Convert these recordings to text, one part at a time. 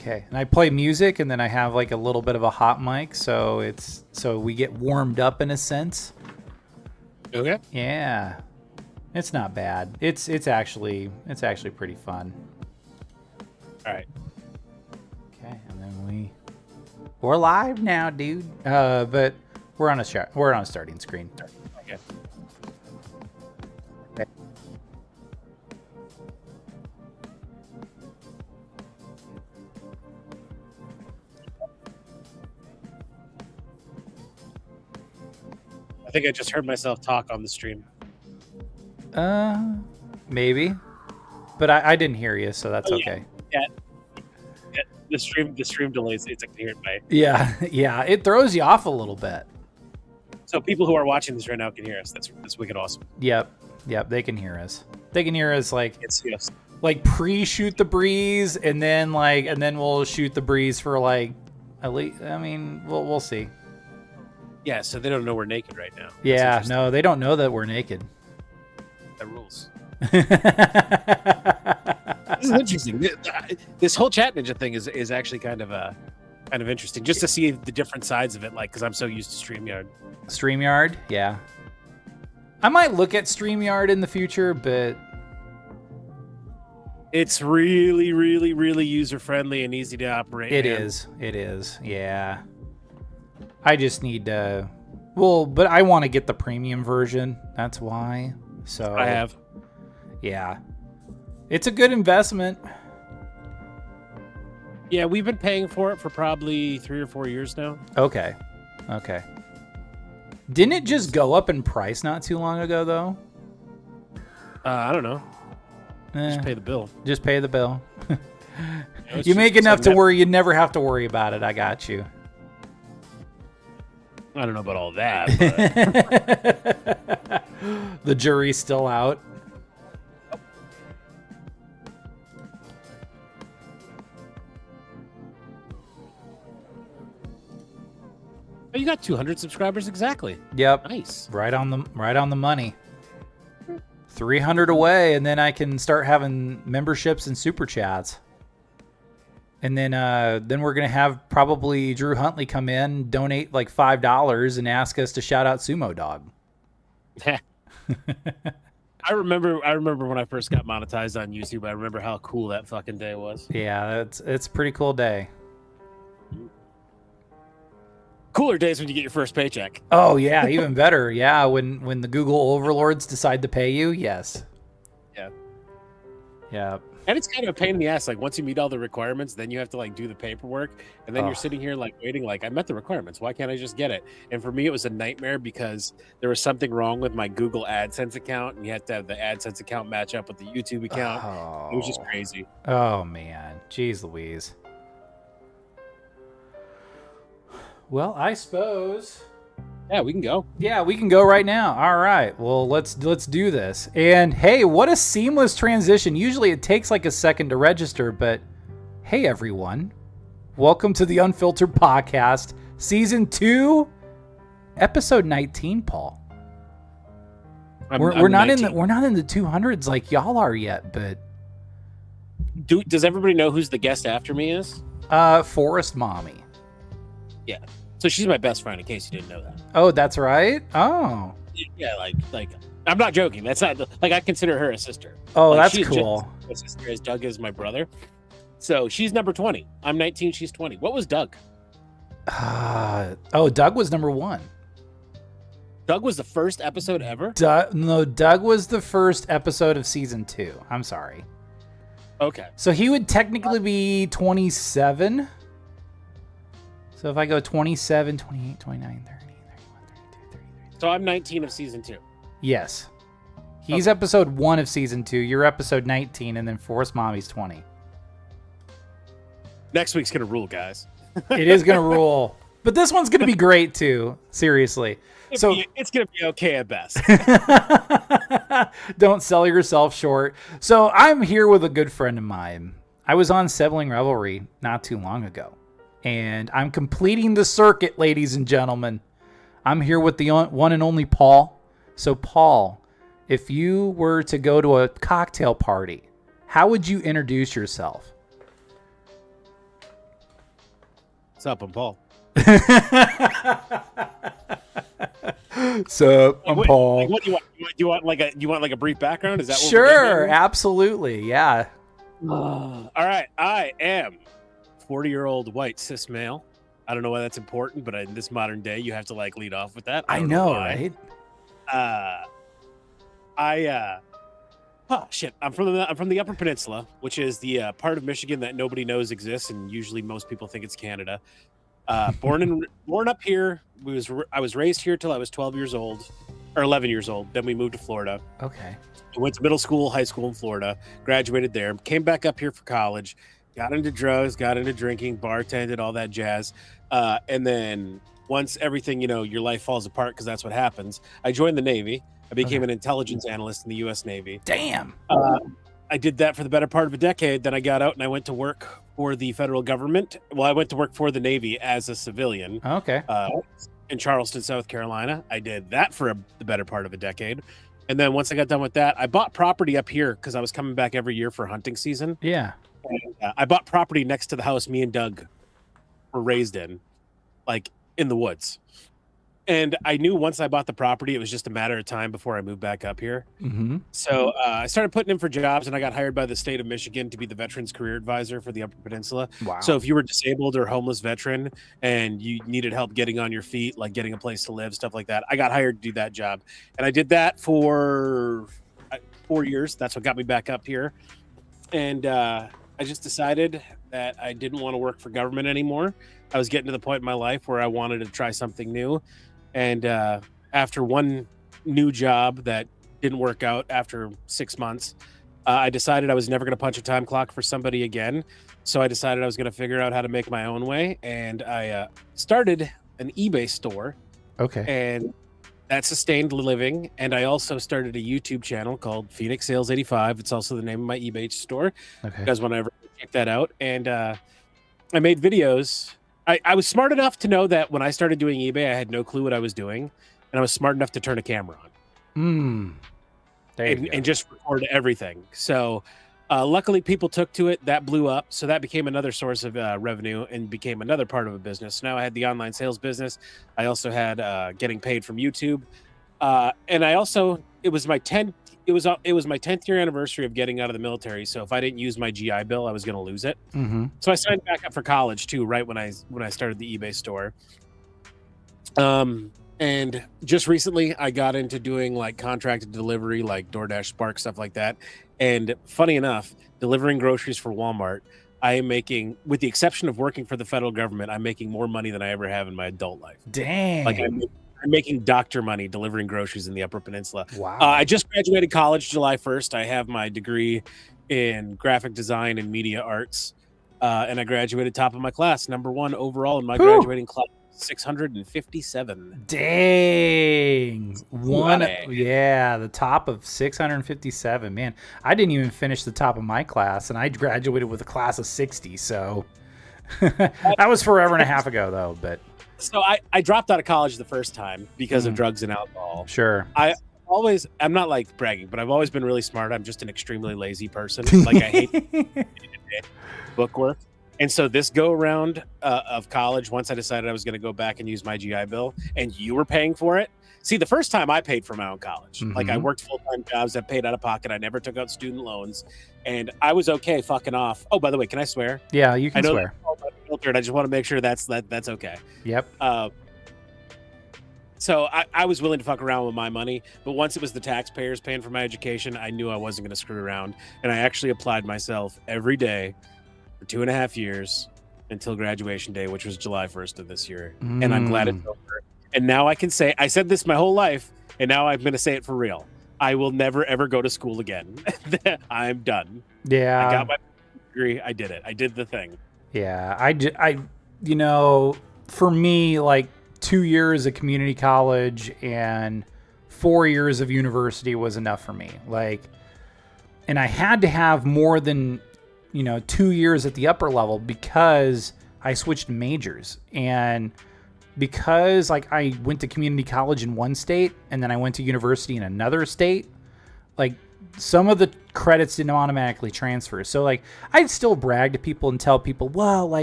Okay, and I play music, and then I have like a little bit of a hot mic, so we get warmed up in a sense. Okay. Yeah, it's not bad. It's actually pretty fun. All right. Okay, and then we're live now, dude. But we're on a starting screen. Okay. I think I just heard myself talk on the stream. Maybe, but I didn't hear you, so that's okay. Yeah. The stream delays. It's like hear it. Yeah, it throws you off a little bit. So people who are watching this right now can hear us. That's wicked awesome. Yep, they can hear us. They can hear us like yes. Like pre-shoot the breeze, and then we'll shoot the breeze for like at least. I mean, we'll see. Yeah, so they don't know we're naked right now. Yeah, no, they don't know that we're naked. That rules. This is interesting. This whole Chat Ninja thing is actually kind of interesting, just to see the different sides of it. Like, because I'm so used to StreamYard. StreamYard, yeah. I might look at StreamYard in the future, but it's really, really, really user friendly and easy to operate. It is, yeah. I just need to. Well, but I want to get the premium version. That's why. So I have. Yeah. It's a good investment. Yeah, we've been paying for it for probably 3 or 4 years now. Okay. Didn't it just go up in price not too long ago, though? I don't know. Just pay the bill. Just pay the bill. You make enough to worry. You never have to worry about it. I got you. I don't know about all that. But... The jury's still out. Oh, you got 200 subscribers exactly. Yep. Nice. Right on the money. 300 away, and then I can start having memberships and super chats. And then we're gonna have probably Drew Huntley come in, donate like $5, and ask us to shout out Sumo Dog. I remember when I first got monetized on YouTube. I remember how cool that fucking day was. Yeah, it's a pretty cool day. Cooler days when you get your first paycheck. Oh yeah, even better. Yeah, when the Google overlords decide to pay you, yes. Yeah. And it's kind of a pain in the ass. Like once you meet all the requirements, then you have to like do the paperwork, and then you're sitting here like waiting. Like I met the requirements. Why can't I just get it? And for me, it was a nightmare because there was something wrong with my Google AdSense account, and you had to have the AdSense account match up with the YouTube account. It was just crazy. Oh man, jeez Louise. Well, I suppose. Yeah, we can go. Yeah, we can go right now. All right. Well, let's do this. And hey, what a seamless transition. Usually it takes like a second to register, but hey everyone. Welcome to the Unfiltered Podcast, Season 2, Episode 19, Paul. We're not in the 200s like y'all are yet, but does everybody know who's the guest after me is? Forest Mommy. Yeah. So she's my best friend, in case you didn't know that. Oh, that's right. Oh. Yeah, like I'm not joking. That's not like I consider her a sister. Oh, like, that's cool. My sister is Doug is my brother. So she's number 20. I'm 19. She's 20. What was Doug? Doug was number 1. Doug was the first episode ever? Doug was the first episode of season 2. I'm sorry. Okay. So he would technically be 27. So if I go 27, 28, 29, 30, 31, 32, 33. So I'm 19 of season 2. Yes. He's episode 1 of season 2. You're episode 19, and then Forest Mommy's 20. Next week's going to rule, guys. It is going to rule. But this one's going to be great, too. Seriously. It's going to be okay at best. Don't sell yourself short. So I'm here with a good friend of mine. I was on Sibling Revelry not too long ago. And I'm completing the circuit, ladies and gentlemen. I'm here with the one and only Paul. So, Paul, if you were to go to a cocktail party, how would you introduce yourself? What's up? I'm Paul. So I'm Paul. What do you want? You want like a brief background? Is that what Sure, absolutely, yeah. All right, I am 40-year-old white cis male. I don't know why that's important, but in this modern day, you have to like lead off with that. I know, right? I'm from the Upper Peninsula, which is the part of Michigan that nobody knows exists, and usually most people think it's Canada. Born up here. I was raised here till I was 12 years old, or 11 years old. Then we moved to Florida. Okay. I went to middle school, high school in Florida. Graduated there. Came back up here for college. Got into drugs. Got into drinking. Bartended, all that jazz. And then once everything, your life falls apart because that's what happens. I joined the Navy. I became an intelligence analyst in the U.S. Navy. Damn. I did that for the better part of a decade. Then I got out and I went to work for the federal government. Well, I went to work for the Navy as a civilian. Okay. In Charleston, South Carolina. I did that for the better part of a decade. And then once I got done with that, I bought property up here because I was coming back every year for hunting season. Yeah. And, I bought property next to the house me and Doug were raised in, like in the woods. And I knew once I bought the property, it was just a matter of time before I moved back up here. Mm-hmm. So I started putting in for jobs, and I got hired by the state of Michigan to be the Veterans Career Advisor for the Upper Peninsula. Wow. So if you were disabled or homeless veteran and you needed help getting on your feet, like getting a place to live, stuff like that, I got hired to do that job. And I did that for 4 years. That's what got me back up here. And I just decided that I didn't want to work for government anymore. I was getting to the point in my life where I wanted to try something new. And after one new job that didn't work out after 6 months, I decided I was never going to punch a time clock for somebody again. So I decided I was going to figure out how to make my own way. And I started an eBay store. Okay. And that sustained living. And I also started a YouTube channel called Phoenix Sales 85. It's also the name of my eBay store. Okay. You guys want to ever check that out? And I made videos. I was smart enough to know that when I started doing eBay, I had no clue what I was doing, and I was smart enough to turn a camera on. And just record everything. So luckily people took to it. That blew up. So that became another source of revenue and became another part of a business. Now I had the online sales business. I also had getting paid from YouTube. And I also, it was my 10th year anniversary of getting out of the military. So if I didn't use my GI Bill, I was going to lose it. Mm-hmm. So I signed back up for college too, right when I started the eBay store. And just recently I got into doing like contracted delivery, like DoorDash, Spark, stuff like that. And funny enough, delivering groceries for Walmart, I am making, with the exception of working for the federal government, I'm making more money than I ever have in my adult life. Dang. Like I'm making doctor money delivering groceries in the Upper Peninsula. Wow. I just graduated college July 1st. I have my degree in graphic design and media arts. And I graduated top of my class, #1 overall in my graduating class, 657. Dang. The top of 657. Man, I didn't even finish the top of my class, and I graduated with a class of 60. So that was forever and a half ago, though. But so I dropped out of college the first time because of drugs and alcohol. Sure. I'm not like bragging, but I've always been really smart. I'm just an extremely lazy person. Like I hate bookwork. And so this go around of college, once I decided I was going to go back and use my GI Bill and you were paying for it. See, the first time I paid for my own college, like I worked full-time jobs, I paid out of pocket. I never took out student loans, and I was okay fucking off. Oh, by the way, can I swear? Yeah, you can swear. Filtered. I just want to make sure that's okay. Yep. So I was willing to fuck around with my money, but once it was the taxpayers paying for my education, I knew I wasn't going to screw around, and I actually applied myself every day for 2.5 years until graduation day, which was July 1st of this year. And I'm glad it's over. And now I can say, I said this my whole life, and now I'm going to say it for real. I will never, ever go to school again. I'm done. Yeah. I got my degree. I did it. I did the thing. Yeah. For me, like 2 years of community college and 4 years of university was enough for me. And I had to have more than, 2 years at the upper level because I switched majors. And because I went to community college in one state and then I went to university in another state, some of the credits didn't automatically transfer. So I'd still brag to people and tell people, well,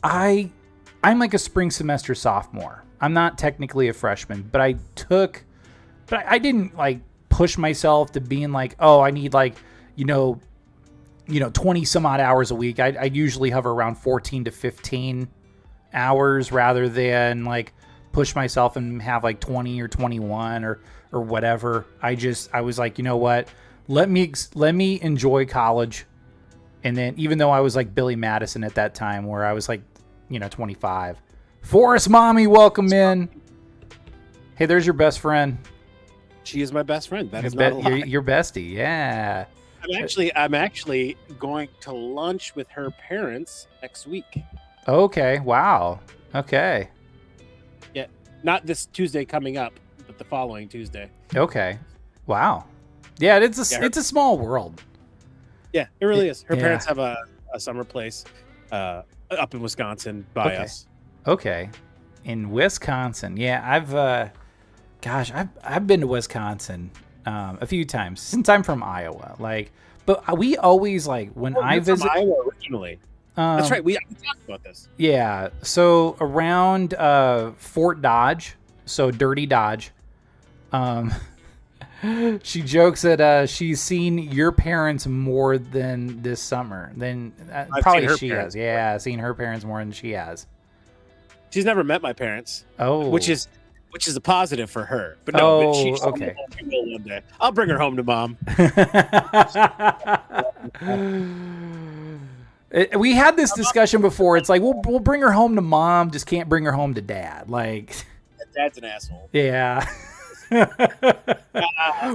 I I'm like a spring semester sophomore. I'm not technically a freshman, but I didn't like push myself to being like, oh, I need like, 20 some odd hours a week. I usually hover around 14 to 15 hours rather than like push myself and have like 20 or 21 or whatever. I was like, you know what? Let me enjoy college. And then even though I was like Billy Madison at that time where I was like, 25. Forrest Mommy, welcome in. Hey, there's your best friend. She is my best friend. That is not a lie. Your bestie, yeah. I'm actually going to lunch with her parents next week. Okay, wow. Okay. Yeah, not this Tuesday coming up, but the following Tuesday. Okay. Wow. Yeah, it's a small world. Yeah, it really is. Her parents have a summer place up in Wisconsin by us. Okay. In Wisconsin. Yeah, I've been to Wisconsin a few times since I'm from Iowa. Like, but we always like when I visit from Iowa originally. That's right. We talked about this. Yeah. So around Fort Dodge, so Dirty Dodge. She jokes that she's seen your parents more than this summer. Probably she has. Yeah, seen her parents more than she has. She's never met my parents. Oh, which is a positive for her. But no, but she okay. Will one day. I'll bring her home to mom. We had this discussion before. It's like we'll bring her home to mom, just can't bring her home to dad. Like, dad's an asshole. Yeah.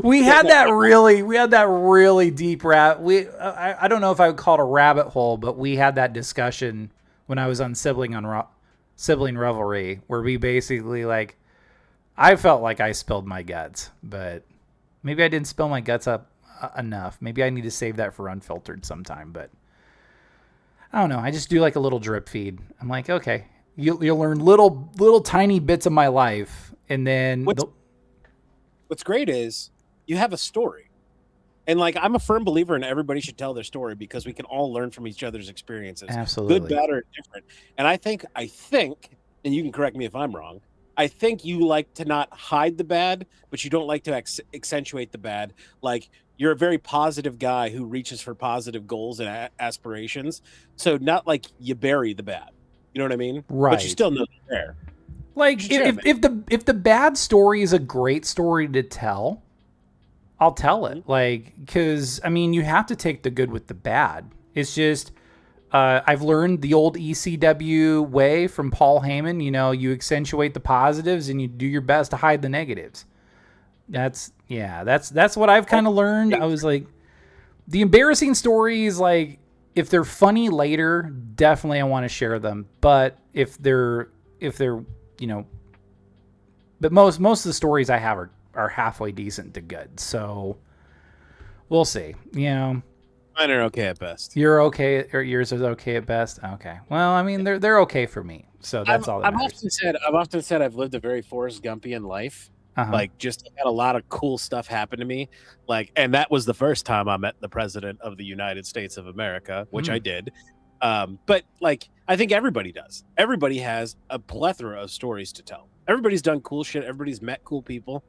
we had that really deep I don't know if I would call it a rabbit hole, but we had that discussion when I was on Sibling Revelry, where we basically like, I felt like I spilled my guts, but maybe I didn't spill my guts up enough. Maybe I need to save that for Unfiltered sometime, but I don't know. I just do like a little drip feed. I'm like, okay, you'll learn little tiny bits of my life, and then what's great is you have a story. And like, I'm a firm believer in everybody should tell their story because we can all learn from each other's experiences. Absolutely. Good, bad, or different. And I think, and you can correct me if I'm wrong, I think you like to not hide the bad, but you don't like to accentuate the bad. Like, you're a very positive guy who reaches for positive goals and aspirations. So not like you bury the bad. You know what I mean? Right. But you still know it's there. Like, if the bad story is a great story to tell, I'll tell it. Like, because I mean, you have to take the good with the bad. It's just I've learned the old ECW way from Paul Heyman. You accentuate the positives and you do your best to hide the negatives. That's what I've kind of learned. I was like, the embarrassing stories, like, if they're funny later, definitely I want to share them. But if they're but most of the stories I have are halfway decent to good. So we'll see. Mine are okay at best. You're okay, or yours is okay at best. Okay. Well, I mean, they're okay for me. So that's all that matters. I've often said I've lived a very Forrest Gumpian life. Like, just had a lot of cool stuff happen to me. Like, and that was the first time I met the president of the United States of America, which I did. But like, I think everybody does. Everybody has a plethora of stories to tell. Everybody's done cool shit. Everybody's met cool people.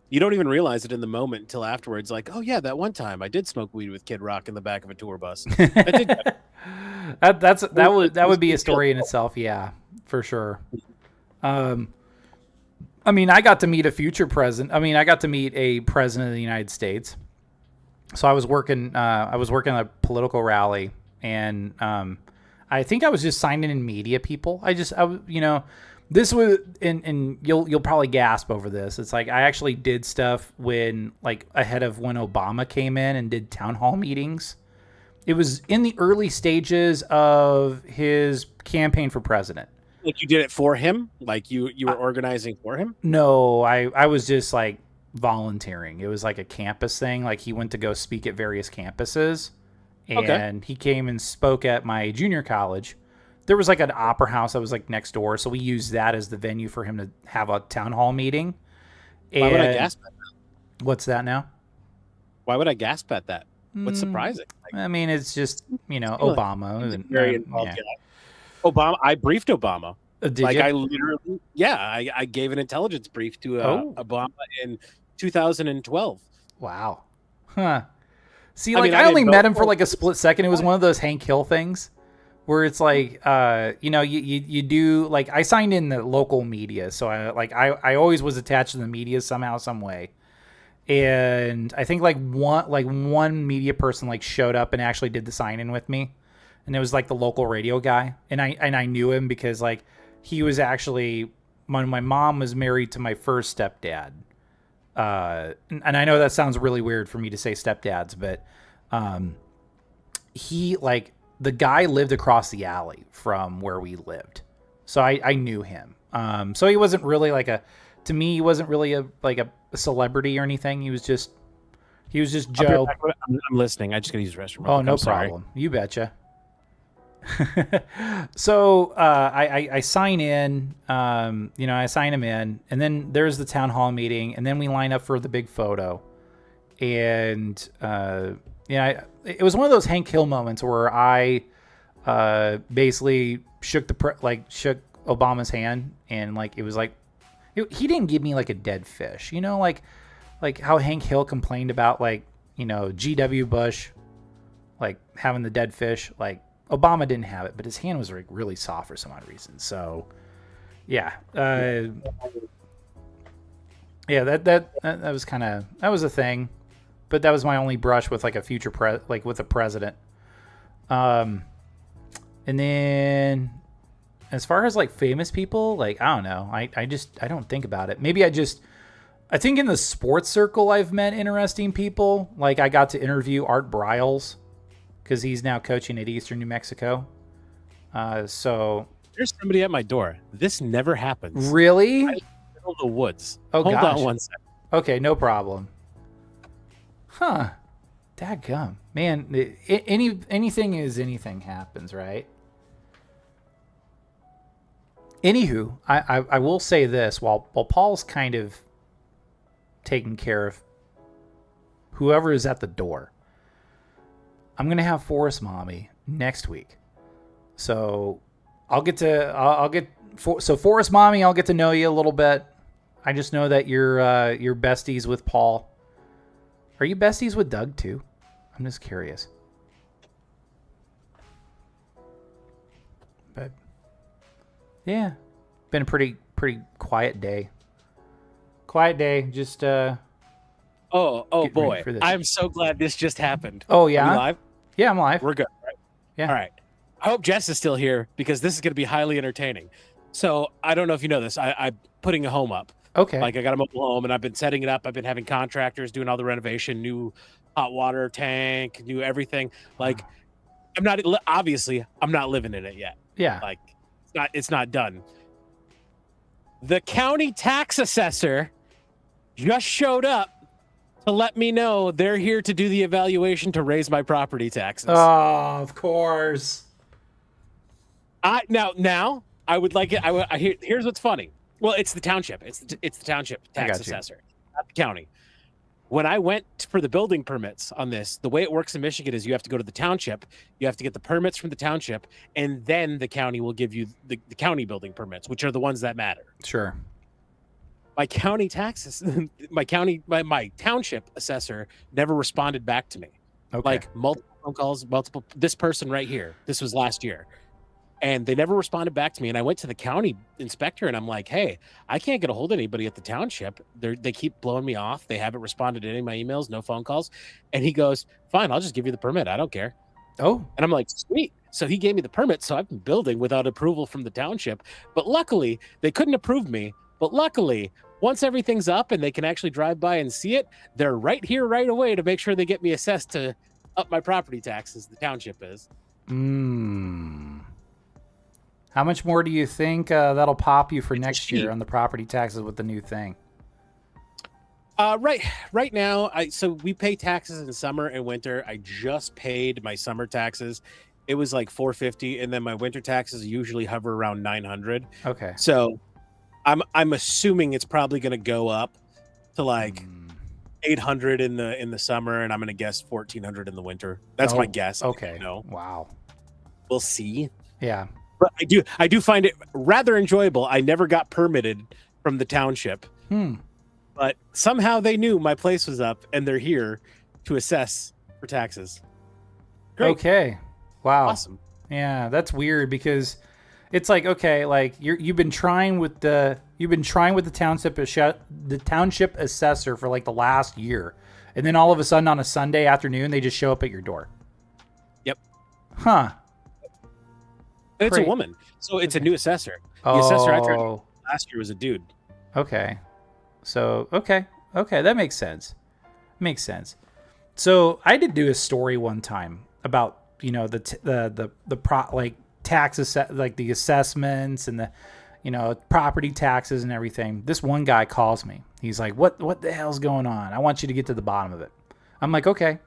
You don't even realize it in the moment until afterwards. Like, oh yeah, that one time I did smoke weed with Kid Rock in the back of a tour bus. I did that. that would be a story in itself. Yeah, for sure. I mean, I got to meet a future president. I mean, I got to meet a president of the United States. So I was working at a political rally, and I think I was just signing in media people. This was, and you'll probably gasp over this. It's like I actually did stuff ahead of when Obama came in and did town hall meetings. It was in the early stages of his campaign for president. Like, you did it for him? Like, you were organizing for him? No, I was just like volunteering. It was like a campus thing. Like, he went to go speak at various campuses, and he came and spoke at my junior college. There was like an opera house that was like next door, so we used that as the venue for him to have a town hall meeting. Why would I gasp at that? What's that now? Why would I gasp at that? What's surprising? I mean, it's just, Obama. Very involved guy. Obama. I briefed Obama Did Like you? I literally, I gave an intelligence brief to Oh, Obama in 2012. wow. Huh. See, I like mean, I I only didn't vote met him for for like a it. split second. It was one of those Hank Hill things where it's like, you do like I signed in the local media, so I always was attached to the media somehow, some way. And I think one media person like showed up and actually did the sign in with me, and it was like the local radio guy, and I knew him because like he was actually when my mom was married to my first stepdad. And I know that sounds really weird for me to say stepdads, but he like the guy lived across the alley from where we lived, so I knew him. So he wasn't really like to me he wasn't really a celebrity or anything. He was just Joe. I'm listening. I just gotta use the restroom. Oh, Quick. no I'm sorry. problem. You betcha. So I sign in, I sign him in, and then there's the town hall meeting, and then we line up for the big photo. And it was one of those Hank Hill moments where I basically shook shook Obama's hand, and like it was like he didn't give me like a dead fish, like how Hank Hill complained about G.W. Bush like having the dead fish. Like Obama didn't have it, but his hand was like really soft for some odd reason. So yeah, that was that was a thing, but that was my only brush with like a future with a president. And then as far as like famous people, like I don't know, I don't think about it. Maybe I think in the sports circle I've met interesting people. Like I got to interview Art Briles because he's now coaching at Eastern New Mexico. So there's somebody at my door. This never happens. Really? I'm in the middle of the woods. Oh, Hold gosh. on one second. Okay, no problem. Huh. Dadgum. Man, anything happens, right? Anywho, I will say this, while Paul's kind of taking care of whoever is at the door, I'm gonna have Forest Mommy next week. So Forest Mommy, I'll get to know you a little bit. I just know that you're besties with Paul. Are you besties with Doug too? I'm just curious. But yeah, been a pretty quiet day. Just Oh getting boy. ready for this. I'm so glad this just happened. Oh yeah. Are we live? Yeah, I'm live. We're good, right? Yeah. All right. I hope Jess is still here because this is going to be highly entertaining. So I don't know if you know this. I'm putting a home up. Okay. Like I got a mobile home and I've been setting it up. I've been having contractors doing all the renovation, new hot water tank, new everything. Like I'm not living in it yet. Yeah. Like it's not done. The county tax assessor just showed up to let me know they're here to do the evaluation to raise my property taxes. Oh, of course. Now I would like it. Here's what's funny. Well, it's the township. It's the township tax assessor, not the county. When I went for the building permits on this, the way it works in Michigan is you have to go to the township, you have to get the permits from the township, and then the county will give you the county building permits, which are the ones that matter. Sure. My county taxes, my township assessor never responded back to me. Okay. Like multiple phone calls, this person right here. This was last year. And they never responded back to me. And I went to the county inspector and I'm like, hey, I can't get a hold of anybody at the township. They keep blowing me off. They haven't responded to any of my emails, no phone calls. And he goes, fine, I'll just give you the permit. I don't care. Oh. And I'm like, sweet. So he gave me the permit. So I've been building without approval from the township. But luckily, they couldn't approve me. But luckily, once everything's up and they can actually drive by and see it, they're right here right away to make sure they get me assessed to up my property taxes. The township is. How much more do you think that'll pop you for next year on the property taxes with the new thing? Right now, so we pay taxes in summer and winter. I just paid my summer taxes. It was like $450, and then my winter taxes usually hover around $900. Okay. So I'm assuming it's probably going to go up to like $800 in the summer, and I'm going to guess $1,400 in the winter. That's my guess. Okay. No. Wow. We'll see. Yeah. But I do find it rather enjoyable. I never got permitted from the township, but somehow they knew my place was up, and they're here to assess for taxes. Great. Okay. Wow. Awesome. Yeah, that's weird because it's like, okay, like you've been trying with the township assessor for like the last year, and then all of a sudden on a Sunday afternoon they just show up at your door. Yep. Huh. It's a woman, so it's a new assessor. The assessor I tried last year was a dude. Okay. So okay, that makes sense. So I did do a story one time about the the assessments and the property taxes and everything. This one guy calls me. He's like, "What the hell's going on? I want you to get to the bottom of it." I'm like, "Okay."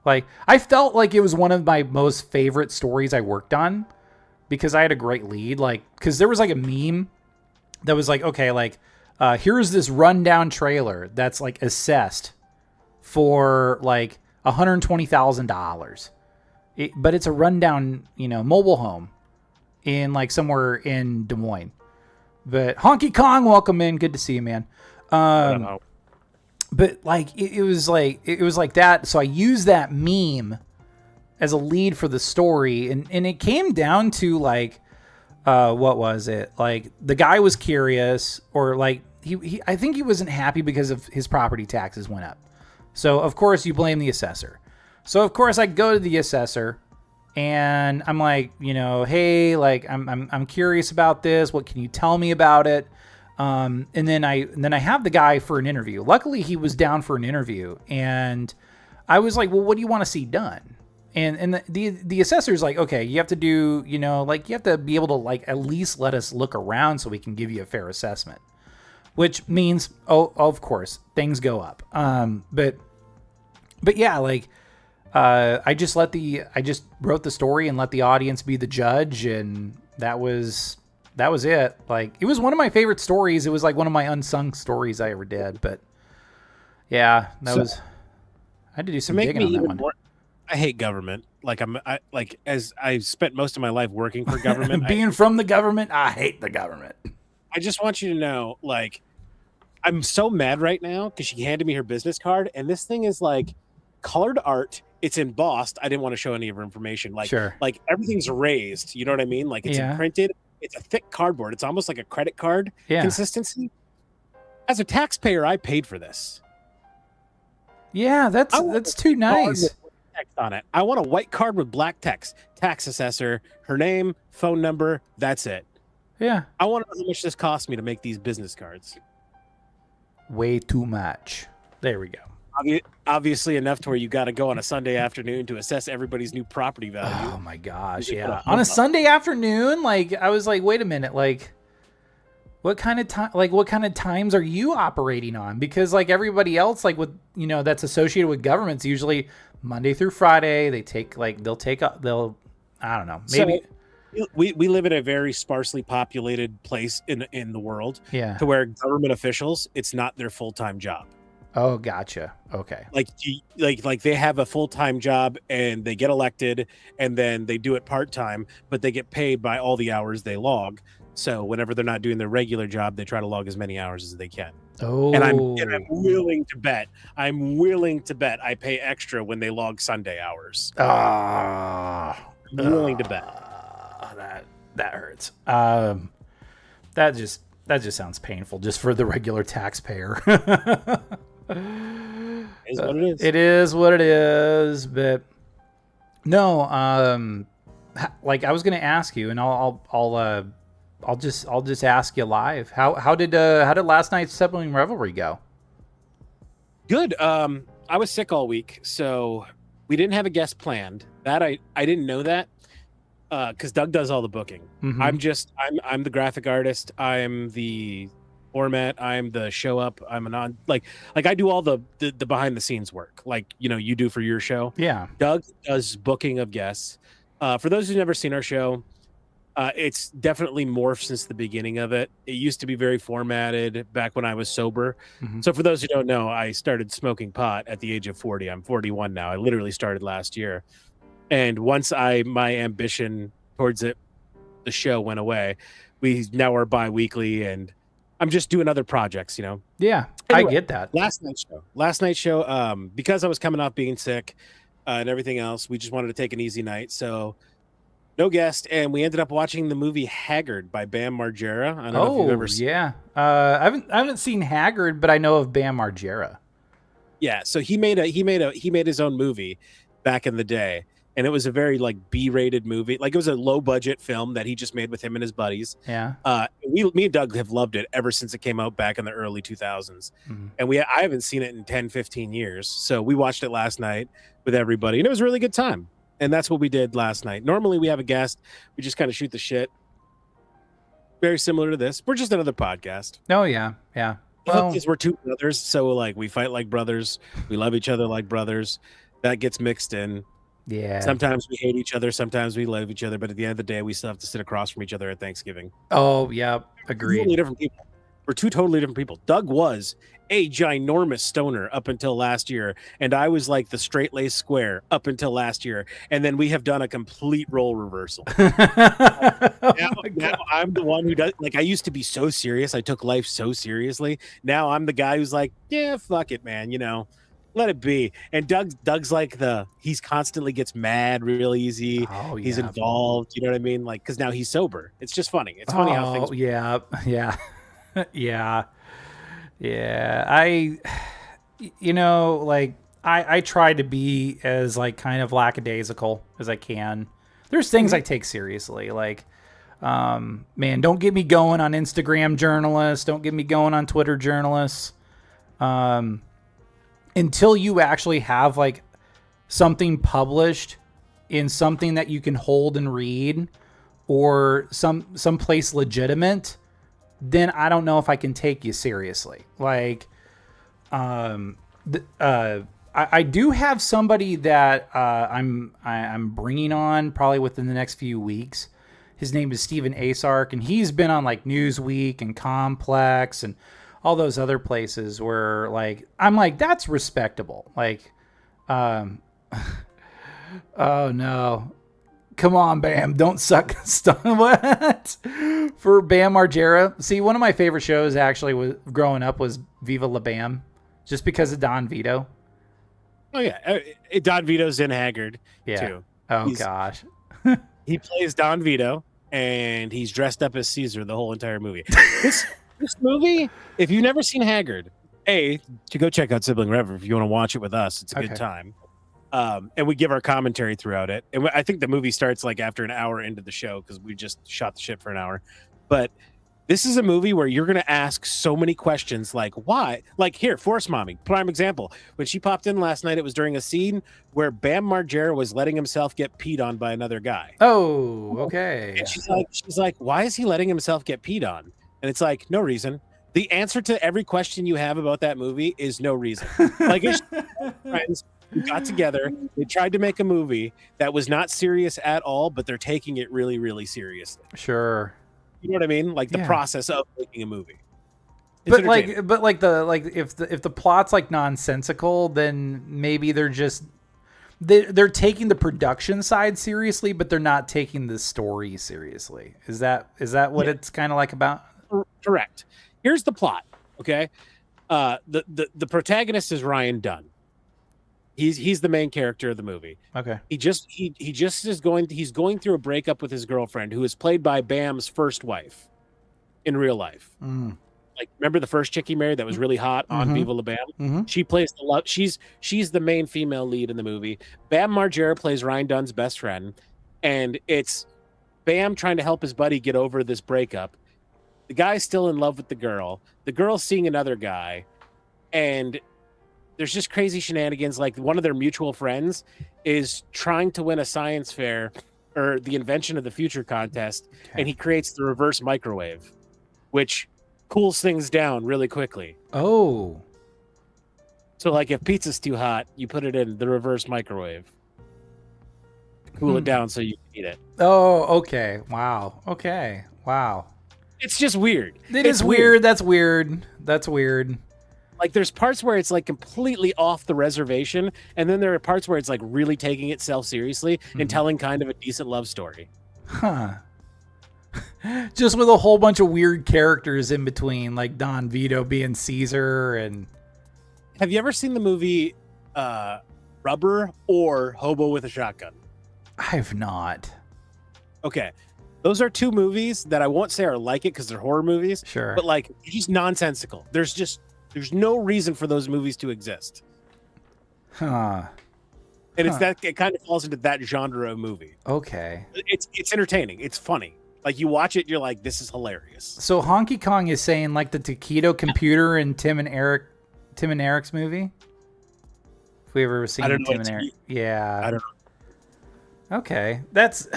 Like I felt like it was one of my most favorite stories I worked on because I had a great lead. Like because there was like a meme that was like, okay, like here's this rundown trailer that's like assessed for like $120,000. But it's a rundown, mobile home in like somewhere in Des Moines. But Honky Kong, welcome in. Good to see you, man. But like it was like that. So I used that meme as a lead for the story, and it came down to like what was it? Like the guy was curious, or like he I think he wasn't happy because of his property taxes went up. So of course you blame the assessor. So of course I go to the assessor and I'm like, hey, like I'm curious about this. What can you tell me about it? And then I have the guy for an interview. Luckily he was down for an interview, and I was like, well, what do you want to see done? And the assessor's like, okay, you have to do, like you have to be able to like at least let us look around so we can give you a fair assessment, which means, of course things go up. But yeah, like, I just wrote the story and let the audience be the judge. And that was it. Like, it was one of my favorite stories. It was like one of my unsung stories I ever did, but yeah, I had to do some digging on that one. I hate government. Like as I've spent most of my life working for government, being from the government, I hate the government. I just want you to know, like, I'm so mad right now because she handed me her business card, and this thing is like colored art. It's embossed. I didn't want to show any of her information. Like, sure. Like everything's raised. You know what I mean? Like it's imprinted. It's a thick cardboard. It's almost like a credit card consistency. As a taxpayer, I paid for this. Yeah, that's too nice. Text on it. I want a white card with black text. Tax assessor, her name, phone number. That's it. Yeah. I want to know how much this cost me to make these business cards. Way too much. There we go. Obviously enough to where you got to go on a Sunday afternoon to assess everybody's new property value. Oh my gosh, yeah. On a Sunday afternoon, like I was like, wait a minute, like what kind of time, like what kind of times are you operating on? Because like everybody else, like with that's associated with governments, usually Monday through Friday. They'll I don't know, maybe. So, we live in a very sparsely populated place in the world. Yeah. To where government officials, it's not their full-time job. Oh, gotcha. Okay. Like they have a full-time job and they get elected and then they do it part-time, but they get paid by all the hours they log. So whenever they're not doing their regular job, they try to log as many hours as they can. Oh. And I'm willing to bet I pay extra when they log Sunday hours. I'm willing to bet. That hurts. That just sounds painful just for the regular taxpayer. It is what it is. It is what it is, but no, like I was going to ask you, and I'll just ask you live. How did last night's Sibling Revelry go? Good. I was sick all week, so we didn't have a guest planned. That I didn't know that. Because Doug does all the booking. Mm-hmm. I'm the graphic artist. I'm the format. I'm the show up. I'm like I do all the behind the scenes work, like you do for your show. Yeah. Doug does booking of guests. For those who've never seen our show, it's definitely morphed since the beginning of it. It used to be very formatted back when I was sober. Mm-hmm. So for those who don't know, I started smoking pot at the age of 40. I'm 41 now. I literally started last year. And once my ambition towards it the show went away. We now are bi-weekly, and I'm just doing other projects, you know. Yeah, Anyway, I get that. Last night's show, because I was coming off being sick and everything else, we just wanted to take an easy night. So no guest, and we ended up watching the movie Haggard by Bam Margera. I don't know if you've ever seen. Yeah. I haven't seen Haggard, but I know of Bam Margera. Yeah, so he made his own movie back in the day, and it was a very like B-rated movie. Like it was a low budget film that he just made with him and his buddies. Yeah. Me and Doug have loved it ever since it came out back in the early 2000s. Mhm. And I haven't seen it in 10, 15 years. So we watched it last night with everybody, and it was a really good time. And that's what we did last night. Normally we have a guest. We just kind of shoot the shit. Very similar to this. We're just another podcast. Oh, yeah. Yeah. Well, we're two brothers, so like we fight like brothers. We love each other like brothers. That gets mixed in. Yeah. Sometimes we hate each other. Sometimes we love each other. But at the end of the day, we still have to sit across from each other at Thanksgiving. Oh, yeah. Agreed. Totally different people. We're two totally different people. Doug was a ginormous stoner up until last year, and I was like the straight-laced square up until last year. And then we have done a complete role reversal. Now I'm the one who does. Like I used to be so serious. I took life so seriously. Now I'm the guy who's like, yeah, fuck it, man. You know, let it be. And Doug's like he's constantly gets mad real easy. Oh, yeah. He's involved. You know what I mean? Like because now he's sober. It's just funny. It's funny how things. Yeah. Yeah. Yeah. Yeah. I try to be as like kind of lackadaisical as I can. There's things I take seriously. Like, man, don't get me going on Instagram journalists. Don't get me going on Twitter journalists. Until you actually have like something published in something that you can hold and read or some place legitimate, then I don't know if I can take you seriously. Like, I do have somebody that I'm bringing on probably within the next few weeks. His name is Stephen Asark, and he's been on like Newsweek and Complex and all those other places where like I'm like that's respectable. Like, oh no. Come on, Bam. Don't suck. What? For Bam Margera. See, one of my favorite shows actually was growing up was Viva La Bam, just because of Don Vito. Oh, yeah. Don Vito's in Haggard, too. Oh, gosh. He plays Don Vito, and he's dressed up as Caesar the whole entire movie. This movie, if you've never seen Haggard, to go check out Sibling Reverie if you want to watch it with us. It's a good time. And we give our commentary throughout it. And I think the movie starts like after an hour into the show because we just shot the shit for an hour. But this is a movie where you're going to ask so many questions like, why? Like here, Force Mommy, prime example. When she popped in last night, it was during a scene where Bam Margera was letting himself get peed on by another guy. Oh, okay. And she's like, why is he letting himself get peed on? And it's like, no reason. The answer to every question you have about that movie is no reason. Like it's friends who got together, they tried to make a movie that was not serious at all, but they're taking it really, really seriously. Sure. You know what I mean? Like the process of making a movie. But if the plot's like nonsensical, then maybe they're taking the production side seriously, but they're not taking the story seriously. Is that what it's kind of like about? Correct. Here's the plot. Okay. The protagonist is Ryan Dunn. He's the main character of the movie. Okay. He's going through a breakup with his girlfriend, who is played by Bam's first wife in real life. Mm. Like, remember the first chick he married that was really hot on Viva La Bam? Mm-hmm. She plays the love. She's the main female lead in the movie. Bam Margera plays Ryan Dunn's best friend, and it's Bam trying to help his buddy get over this breakup. The guy's still in love with the girl. The girl's seeing another guy, and there's just crazy shenanigans. Like one of their mutual friends is trying to win a science fair or the invention of the future contest, and he creates the reverse microwave, which cools things down really quickly. Oh. So like if pizza's too hot, you put it in the reverse microwave. Cool it down so you can eat it. Oh, okay. Wow. Okay. Wow. It's just weird. It's weird. That's weird. That's weird. Like there's parts where it's like completely off the reservation, and then there are parts where it's like really taking itself seriously and telling kind of a decent love story. Huh. Just with a whole bunch of weird characters in between, like Don Vito being Caesar. And Have you ever seen the movie Rubber or Hobo with a Shotgun? I've not. Okay. Those are two movies that I won't say are like it because they're horror movies. Sure. But like just nonsensical. There's no reason for those movies to exist. Huh. And it kind of falls into that genre of movie. Okay. It's entertaining. It's funny. Like you watch it, you're like, this is hilarious. So Honky Kong is saying like the Taquito computer in Tim and Eric's movie. If we ever seen Tim and Eric, yeah. I don't know. Okay, that's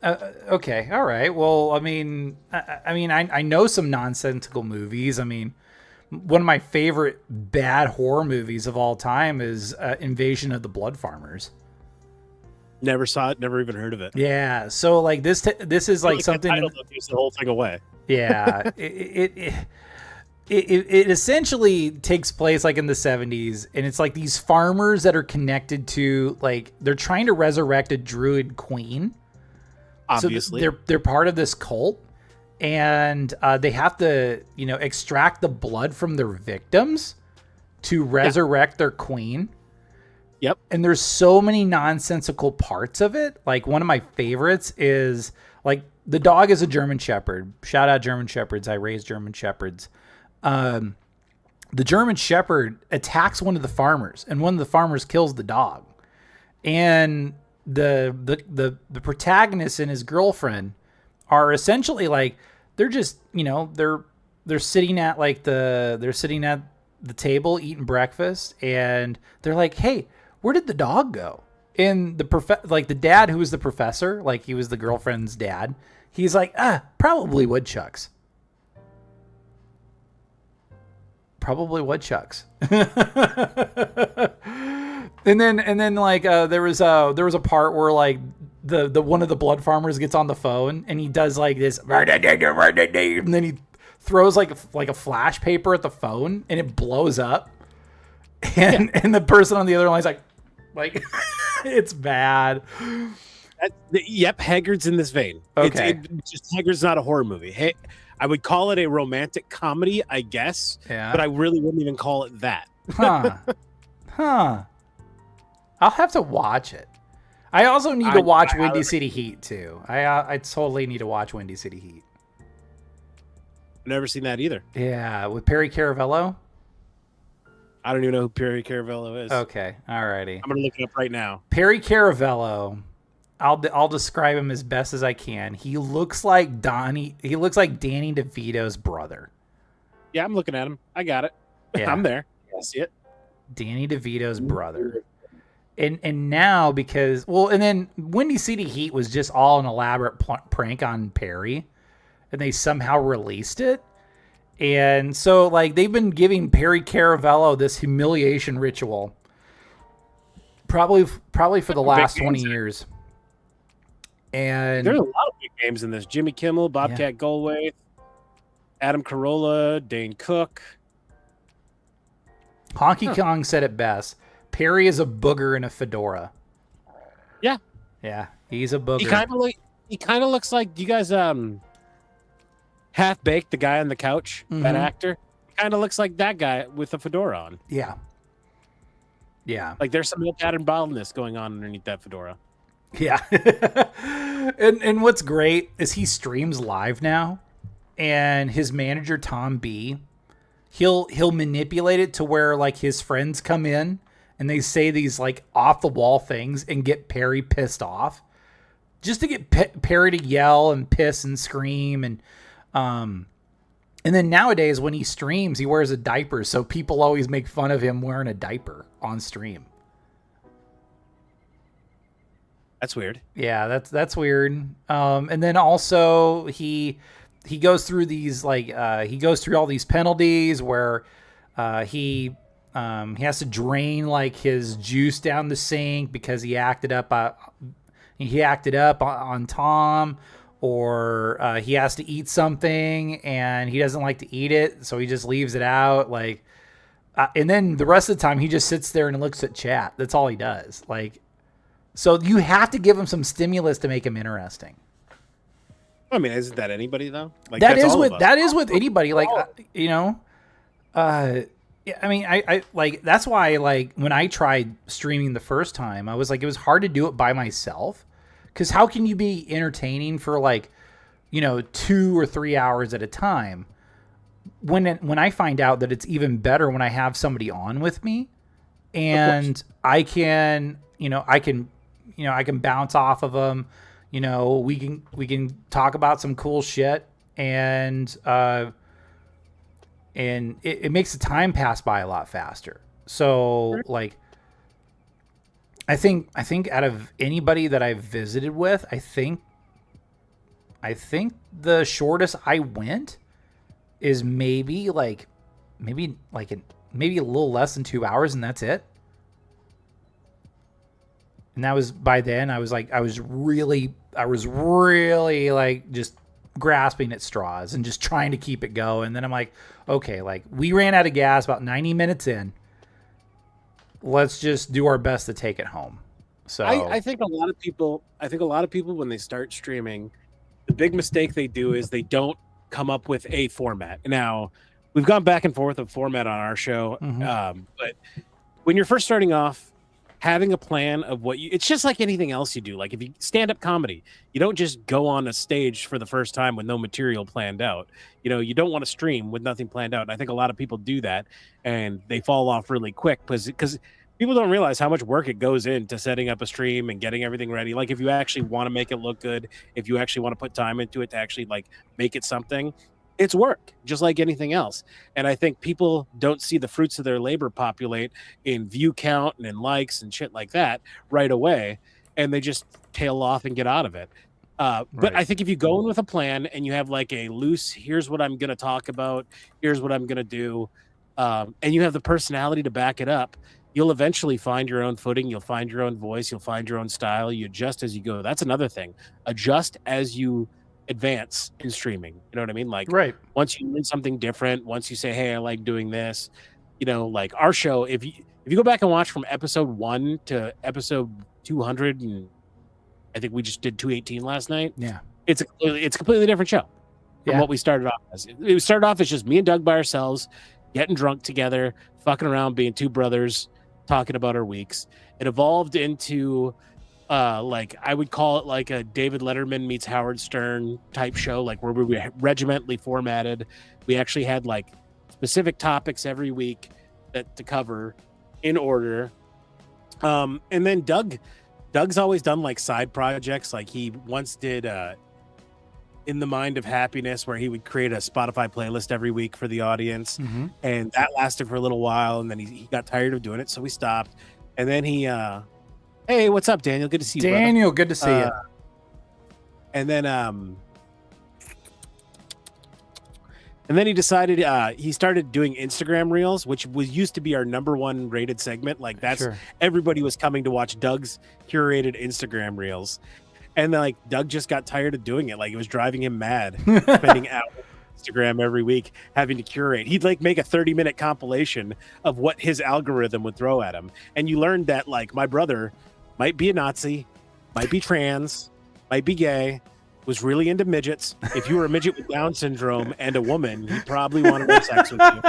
okay. All right. Well, I know some nonsensical movies. I mean, one of my favorite bad horror movies of all time is Invasion of the Blood Farmers. Never saw it. Never even heard of it. Yeah. So like this is like something. The title gives the whole thing away. Yeah. It essentially takes place like in the 70s, and it's like these farmers that are connected to like they're trying to resurrect a druid queen. Obviously, so they're part of this cult, and they have to extract the blood from their victims to resurrect their queen. Yep. And there's so many nonsensical parts of it. Like one of my favorites is like the dog is a German Shepherd. Shout out German Shepherds. I raised German Shepherds. The German Shepherd attacks one of the farmers, and one of the farmers kills the dog. And the protagonist and his girlfriend are essentially like they're just they're sitting at the table eating breakfast, and they're like, hey, where did the dog go? And the dad, who was the professor, like he was the girlfriend's dad, he's like, probably woodchucks. Probably woodchucks. and then like there was a part where like the one of the blood farmers gets on the phone and he does like this, and then he throws like a flash paper at the phone and it blows up, and the person on the other line's like it's bad. Yep, Haggard's in this vein. Okay. Haggard's not a horror movie. Hey, I would call it a romantic comedy, I guess. Yeah. But I really wouldn't even call it that. Huh. I'll have to watch it. I also need to watch Windy City Heat too. I totally need to watch Windy City Heat. I've never seen that either. Yeah, with Perry Caravello. I don't even know who Perry Caravello is. Okay, alrighty. I'm gonna look it up right now. Perry Caravello. I'll describe him as best as I can. He looks like Danny DeVito's brother. Yeah, I'm looking at him. I got it. Yeah. I'm there. I see it. Danny DeVito's brother. And now because and then Windy City Heat was just all an elaborate prank on Perry, and they somehow released it. And so like they've been giving Perry Caravello this humiliation ritual probably for the last 20 years. And there's a lot of big names in this. Jimmy Kimmel, Bobcat Goldthwait, Adam Carolla, Dane Cook. Honky Kong said it best. Perry is a booger in a fedora. Yeah. Yeah, he's a booger. He kind of looks like, you guys Half Baked, the guy on the couch, that actor. Kind of looks like that guy with a fedora on. Yeah. Yeah. Like there's some real pattern baldness going on underneath that fedora. Yeah. and what's great is he streams live now, and his manager Tom B, he'll manipulate it to where like his friends come in and they say these like off the wall things and get Perry pissed off, just to get Perry to yell and piss and scream. And then nowadays when he streams, he wears a diaper, so people always make fun of him wearing a diaper on stream. That's weird. Yeah, that's weird. And then also he goes through these he goes through all these penalties where he has to drain like his juice down the sink because he acted up on Tom, or he has to eat something and he doesn't like to eat it, so he just leaves it out. And then the rest of the time he just sits there and looks at chat. That's all he does. So you have to give him some stimulus to make him interesting. I mean, isn't that anybody though? Like That that's is all of with us. that is with anybody. Like you know, yeah, I mean, I like that's why like when I tried streaming the first time, I was like, it was hard to do it by myself, because how can you be entertaining for like 2 or 3 hours at a time? When I find out that it's even better when I have somebody on with me, and I can I can bounce off of them. We can talk about some cool shit, and it makes the time pass by a lot faster. So like, I think out of anybody that I've visited with, I think the shortest I went is maybe a little less than 2 hours, and that's it. And that was by then I was really like just grasping at straws and just trying to keep it going. And then I'm like, okay, like we ran out of gas about 90 minutes in. Let's just do our best to take it home. So I think a lot of people when they start streaming, the big mistake they do is they don't come up with a format. Now, we've gone back and forth of format on our show, but when you're first starting off, having a plan of it's just like anything else you do. Like if you stand-up comedy, you don't just go on a stage for the first time with no material planned out. You don't want to stream with nothing planned out. And I think a lot of people do that and they fall off really quick because people don't realize how much work it goes into setting up a stream and getting everything ready. Like if you actually want to make it look good, if you actually want to put time into it to actually like make it something, it's work, just like anything else. And I think people don't see the fruits of their labor populate in view count and in likes and shit like that right away. And they just tail off and get out of it. But I think if you go in with a plan and you have like a loose, here's what I'm going to talk about, here's what I'm going to do, and you have the personality to back it up, you'll eventually find your own footing. You'll find your own voice. You'll find your own style. You adjust as you go. That's another thing. Adjust as you advance in streaming. You know what I mean? Like once you learn something different, once you say, hey, I like doing this, like our show, if you go back and watch from episode 1 to episode 200, and I think we just did 218 last night. Yeah. It's a completely different show from what we started off as. It started off as just me and Doug by ourselves, getting drunk together, fucking around, being two brothers, talking about our weeks. It evolved into like I would call it like a David Letterman meets Howard Stern type show, like where we were regimentally formatted. We actually had like specific topics every week to cover in order. And then Doug's always done like side projects. Like he once did In the Mind of Happiness, where he would create a Spotify playlist every week for the audience. And that lasted for a little while, and then he got tired of doing it, so we stopped. And then he hey, what's up, Daniel? Good to see you, Daniel. Good to see you. And then he decided he started doing Instagram Reels, which used to be our #1 rated segment. Like that's everybody was coming to watch Doug's curated Instagram Reels. And then, like, Doug just got tired of doing it. Like, it was driving him mad, spending hours on Instagram every week, having to curate. He'd, like, make a 30-minute compilation of what his algorithm would throw at him. And you learned that, like, my brother might be a Nazi, might be trans, might be gay, was really into midgets. If you were a midget with Down syndrome and a woman, he'd probably want to have sex with you.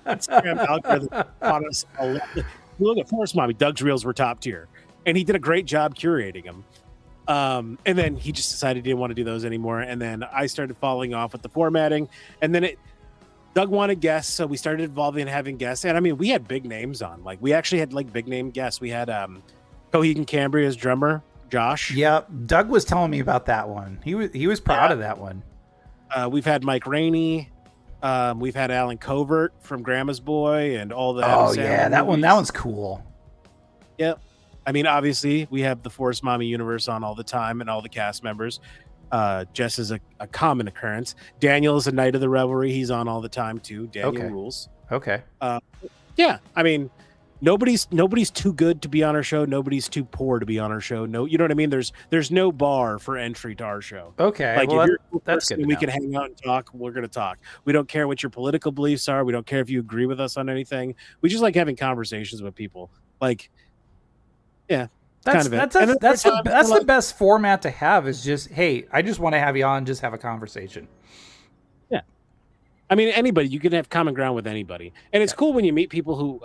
Instagram algorithm taught us a lot. You look at Forest Mommy, Doug's Reels were top tier. And he did a great job curating them. And then he just decided he didn't want to do those anymore. And then I started falling off with the formatting. And then Doug wanted guests, so we started evolving and having guests. And I mean, we had big names on. Like, we actually had like big name guests. We had Cohegan Cambria's drummer, Josh. Yep. Doug was telling me about that one. He was proud of that one. We've had Mike Rainey. We've had Alan Covert from Grandma's Boy and all the that one's cool. Yep. I mean, obviously, we have the Forest Mommy universe on all the time and all the cast members. Jess is a common occurrence. Daniel is a Knight of the Revelry. He's on all the time, too. Daniel rules. Okay. Yeah, I mean, nobody's too good to be on our show. Nobody's too poor to be on our show. No, you know what I mean? There's no bar for entry to our show. Okay. Like, well, if you're a that's person, good. We can hang out and talk. We're going to talk. We don't care what your political beliefs are. We don't care if you agree with us on anything. We just like having conversations with people. Like, yeah. That's kind of it. that's And then that's every the time that's you're the best format to have. Is just, hey, I just want to have you on, just have a conversation. yeah. I mean, anybody, you can have common ground with anybody. And it's cool when you meet people who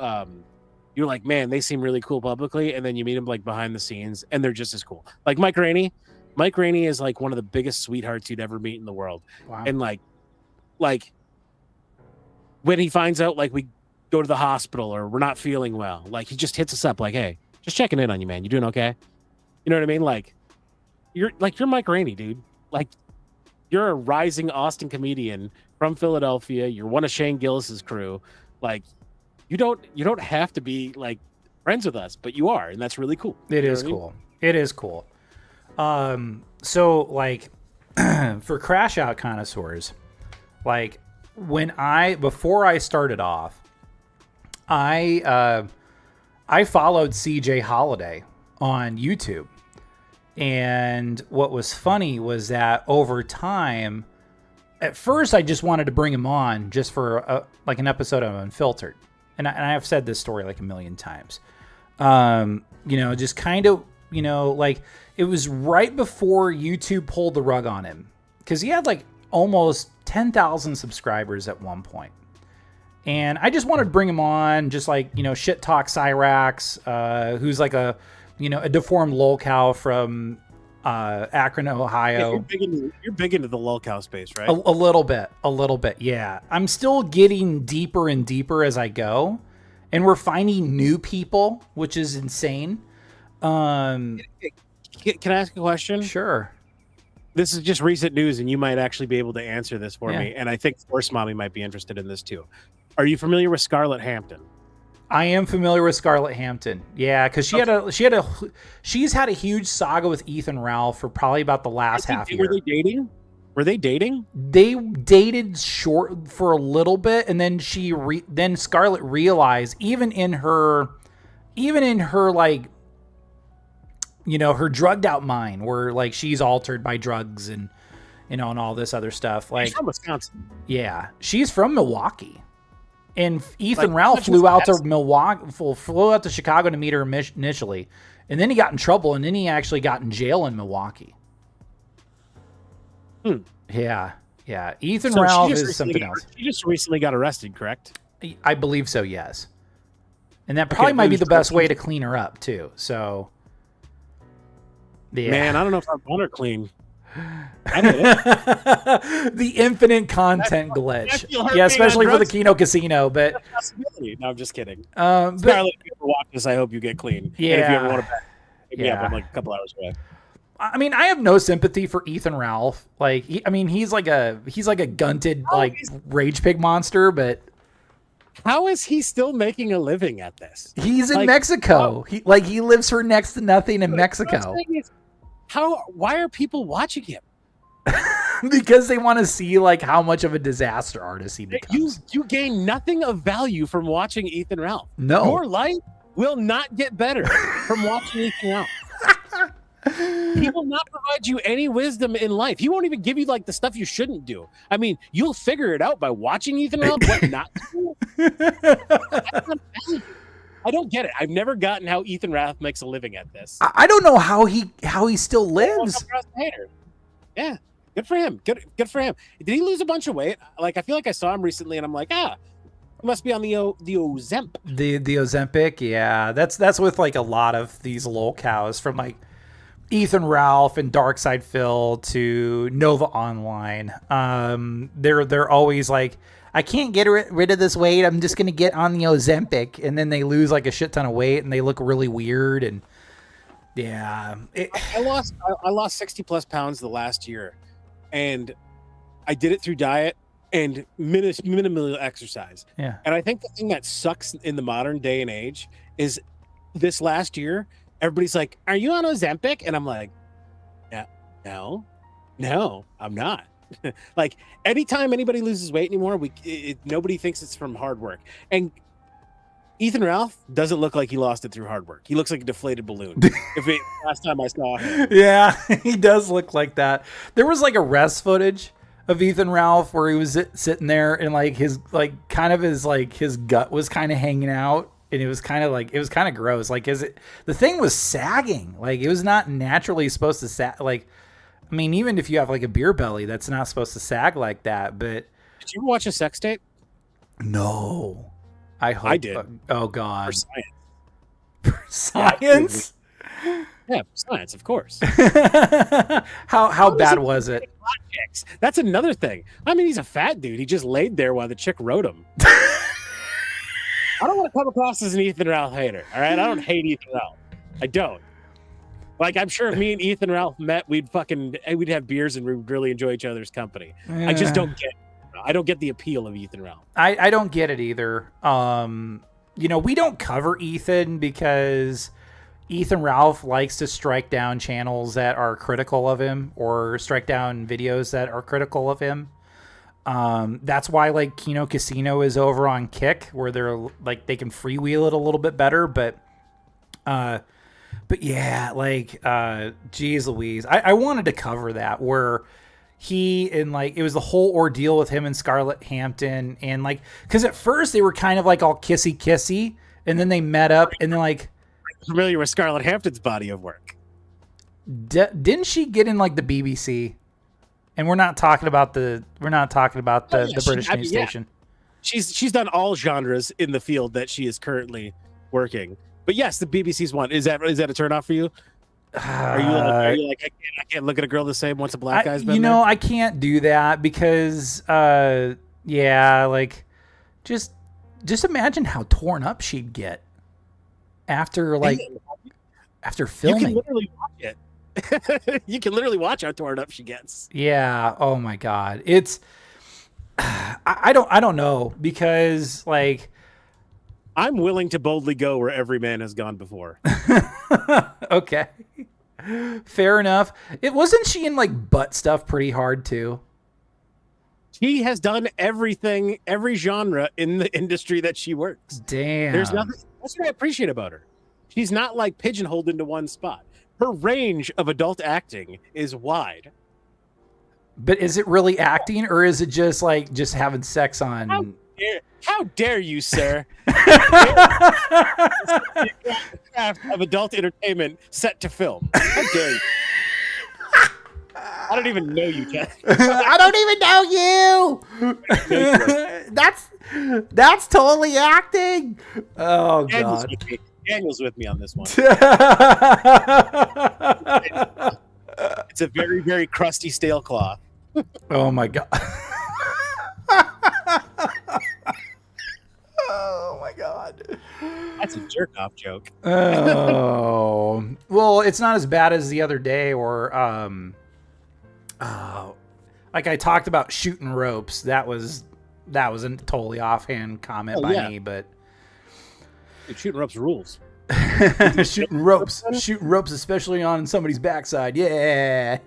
you're like, man, they seem really cool publicly, and then you meet them like behind the scenes and they're just as cool. Like Mike Rainey. Mike Rainey is like one of the biggest sweethearts you'd ever meet in the world. Wow. And like when he finds out like we go to the hospital or we're not feeling well, like he just hits us up like, hey, just checking in on you, man. You doing okay? You know what I mean? Like you're Mike Rainey, dude. Like you're a rising Austin comedian from Philadelphia. You're one of Shane Gillis's crew. Like you don't have to be like friends with us, but you are, and that's really cool. It is cool. It is cool. So like for crash out connoisseurs, like before I started off, I followed CJ Holiday on YouTube. And what was funny was that over time, at first I just wanted to bring him on just for like an episode of Unfiltered. And I've said this story like a million times. Just kind of, like it was right before YouTube pulled the rug on him, because he had like almost 10,000 subscribers at one point. And I just wanted to bring him on, just like, shit talk Cyrax, who's like a deformed lolcow from Akron, Ohio. Yeah, you're big into the lolcow space, right? A little bit. Yeah. I'm still getting deeper and deeper as I go, and we're finding new people, which is insane. Can I ask a question? Sure. This is just recent news, and you might actually be able to answer this for me. And I think Force Mommy might be interested in this too. Are you familiar with Scarlett Hampton? I am familiar with Scarlett Hampton. Yeah, because she's had a huge saga with Ethan Ralph for probably about the last half year. Were they dating? They dated short for a little bit, and then then Scarlett realized even in her like, her drugged out mind, where like she's altered by drugs and and all this other stuff. Like, she's from Wisconsin. Yeah, she's from Milwaukee. And Ethan Ralph flew out to Chicago to meet her initially, and then he got in trouble, and then he actually got in jail in Milwaukee. Yeah. Ethan Ralph is something else. She just recently got arrested, correct? I believe so, yes. And that probably might be the best way to clean her up too. So, yeah. Man, I don't know if I want her clean. I did it. The infinite content glitch. Yeah, especially for the Keno Casino. But no, I'm just kidding. Scarlett, if you ever watch this, I hope you get clean. Yeah. And if you ever want to pick me up, I'm like a couple hours away. I mean, I have no sympathy for Ethan Ralph. Like, he's like a gunted rage pig monster. But how is he still making a living at this? He's in Mexico. He lives for next to nothing in Mexico. Why are people watching him? Because they want to see like how much of a disaster artist he becomes. You gain nothing of value from watching Ethan Ralph. No. Your life will not get better from watching Ethan Ralph. He will not provide you any wisdom in life. He won't even give you like the stuff you shouldn't do. I mean, you'll figure it out by watching Ethan Ralph what not to do. That's not value. I don't get it. I've never gotten how Ethan Ralph makes a living at this. I don't know how he still lives. Yeah, good for him. Good for him. Did he lose a bunch of weight? Like, I feel like I saw him recently, and I'm like, he must be on the Ozempic. The Ozempic, yeah. That's with like a lot of these lolcows, from like Ethan Ralph and Darkside Phil to Nova Online. They're always like, I can't get rid of this weight. I'm just going to get on the Ozempic. And then they lose like a shit ton of weight and they look really weird. And yeah. I lost 60 plus pounds the last year. And I did it through diet and minimal exercise. Yeah. And I think the thing that sucks in the modern day and age is this last year, everybody's like, are you on Ozempic? And I'm like, yeah, no, I'm not. Like, anytime anybody loses weight anymore, nobody thinks it's from hard work. And Ethan Ralph doesn't look like he lost it through hard work. He looks like a deflated balloon. Last time I saw him. Yeah, he does look like that. There was like a rest footage of Ethan Ralph where he was sitting there and like his gut was kind of hanging out, And it was kind of gross. Like, the thing was sagging. Like, it was not naturally supposed to sag. Like, I mean, even if you have like a beer belly, that's not supposed to sag like that. But did you ever watch a sex tape? No, I hope. I did. Oh God. For science. For science? Yeah, science, of course. How bad was it? That's another thing. I mean, he's a fat dude. He just laid there while the chick wrote him. I don't want to come across as an Ethan Ralph hater. All right, I don't hate Ethan Ralph. I don't. Like, I'm sure if me and Ethan Ralph met, we'd have beers and we'd really enjoy each other's company. I just don't get. I don't get the appeal of Ethan Ralph. I don't get it either. We don't cover Ethan because Ethan Ralph likes to strike down channels that are critical of him or strike down videos that are critical of him. That's why like Kino Casino is over on Kick, where they're like they can freewheel it a little bit better, but yeah, like geez Louise, I wanted to cover that where he and like it was the whole ordeal with him and Scarlett Hampton, and like because at first they were kind of like all kissy, and then they met up, and then like familiar with Scarlett Hampton's body of work. Didn't she get in like the BBC? And we're not talking about the British news station. She's done all genres in the field that she is currently working. But yes, the BBC's one. Is that a turnoff for you? Are you like I can't look at a girl the same once a black guy's been there? I can't do that because like just imagine how torn up she'd get after filming. You can literally watch it. You can literally watch how torn up she gets. Yeah. Oh my God. It's I don't know because like I'm willing to boldly go where every man has gone before. Okay. Fair enough. Wasn't she in like butt stuff pretty hard too? She has done everything, every genre in the industry that she works. Damn. There's nothing. That's what I appreciate about her. She's not like pigeonholed into one spot. Her range of adult acting is wide. But is it really acting, or is it just like just having sex on? How dare you, sir? Craft of adult entertainment set to film. How dare you? I don't even know you, Ken. I don't even know you. That's totally acting. Oh God. Daniel's with me on this one. It's a very, very crusty stale cloth. Oh my God. Oh my God. That's a jerk off joke. Oh. Well, it's not as bad as the other day or like I talked about shooting ropes. That was a totally offhand comment by me, but Dude, shooting ropes rules. shooting ropes, especially on somebody's backside. Yeah.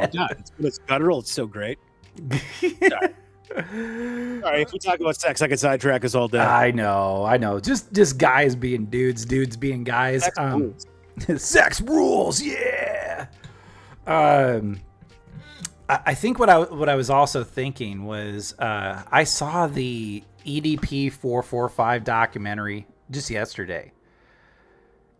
Oh God, it's guttural. It's so great. Sorry. If we talk about sex, I could sidetrack us all day. I know. Just guys being dudes being guys. Sex rules. Sex rules. Yeah. I think what I was also thinking was I saw the EDP 445 documentary just yesterday.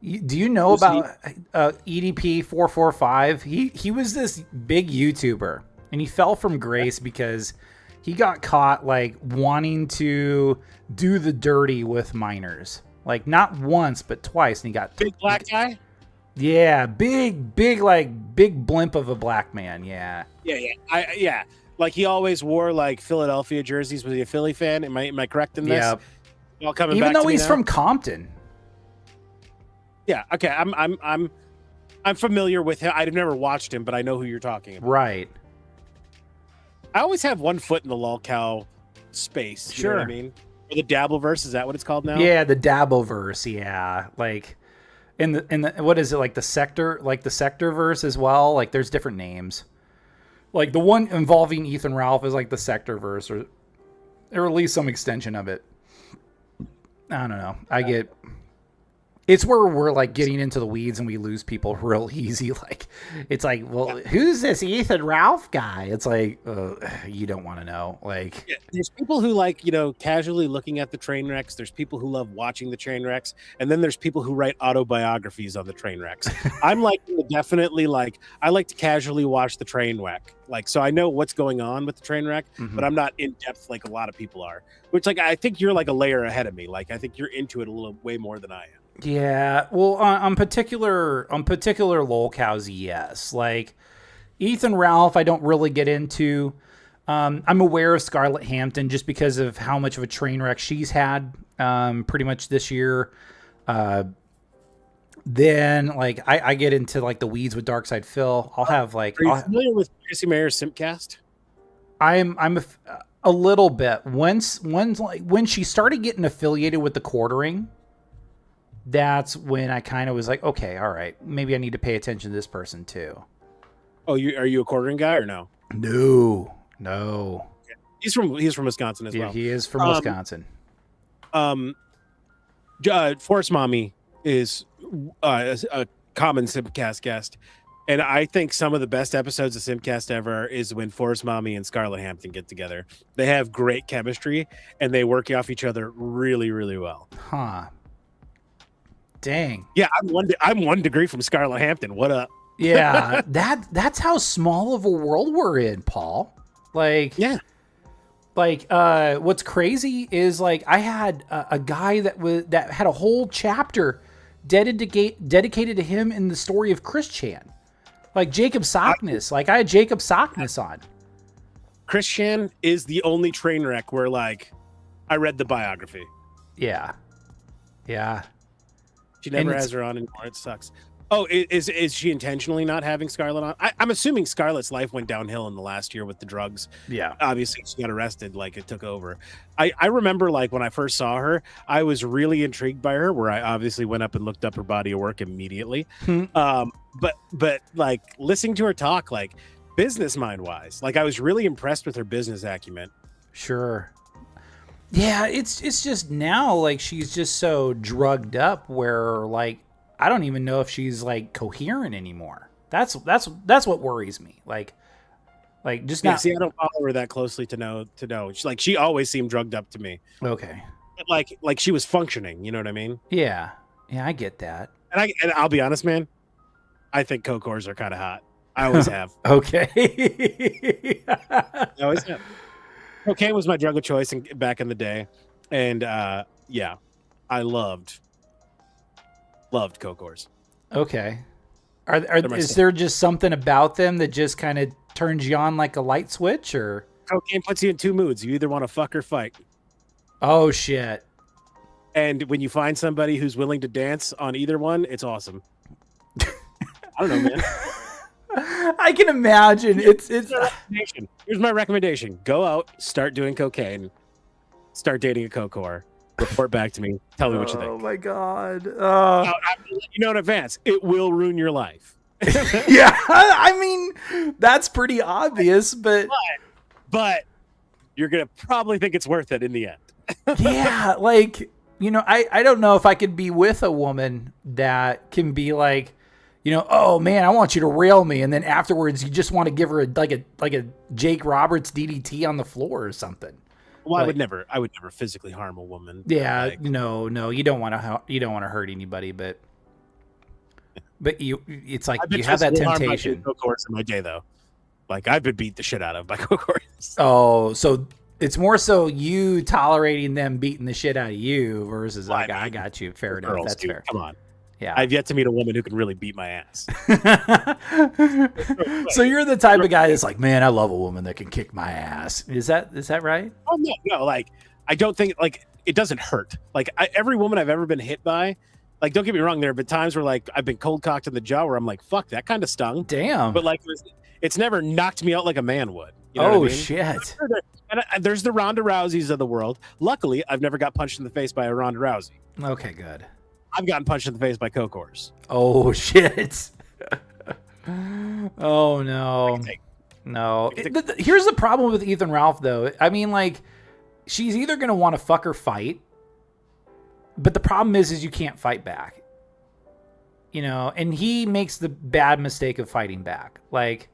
Do you know about EDP 445? He was this big YouTuber, and he fell from grace because he got caught like wanting to do the dirty with minors, like not once but twice, and he got big black guy. Yeah, big blimp of a black man. Yeah. Yeah. Like he always wore like Philadelphia jerseys. Was he a Philly fan? Am I correct in this? Yeah. All coming Even back though to me he's now? from Compton. Yeah. Okay. I'm familiar with him. I've never watched him, but I know who you're talking about. Right. I always have one foot in the lolcow space. You know what I mean? Or the Dabbleverse, is that what it's called now? Yeah, the Dabbleverse. Yeah, like in the what is it, like the Sectorverse as well? Like there's different names. Like the one involving Ethan Ralph is like the Sectorverse, or at least some extension of it. I don't know. It's where we're like getting into the weeds and we lose people real easy. Like, it's like, well, who's this Ethan Ralph guy? It's like, you don't want to know. Like, there's people who like, casually looking at the train wrecks. There's people who love watching the train wrecks. And then there's people who write autobiographies on the train wrecks. I'm like, definitely like, I like to casually watch the train wreck. Like, so I know what's going on with the train wreck, but I'm not in depth like a lot of people are. Which, like, I think you're like a layer ahead of me. Like, I think you're into it a little way more than I am. Yeah, well, on particular lolcows, yes. Like Ethan Ralph, I don't really get into. I'm aware of Scarlett Hampton just because of how much of a train wreck she's had pretty much this year. Then, like, I get into like the weeds with Darkside Phil. I'll have like. Are you familiar with Chrissy Mayer's Simpcast? I'm a little bit. When she started getting affiliated with the Quartering. That's when I kind of was like, okay, all right, maybe I need to pay attention to this person too. Oh, are you a Quartering guy or no? No. Okay. He's from Wisconsin as well. He is from Wisconsin. Forest Mommy is a common Simcast guest, and I think some of the best episodes of Simcast ever is when Forest Mommy and Scarlett Hampton get together. They have great chemistry, and they work off each other really, really well. Huh. Dang. Yeah, I'm 1 degree from Scarlett Hampton. What up? Yeah, that's how small of a world we're in, Paul. Like, yeah. Like, what's crazy is like I had a guy that had a whole chapter dedicated to him in the story of Chris Chan, like Jacob Sockness. Like I had Jacob Sockness on. Chris Chan is the only train wreck where like I read the biography. Yeah. She never has her on anymore. It sucks. Oh, is she intentionally not having Scarlett on? I'm assuming Scarlett's life went downhill in the last year with the drugs. Yeah. Obviously, she got arrested. Like, it took over. I remember, like, when I first saw her, I was really intrigued by her, where I obviously went up and looked up her body of work immediately. But, like, listening to her talk, like, business mind-wise, like, I was really impressed with her business acumen. Sure. Yeah, it's just now, like, she's just so drugged up where, like, I don't even know if she's like coherent anymore. That's what worries me. Like just not. See, I don't follow her that closely to know. She always seemed drugged up to me. Okay. But like she was functioning. You know what I mean? Yeah, I get that. And I'll be honest, man. I think Cocors are kind of hot. I always have. Okay. I always have. Cocaine was my drug of choice back in the day, and yeah, I loved Cocors. Okay. Is there just something about them that just kind of turns you on like a light switch, or? Cocaine puts you in two moods. You either want to fuck or fight. Oh shit. And when you find somebody who's willing to dance on either one, it's awesome. I don't know, man. I can imagine. It's Here's my recommendation. Go out, start doing cocaine, start dating a Cocor. Report back to me. Tell me what you think. Oh my god! I'm letting you know in advance. It will ruin your life. Yeah, I mean that's pretty obvious, but you're gonna probably think it's worth it in the end. Yeah, like I don't know if I could be with a woman that can be like, oh man, I want you to rail me, and then afterwards you just want to give her like a Jake Roberts DDT on the floor or something. Well, I would never physically harm a woman. Yeah, no, you don't want to hurt anybody, but it's like you have that temptation. Cocors in my day, though, like I've been beat the shit out of by Cocors. Oh, so it's more so you tolerating them beating the shit out of you versus like I got you. Fair enough. That's fair. Come on. Yeah, I've yet to meet a woman who can really beat my ass. So you're the type of guy that's like, man, I love a woman that can kick my ass. Is that right? Oh no, like I don't think like it doesn't hurt. Like every woman I've ever been hit by, like don't get me wrong, there have been times where like I've been cold cocked in the jaw where I'm like, fuck, that kind of stung. Damn. But like it's never knocked me out like a man would. You know what I mean? Shit. And there's the Ronda Rouseys of the world. Luckily, I've never got punched in the face by a Ronda Rousey. Okay, good. I've gotten punched in the face by Cocors. Oh shit! Oh no, no. Here's the problem with Ethan Ralph, though. I mean, like, she's either gonna want to fuck or fight, but the problem is you can't fight back. you know, and he makes the bad mistake of fighting back. Like,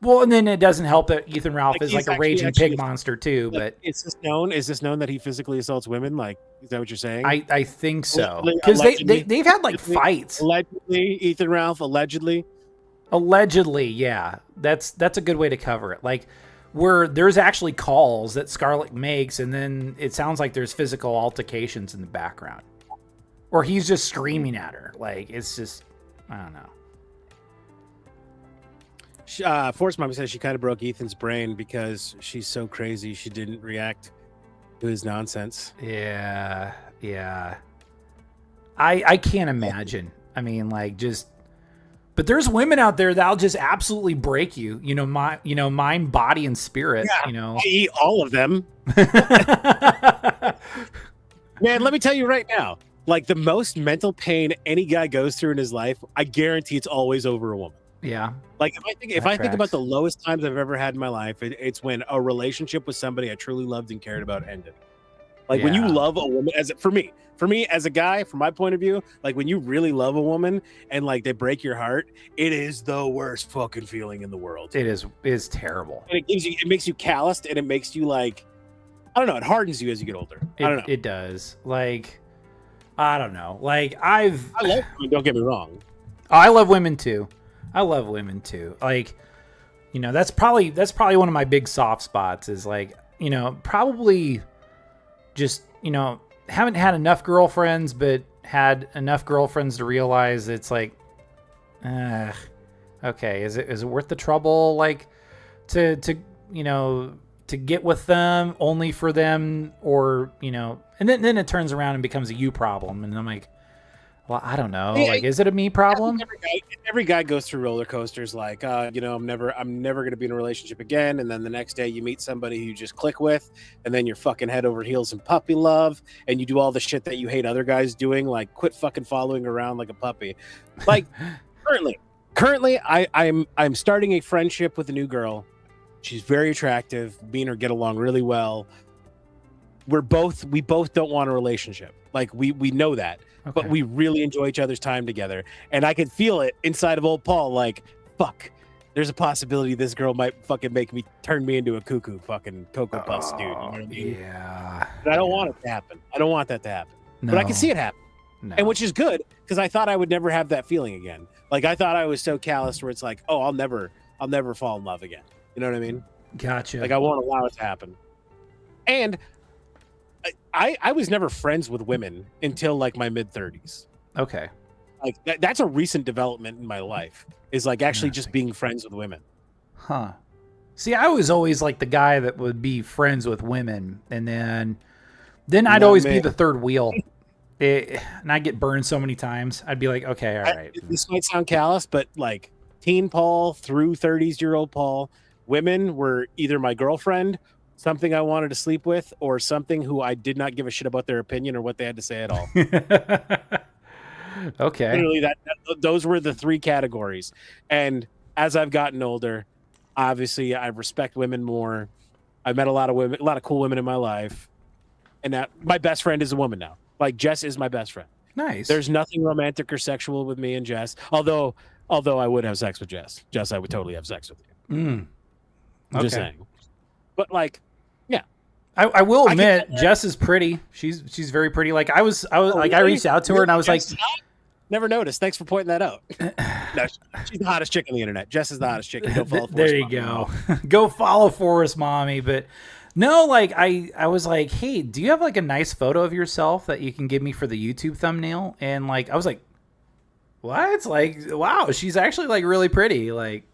well, and then it doesn't help that Ethan Ralph is like a raging pig monster too. But is this known? Is this known that he physically assaults women? Like, is that what you're saying? I think so, because they've had like fights. Allegedly, Ethan Ralph allegedly. Allegedly, yeah. That's a good way to cover it. Like, where there's actually calls that Scarlett makes, and then it sounds like there's physical altercations in the background, or he's just screaming at her. Like, it's just, I don't know. Force Mom says she kind of broke Ethan's brain because she's so crazy she didn't react to his nonsense. Yeah. I can't imagine. I mean, like, just, but there's women out there that'll just absolutely break you. You know, mind, body, and spirit. Yeah, you know, I eat all of them. Man, let me tell you right now, like the most mental pain any guy goes through in his life, I guarantee it's always over a woman. Yeah. Like if I think about the lowest times I've ever had in my life, it's when a relationship with somebody I truly loved and cared about ended. Like when you love a woman, for me as a guy, from my point of view, like when you really love a woman and like they break your heart, it is the worst fucking feeling in the world. It is terrible. And it makes you calloused, and it makes you like, I don't know, it hardens you as you get older. I don't know. It does. Like, I don't know. Like I love women, don't get me wrong. I love women too. Like, you know, that's probably one of my big soft spots is like, you know, probably just, you know, haven't had enough girlfriends, but had enough girlfriends to realize it's like, okay, is it worth the trouble? Like to, you know, to get with them only for them, or, you know, and then it turns around and becomes a you problem. And I'm like, well, I don't know. Like, is it a me problem? Every guy goes through roller coasters. Like, you know, I'm never going to be in a relationship again. And then the next day, you meet somebody who you just click with, and then you're fucking head over heels in puppy love, and you do all the shit that you hate other guys doing, like quit fucking following around like a puppy. Like, currently, I'm starting a friendship with a new girl. She's very attractive. Me and her get along really well. We both don't want a relationship. Like we know that. Okay. But we really enjoy each other's time together. And I can feel it inside of old Paul, like, fuck, there's a possibility this girl might fucking turn me into a cuckoo fucking Cocoa Puffs dude. You know what I mean? Yeah. But I don't want it to happen. I don't want that to happen. No. But I can see it happen. No. And which is good, because I thought I would never have that feeling again. Like I thought I was so callous where it's like, oh, I'll never fall in love again. You know what I mean? Gotcha. Like I won't allow it to happen. And I was never friends with women until like my mid-30s. Okay. Like that's a recent development in my life, is like actually just being friends with women. Huh. See, I was always like the guy that would be friends with women, and then I'd always be the third wheel. And I'd get burned so many times. I'd be like, okay, all right. This might sound callous, but like teen Paul through 30s-year-old Paul, women were either my girlfriend, something I wanted to sleep with, or something who I did not give a shit about their opinion or what they had to say at all. Okay. Literally those were the three categories. And as I've gotten older, obviously I respect women more. I've met a lot of cool women in my life. And that my best friend is a woman now. Like Jess is my best friend. Nice. There's nothing romantic or sexual with me and Jess. Although I would have sex with Jess. Jess, I would totally have sex with you. I'm just saying. But like, yeah. I will admit, Jess is pretty. She's very pretty. Like I reached out to her and I was like, never noticed. Thanks for pointing that out. No, she's the hottest chick on the internet. Jess is the hottest chick. Go follow there you go. Go follow Forest Mommy. But no, like I was like, hey, do you have like a nice photo of yourself that you can give me for the YouTube thumbnail? And like I was like, what? It's like, wow, she's actually like really pretty. Like,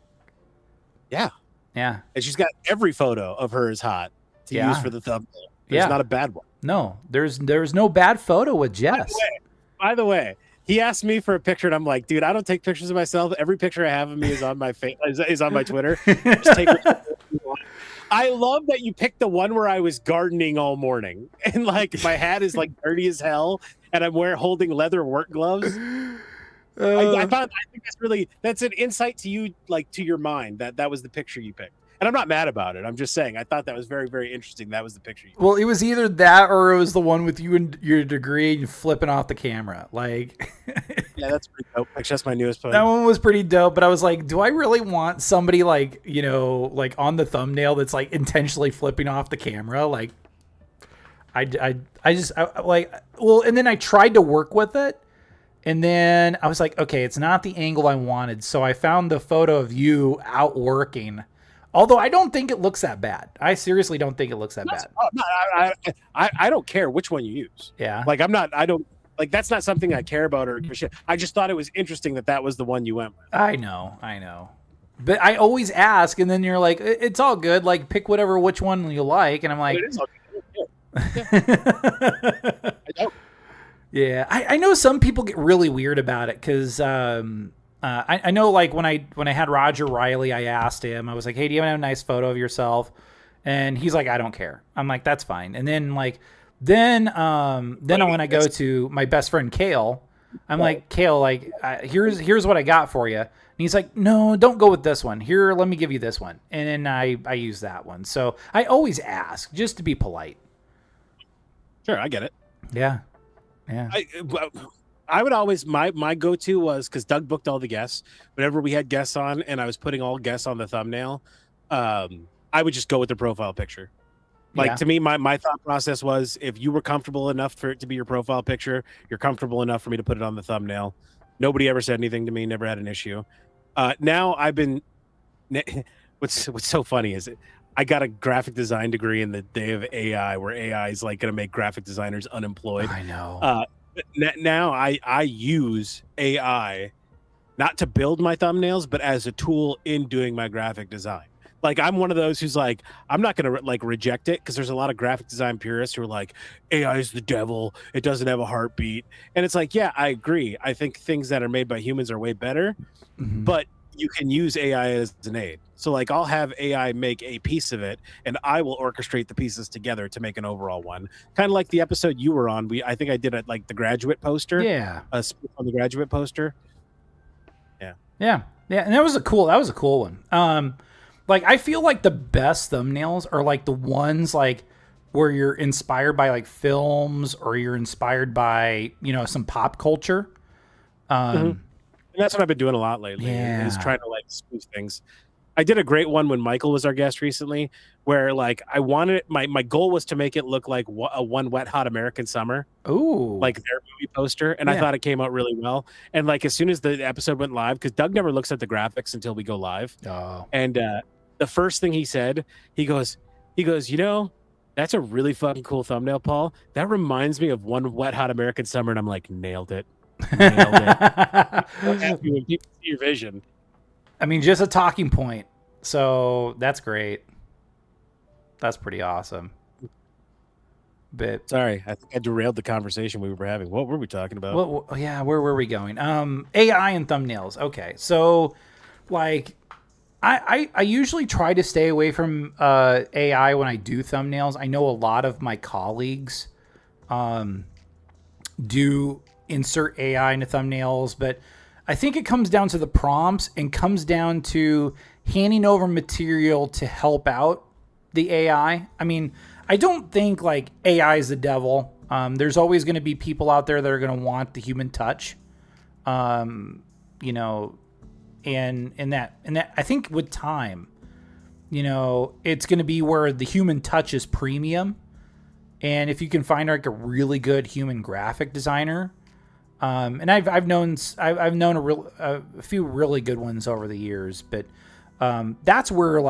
yeah. And she's got every photo of her is hot to use for the thumbnail. There's not a bad one. No, there's no bad photo with Jess. By the way, he asked me for a picture, and I'm like, dude, I don't take pictures of myself. Every picture I have of me is on my is on my Twitter. Just take I love that you picked the one where I was gardening all morning, and like my hat is like dirty as hell, and I'm holding leather work gloves. I think that's an insight to you, like to your mind, that was the picture you picked. And I'm not mad about it. I'm just saying I thought that was very, very interesting. That was the picture you picked. Well, it was either that or it was the one with you and your degree and flipping off the camera. Like Yeah, that's pretty dope. Actually, that's my newest post. That one was pretty dope, but I was like, do I really want somebody like, you know, like on the thumbnail that's like intentionally flipping off the camera? Like, like, well, and then I tried to work with it, and then I was like, okay, it's not the angle I wanted. So I found the photo of you out working. Although I don't think it looks that bad. I seriously don't think it looks that bad. No, I don't care which one you use. Yeah. Like I don't like that's not something I care about or shit. I just thought it was interesting that was the one you went with. I know. But I always ask, and then you're like, it's all good. Like, pick which one you like. And I'm like, It is all good. Yeah. I don't. Yeah, I know some people get really weird about it because I know like when I had Roger Riley, I asked him, I was like, hey, do you have a nice photo of yourself? And he's like, I don't care. I'm like, that's fine. And then when I go to my best friend Kale, I'm like, Kale, like here's what I got for you. And he's like, no, don't go with this one. Here, let me give you this one. And then I use that one. So I always ask just to be polite. Sure, I get it. Yeah. I would always my go-to was because Doug booked all the guests. Whenever we had guests on and I was putting all guests on the thumbnail, I would just go with the profile picture. Like to me, my thought process was if you were comfortable enough for it to be your profile picture, you're comfortable enough for me to put it on the thumbnail. Nobody ever said anything to me, never had an issue. Now I've been what's so funny is I got a graphic design degree in the day of AI, where AI is like going to make graphic designers unemployed. I know. Now I use AI not to build my thumbnails, but as a tool in doing my graphic design. Like I'm one of those who's like, I'm not going to like reject it because there's a lot of graphic design purists who are like, AI is the devil. It doesn't have a heartbeat. And it's like, yeah, I agree. I think things that are made by humans are way better, but you can use AI as an aid. So like I'll have AI make a piece of it and I will orchestrate the pieces together to make an overall one. Kind of like the episode you were on. I think I did it like the graduate poster. Yeah. On the graduate poster. Yeah. Yeah. And that was a cool one. Like I feel like the best thumbnails are like the ones like where you're inspired by like films or you're inspired by, you know, some pop culture. And that's what I've been doing a lot lately. Yeah. Is trying to like spoof things. I did a great one when Michael was our guest recently, where like I wanted my goal was to make it look like a One Wet Hot American Summer. Ooh, like their movie poster, and I thought it came out really well. And like as soon as the episode went live, because Doug never looks at the graphics until we go live. Oh. And the first thing he said, he goes, you know, that's a really fucking cool thumbnail, Paul. That reminds me of One Wet Hot American Summer, and I'm like, nailed it. Nailed it. I'm happy when people see your vision. I mean, just a talking point. So that's great. That's pretty awesome. But sorry, I think I derailed the conversation we were having. What were we talking about? Well, yeah, where were we going? AI and thumbnails. Okay, so like, I usually try to stay away from AI when I do thumbnails. I know a lot of my colleagues do insert AI into thumbnails, but I think it comes down to the prompts and comes down to handing over material to help out the AI. I mean, I don't think like AI is the devil. There's always going to be people out there that are going to want the human touch. You know, and that I think with time, you know, it's going to be where the human touch is premium. And if you can find like a really good human graphic designer, and I've known a few really good ones over the years, but that's where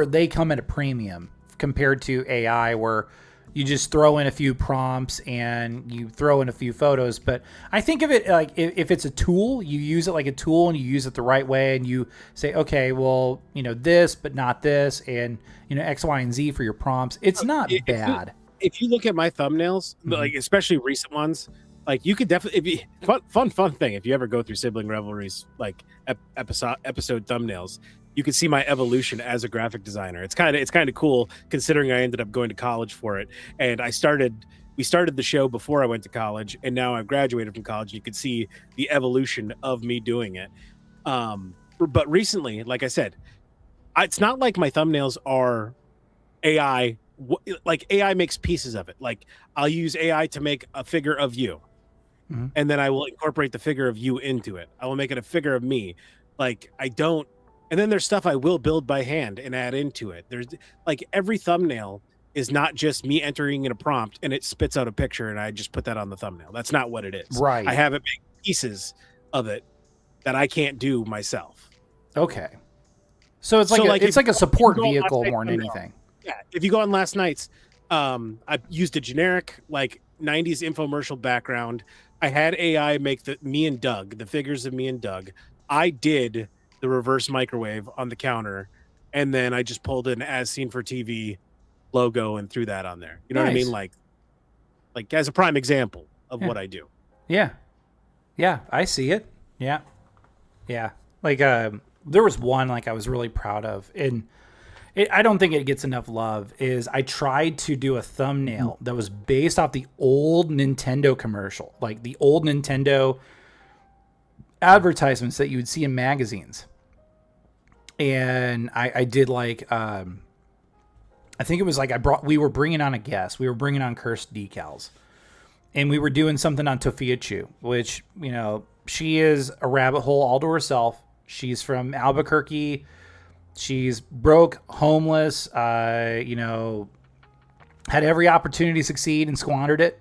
they come at a premium compared to AI, where you just throw in a few prompts and you throw in a few photos. But I think of it like if it's a tool, you use it like a tool and you use it the right way and you say, okay, well, you know, this, but not this, and, you know, X, Y, and Z for your prompts. It's not bad. If you look at my thumbnails, like especially recent ones, like you could definitely, fun thing, if you ever go through Sibling Revelry's like episode thumbnails, you can see my evolution as a graphic designer. It's kind of cool considering I ended up going to college for it. And we started the show before I went to college, and now I've graduated from college. You could see the evolution of me doing it. But recently, like I said, it's not like my thumbnails are AI. Like AI makes pieces of it. Like I'll use AI to make a figure of you, and then I will incorporate the figure of you into it. I will make it a figure of me. Like I don't, and then there's stuff I will build by hand and add into it. There's like every thumbnail is not just me entering in a prompt and it spits out a picture and I just put that on the thumbnail. That's not what it is. Right. I have it make pieces of it that I can't do myself. Okay. So it's like it's like a support vehicle more than anything. Yeah. If you go on last night's, I used a generic like 90s infomercial background. I had AI make the figures of me and Doug. I did the reverse microwave on the counter, and then I just pulled an as seen for TV logo and threw that on there. You know what I mean? Like as a prime example of what I do. Yeah. Yeah, I see it. Yeah. Yeah. Like there was one like I was really proud of, and I don't think it gets enough love, is I tried to do a thumbnail that was based off the old Nintendo commercial, like the old Nintendo advertisements that you would see in magazines. And I did like, I think it was like we were bringing on a guest. We were bringing on Cursed Decals. And we were doing something on Tofia Chu, which, you know, she is a rabbit hole all to herself. She's from Albuquerque. She's broke, homeless, you know, had every opportunity to succeed and squandered it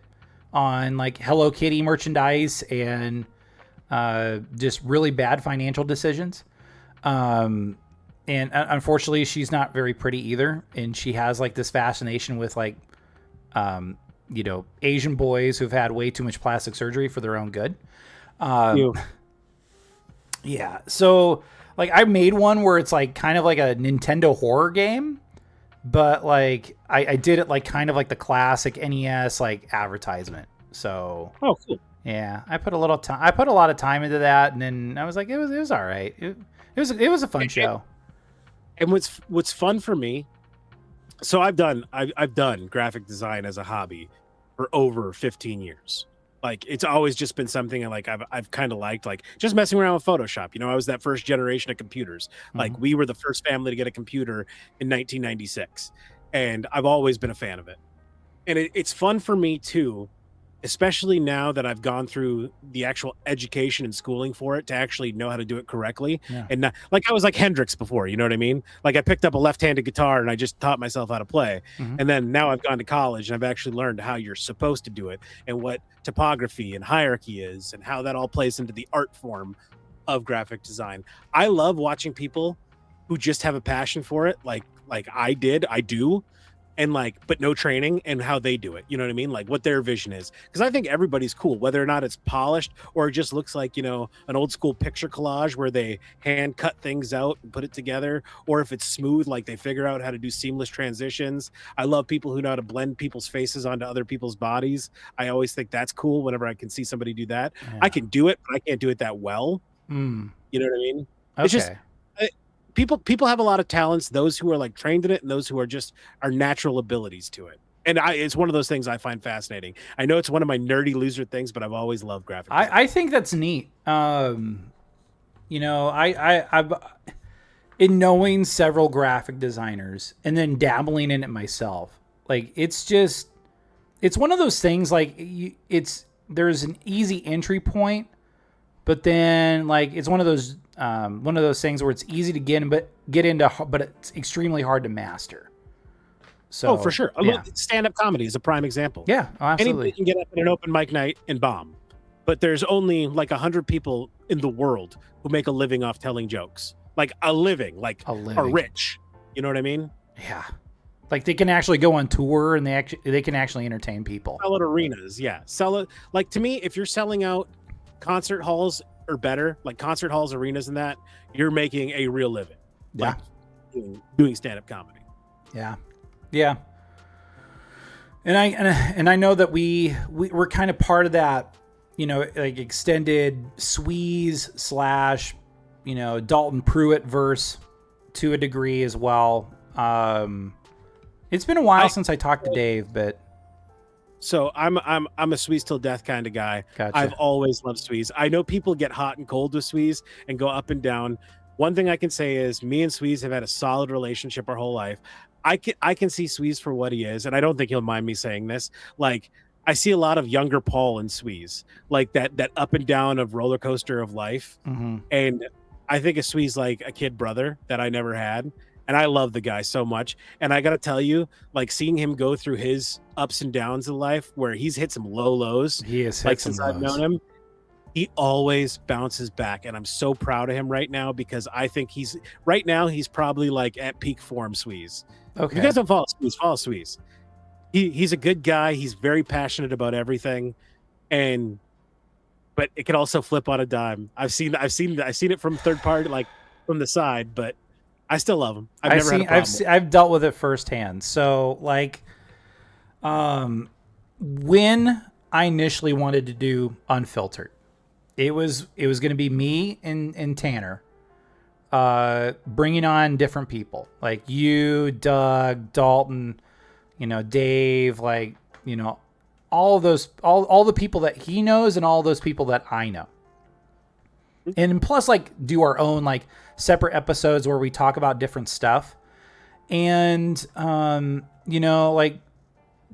on like Hello Kitty merchandise and just really bad financial decisions. And unfortunately, she's not very pretty either. And she has like this fascination with like, you know, Asian boys who've had way too much plastic surgery for their own good. Yeah. So like I made one where it's like kind of like a Nintendo horror game, but like I did it like kind of like the classic NES like advertisement. So cool. Yeah, I put a lot of time into that, and then I was like, it was all right. It was a fun show. And what's fun for me, so I've done graphic design as a hobby for over 15 years. Like it's always just been something like I've kind of liked, like just messing around with Photoshop. You know, I was that first generation of computers. Like we were the first family to get a computer in 1996, and I've always been a fan of it. And it's fun for me too, especially now that I've gone through the actual education and schooling for it to actually know how to do it correctly. Yeah. And not, like I was like Hendrix before, you know what I mean? Like I picked up a left-handed guitar and I just taught myself how to play. And then now I've gone to college and I've actually learned how you're supposed to do it and what topography and hierarchy is and how that all plays into the art form of graphic design. I love watching people who just have a passion for it, like I do, and like, but no training, and how they do it. You know what I mean? Like what their vision is. Because I think everybody's cool, whether or not it's polished or it just looks like, you know, an old school picture collage where they hand cut things out and put it together, or if it's smooth, like they figure out how to do seamless transitions. I love people who know how to blend people's faces onto other people's bodies. I always think that's cool whenever I can see somebody do that. Yeah. I can do it, but I can't do it that well. You know what I mean? Okay. It's just, people have a lot of talents, those who are like trained in it and those who are just are natural abilities to it. And it's one of those things I find fascinating. I know it's one of my nerdy loser things, but I've always loved graphic design. I think that's neat. You know, I've in knowing several graphic designers and then dabbling in it myself, like it's one of those things like there's an easy entry point, but then like it's one of those things where it's easy to get into, but it's extremely hard to master. So, for sure. Yeah. Stand-up comedy is a prime example. Yeah, absolutely. Anybody can get up at an open mic night and bomb, but there's only like 100 people in the world who make a living off telling jokes. Like a living, are rich. You know what I mean? Yeah. Like they can actually go on tour and they can actually entertain people. Sell at arenas, yeah. Sell it. Like to me, if you're selling out concert halls or better, like concert halls, arenas, and that, you're making a real living. Yeah. Like doing stand-up comedy. Yeah. Yeah. And I know that we're kind of part of that, you know, like extended Sweeze / you know, Dalton Pruitt verse to a degree as well. It's been a while since I talked to Dave, but so I'm a Sweeze till death kind of guy. Gotcha. I've always loved Sweeze. I know people get hot and cold with Sweeze and go up and down. One thing I can say is me and Sweeze have had a solid relationship our whole life. I can see Sweeze for what he is, and I don't think he'll mind me saying this. Like I see a lot of younger Paul and Sweeze, like that up and down of roller coaster of life. Mm-hmm. And I think of Sweeze like a kid brother that I never had. And I love the guy so much. And I got to tell you, like seeing him go through his ups and downs in life where he's hit some low lows. He has hit like some since lows. I've known him, he always bounces back. And I'm so proud of him right now because I think he's probably like at peak form Sweeze. Okay. If you guys don't follow Sweeze. He's a good guy. He's very passionate about everything. But it can also flip on a dime. I've seen it from third party, like from the side, but I still love him. I've dealt with it firsthand. So like, when I initially wanted to do Unfiltered, it was going to be me and Tanner, bringing on different people like you, Doug, Dalton, Dave, like, all the people that he knows and all those people that I know. And plus, like, do our own, like, separate episodes where we talk about different stuff. And, like,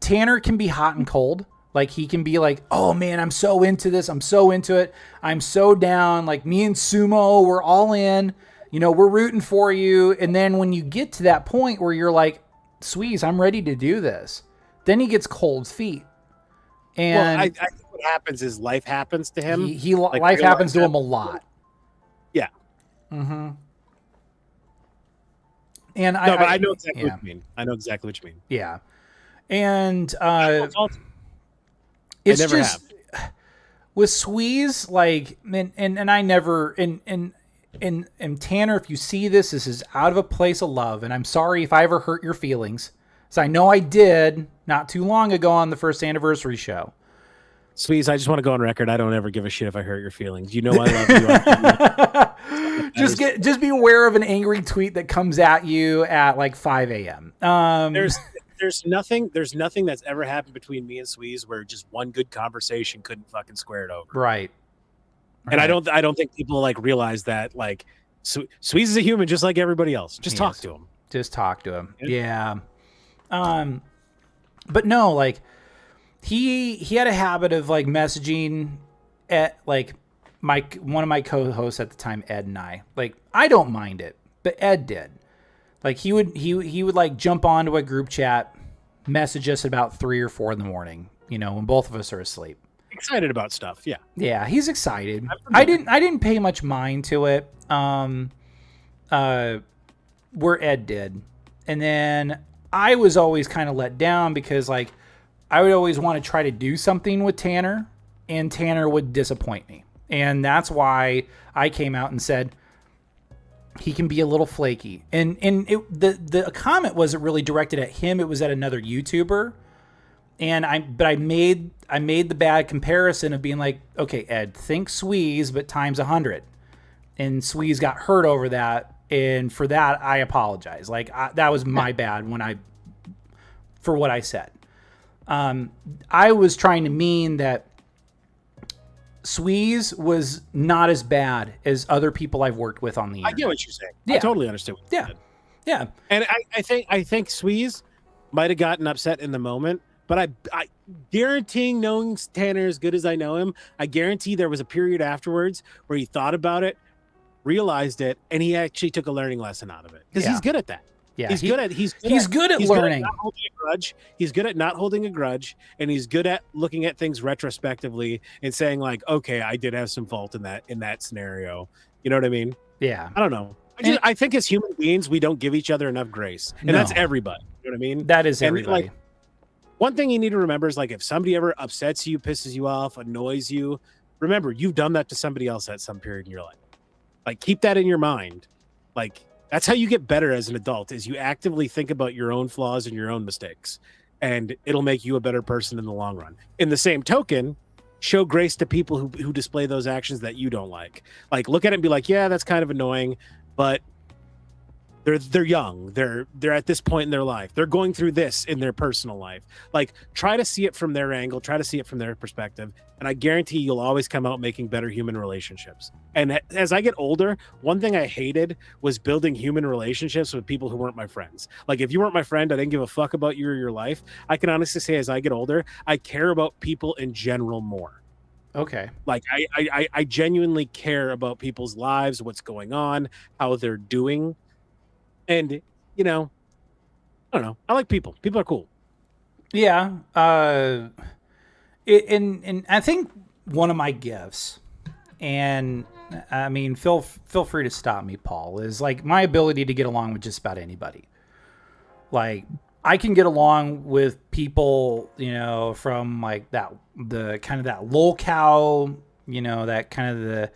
Tanner can be hot and cold. Like, he can be like, oh, man, I'm so into this. I'm so into it. I'm so down. Like, me and Sumo, we're all in. We're rooting for you. And then when you get to that point where you're like, Sweeze, I'm ready to do this, then he gets cold feet. And I think what happens is life happens to him. Life happens to him a lot. Yeah. Mm-hmm. And I know exactly what you mean. I know exactly what you mean. Yeah. And it's just with Sweeze, like, and I never and Tanner, if you see this is out of a place of love, and I'm sorry if I ever hurt your feelings. So I know I did not too long ago on the first anniversary show. Sweeze, I just want to go on record. I don't ever give a shit if I hurt your feelings. I love you. just be aware of an angry tweet that comes at you at like 5 a.m. There's nothing that's ever happened between me and Sweeze where just one good conversation couldn't fucking square it over. Right. And I don't think people like realize that like Sweeze is a human just like everybody else. Just talk to him. Just talk to him. Yeah. But no, like he had a habit of like messaging at like one of my co-hosts at the time, Ed, and I don't mind it, but Ed did. Like he would like jump onto a group chat, message us about 3 or 4 in the morning, when both of us are asleep. Excited about stuff. Yeah. Yeah. He's excited. I didn't pay much mind to it. Where Ed did. And then I was always kind of let down because like I would always want to try to do something with Tanner and Tanner would disappoint me. And that's why I came out and said he can be a little flaky. And the comment wasn't really directed at him. It was at another YouTuber. And I made the bad comparison of being like, okay, Ed, think Sweeze, but times 100. And Sweeze got hurt over that. And for that, I apologize. Like that was my bad for what I said. I was trying to mean that Sweeze was not as bad as other people I've worked with on the internet. I get what you're saying. Yeah. I totally understand what you're saying. Yeah. And I think Sweeze might have gotten upset in the moment, but I guaranteeing, knowing Tanner as good as I know him, I guarantee there was a period afterwards where he thought about it, realized it, and he actually took a learning lesson out of it because he's good at that. Yeah, he's good at learning. He's good at not holding a grudge. He's good at not holding a grudge, and he's good at looking at things retrospectively and saying like, okay, I did have some fault in that scenario. You know what I mean? Yeah. I don't know. I think as human beings, we don't give each other enough grace, and that's everybody. You know what I mean? That is everybody. Like, one thing you need to remember is like if somebody ever upsets you, pisses you off, annoys you, remember you've done that to somebody else at some period in your life. Like keep that in your mind. Like that's how you get better as an adult is you actively think about your own flaws and your own mistakes, and it'll make you a better person in the long run. In the same token, show grace to people who display those actions that you don't like. Like look at it and be like, yeah, that's kind of annoying, but they're young, they're at this point in their life, they're going through this in their personal life. Like, try to see it from their angle, try to see it from their perspective, and I guarantee you'll always come out making better human relationships. And as I get older, one thing I hated was building human relationships with people who weren't my friends. Like, if you weren't my friend, I didn't give a fuck about you or your life. I can honestly say, as I get older, I care about people in general more. Okay. Like, I genuinely care about people's lives, what's going on, how they're doing. And, you know, I don't know. I like people. People are cool. Yeah. And I think one of my gifts, and I mean, feel free to stop me, Paul, is like my ability to get along with just about anybody. Like, I can get along with people, you know, from like the kind of that lolcow, you know, that kind of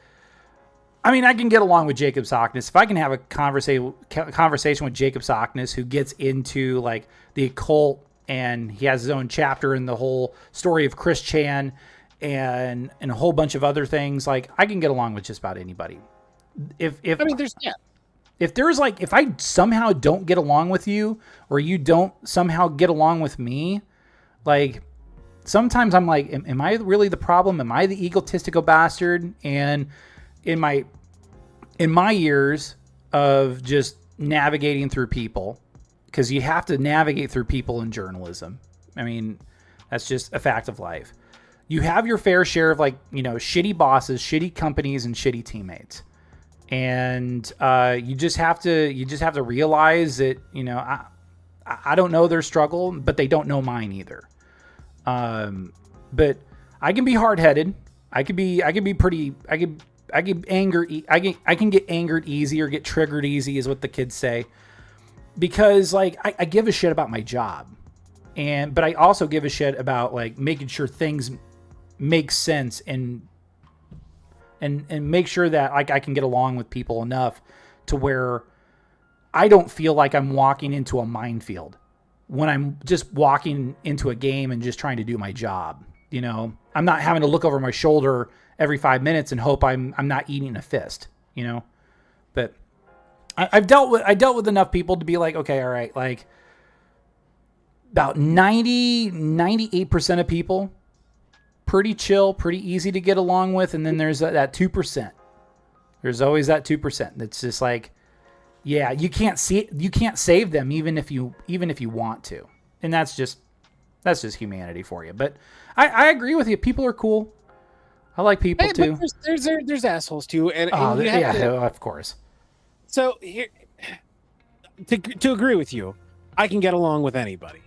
I mean, I can get along with Jacob Sockness. If I can have a conversation with Jacob Sockness, who gets into like the occult, and he has his own chapter in the whole story of Chris Chan and a whole bunch of other things, like I can get along with just about anybody. If I somehow don't get along with you, or you don't somehow get along with me, like sometimes I'm like, am I really the problem? Am I the egotistical bastard? And in my years of just navigating through people, because you have to navigate through people in journalism. I mean, that's just a fact of life. You have your fair share of, like, you know, shitty bosses, shitty companies, and shitty teammates. And you just have to realize that, you know, I don't know their struggle, but they don't know mine either. But I can be hard-headed. I can get angered easy, or get triggered easy, is what the kids say, because like I give a shit about my job, but I also give a shit about like making sure things make sense and make sure that like I can get along with people enough to where I don't feel like I'm walking into a minefield when I'm just walking into a game and just trying to do my job. You know, I'm not having to look over my shoulder every 5 minutes and hope I'm not eating a fist, you know. But I dealt with enough people to be like, okay, all right, like about 98% of people, pretty chill, pretty easy to get along with. And then there's that 2%. There's always that 2% that's just like, yeah, you can't save them even if you want to. And that's just humanity for you. But I agree with you. People are cool. I like people too. There's assholes too, and of course. So here, to agree with you, I can get along with anybody,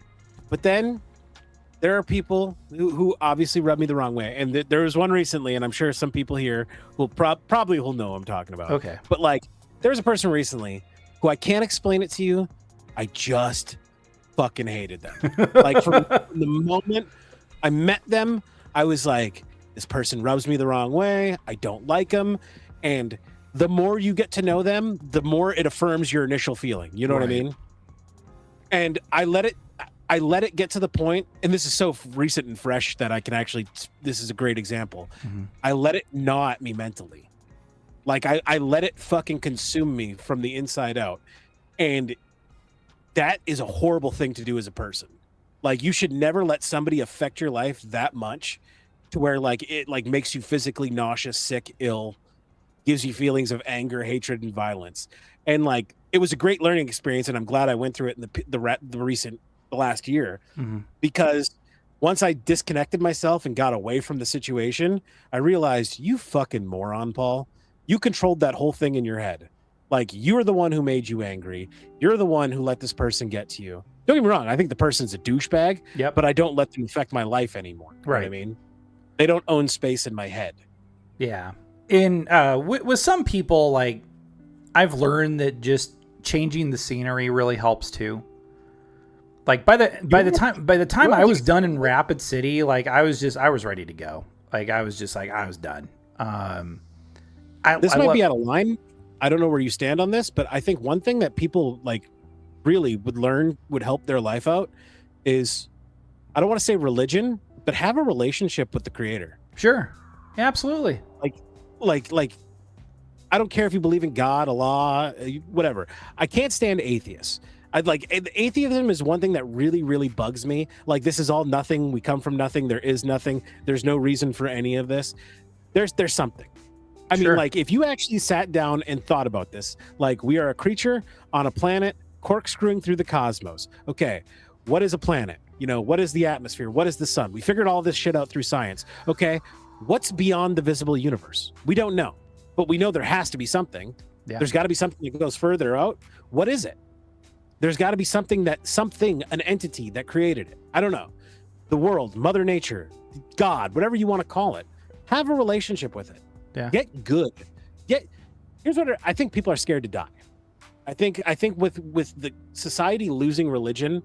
but then there are people who obviously rub me the wrong way. And there was one recently, and I'm sure some people here will probably will know what I'm talking about. Okay, but like, there was a person recently who I can't explain it to you. I just fucking hated them. Like, from the moment I met them, I was like, this person rubs me the wrong way. I don't like them. And the more you get to know them, the more it affirms your initial feeling. You know what I mean? And I let it get to the point, and this is so recent and fresh that I can actually, this is a great example. Mm-hmm. I let it gnaw at me mentally. Like, I let it fucking consume me from the inside out. And that is a horrible thing to do as a person. Like, you should never let somebody affect your life that much to where like it like makes you physically nauseous, sick, ill, gives you feelings of anger, hatred, and violence. And like, it was a great learning experience, and I'm glad I went through it in the last year, mm-hmm. because once I disconnected myself and got away from the situation, I realized, you fucking moron, Paul, you controlled that whole thing in your head. Like, you're the one who made you angry. You're the one who let this person get to you. Don't get me wrong, I think the person's a douchebag, but I don't let them affect my life anymore. You know what I mean? They don't own space in my head. Yeah. With some people, like, I've learned that just changing the scenery really helps too. Like, by the time I was done in Rapid City, like, I was ready to go. Like, I was done. This might be out of line. I don't know where you stand on this, but I think one thing that people like really would help their life out is, I don't want to say religion, but have a relationship with the creator. Sure. Yeah, absolutely. Like I don't care if you believe in God, Allah, whatever. I can't stand atheists. Atheism is one thing that really, really bugs me. Like, this is all nothing. We come from nothing. There is nothing. There's no reason for any of this. There's something. I mean, like, if you actually sat down and thought about this, like, we are a creature on a planet corkscrewing through the cosmos. Okay, what is a planet? You know, what is the atmosphere? What is the sun? We figured all this shit out through science. Okay, what's beyond the visible universe? We don't know, but we know there has to be something. Yeah. There's got to be something that goes further out. What is it? There's got to be something, an entity that created it. I don't know. The world, Mother Nature, God, whatever you want to call it. Have a relationship with it. Yeah. Get good. Here's what I think: people are scared to die. I think with the society losing religion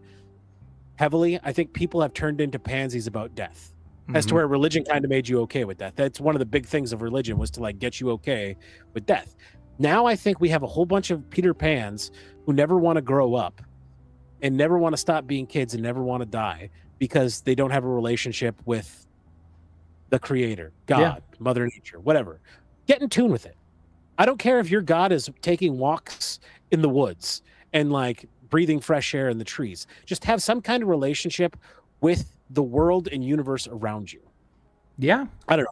heavily, I think people have turned into pansies about death. As to where religion kind of made you okay with death. That's one of the big things of religion, was to like get you okay with death. Now I think we have a whole bunch of Peter Pans who never want to grow up and never want to stop being kids and never want to die because they don't have a relationship with the creator, God, Mother Nature, whatever. Get in tune with it. I don't care if your God is taking walks in the woods and like breathing fresh air in the trees. Just have some kind of relationship with the world and universe around you. Yeah. I don't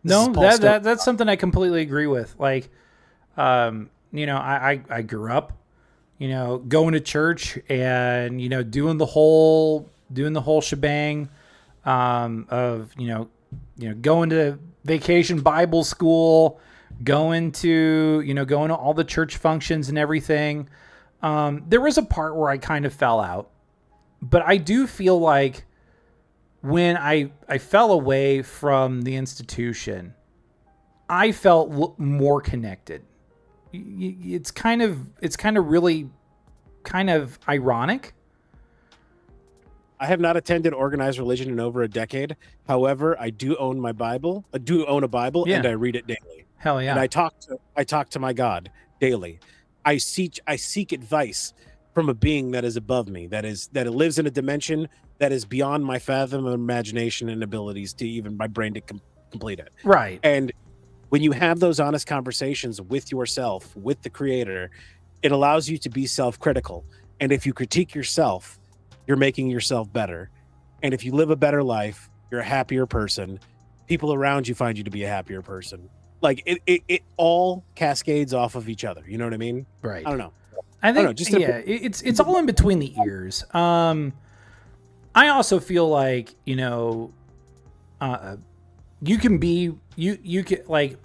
know. No, that's something I completely agree with. Like, you know, I grew up, you know, going to church and, you know, doing the whole shebang, of, you know, going to vacation Bible school, going to all the church functions and everything. There was a part where I kind of fell out, but I do feel like when I fell away from the institution, I felt more connected. It's kind of really kind of ironic. I have not attended organized religion in over a decade. However, I do own my Bible. I do own a Bible, and I read it daily. Hell yeah! And I talk to my God daily. I seek advice from a being that is above me, that lives in a dimension that is beyond my fathom of imagination and abilities to even my brain to complete it. Right. And when you have those honest conversations with yourself, with the creator, it allows you to be self-critical. And if you critique yourself, you're making yourself better. And if you live a better life, you're a happier person. People around you find you to be a happier person. Like it all cascades off of each other. You know what I mean? Right. I don't know. I think, it's all in between the ears. I also feel like, you know, you can like,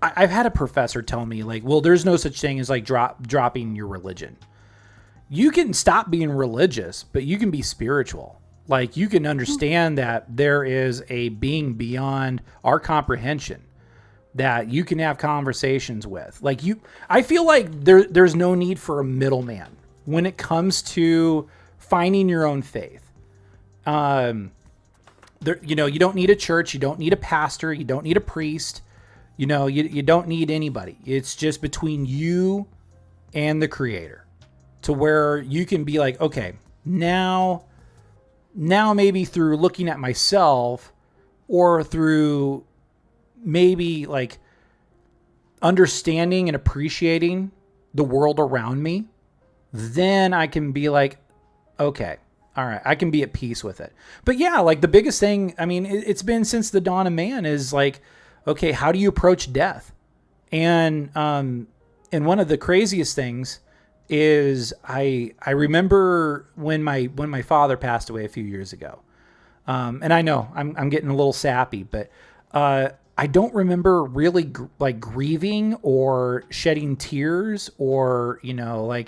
I've had a professor tell me like, well, there's no such thing as like dropping your religion. You can stop being religious, but you can be spiritual. Like, you can understand that there is a being beyond our comprehension that you can have conversations with. Like, I feel like there's no need for a middleman when it comes to finding your own faith. You don't need a church, you don't need a pastor, you don't need a priest, you don't need anybody. It's just between you and the creator, to where you can be like, okay, now maybe through looking at myself, or through maybe like understanding and appreciating the world around me, then I can be like, okay, all right, I can be at peace with it. But yeah, like the biggest thing, I mean, it's been since the dawn of man, is like, okay, how do you approach death? And one of the craziest things is I remember when my father passed away a few years ago. And I know I'm getting a little sappy, but I don't remember really grieving or shedding tears, or really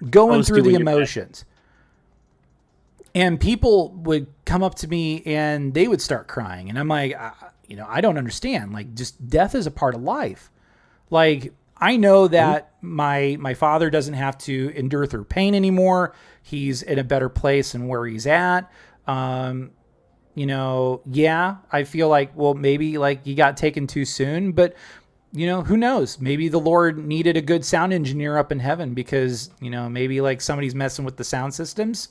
going through the emotions. And people would come up to me and they would start crying, and I'm like, I don't understand. Like, just death is a part of life. Like, I know that my father doesn't have to endure through pain anymore. He's in a better place than where he's at. I feel like, well, maybe like he got taken too soon, but who knows? Maybe the Lord needed a good sound engineer up in heaven, because, maybe like somebody's messing with the sound systems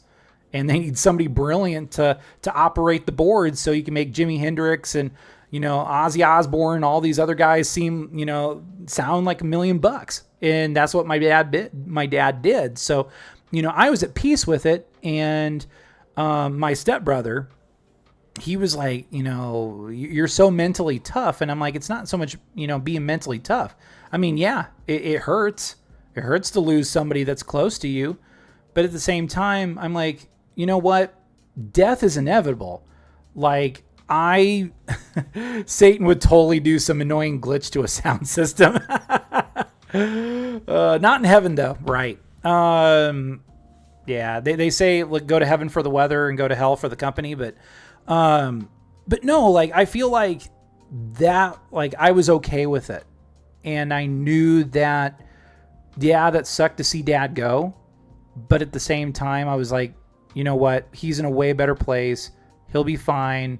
and they need somebody brilliant to operate the boards so you can make Jimi Hendrix and, Ozzy Osbourne, all these other guys sound like $1 million, and that's what my dad did. So, I was at peace with it, and my stepbrother, he was like, you're so mentally tough, and I'm like, it's not so much being mentally tough. I mean, yeah, it hurts. It hurts to lose somebody that's close to you, but at the same time, I'm like, you know what? Death is inevitable. Like, Satan would totally do some annoying glitch to a sound system. Not in heaven though, right? Yeah, they say look, go to heaven for the weather and go to hell for the company, but no, like I feel like that, like I was okay with it, and I knew that, yeah, that sucked to see Dad go, but at the same time, I was like, you know what? He's in a way better place. He'll be fine.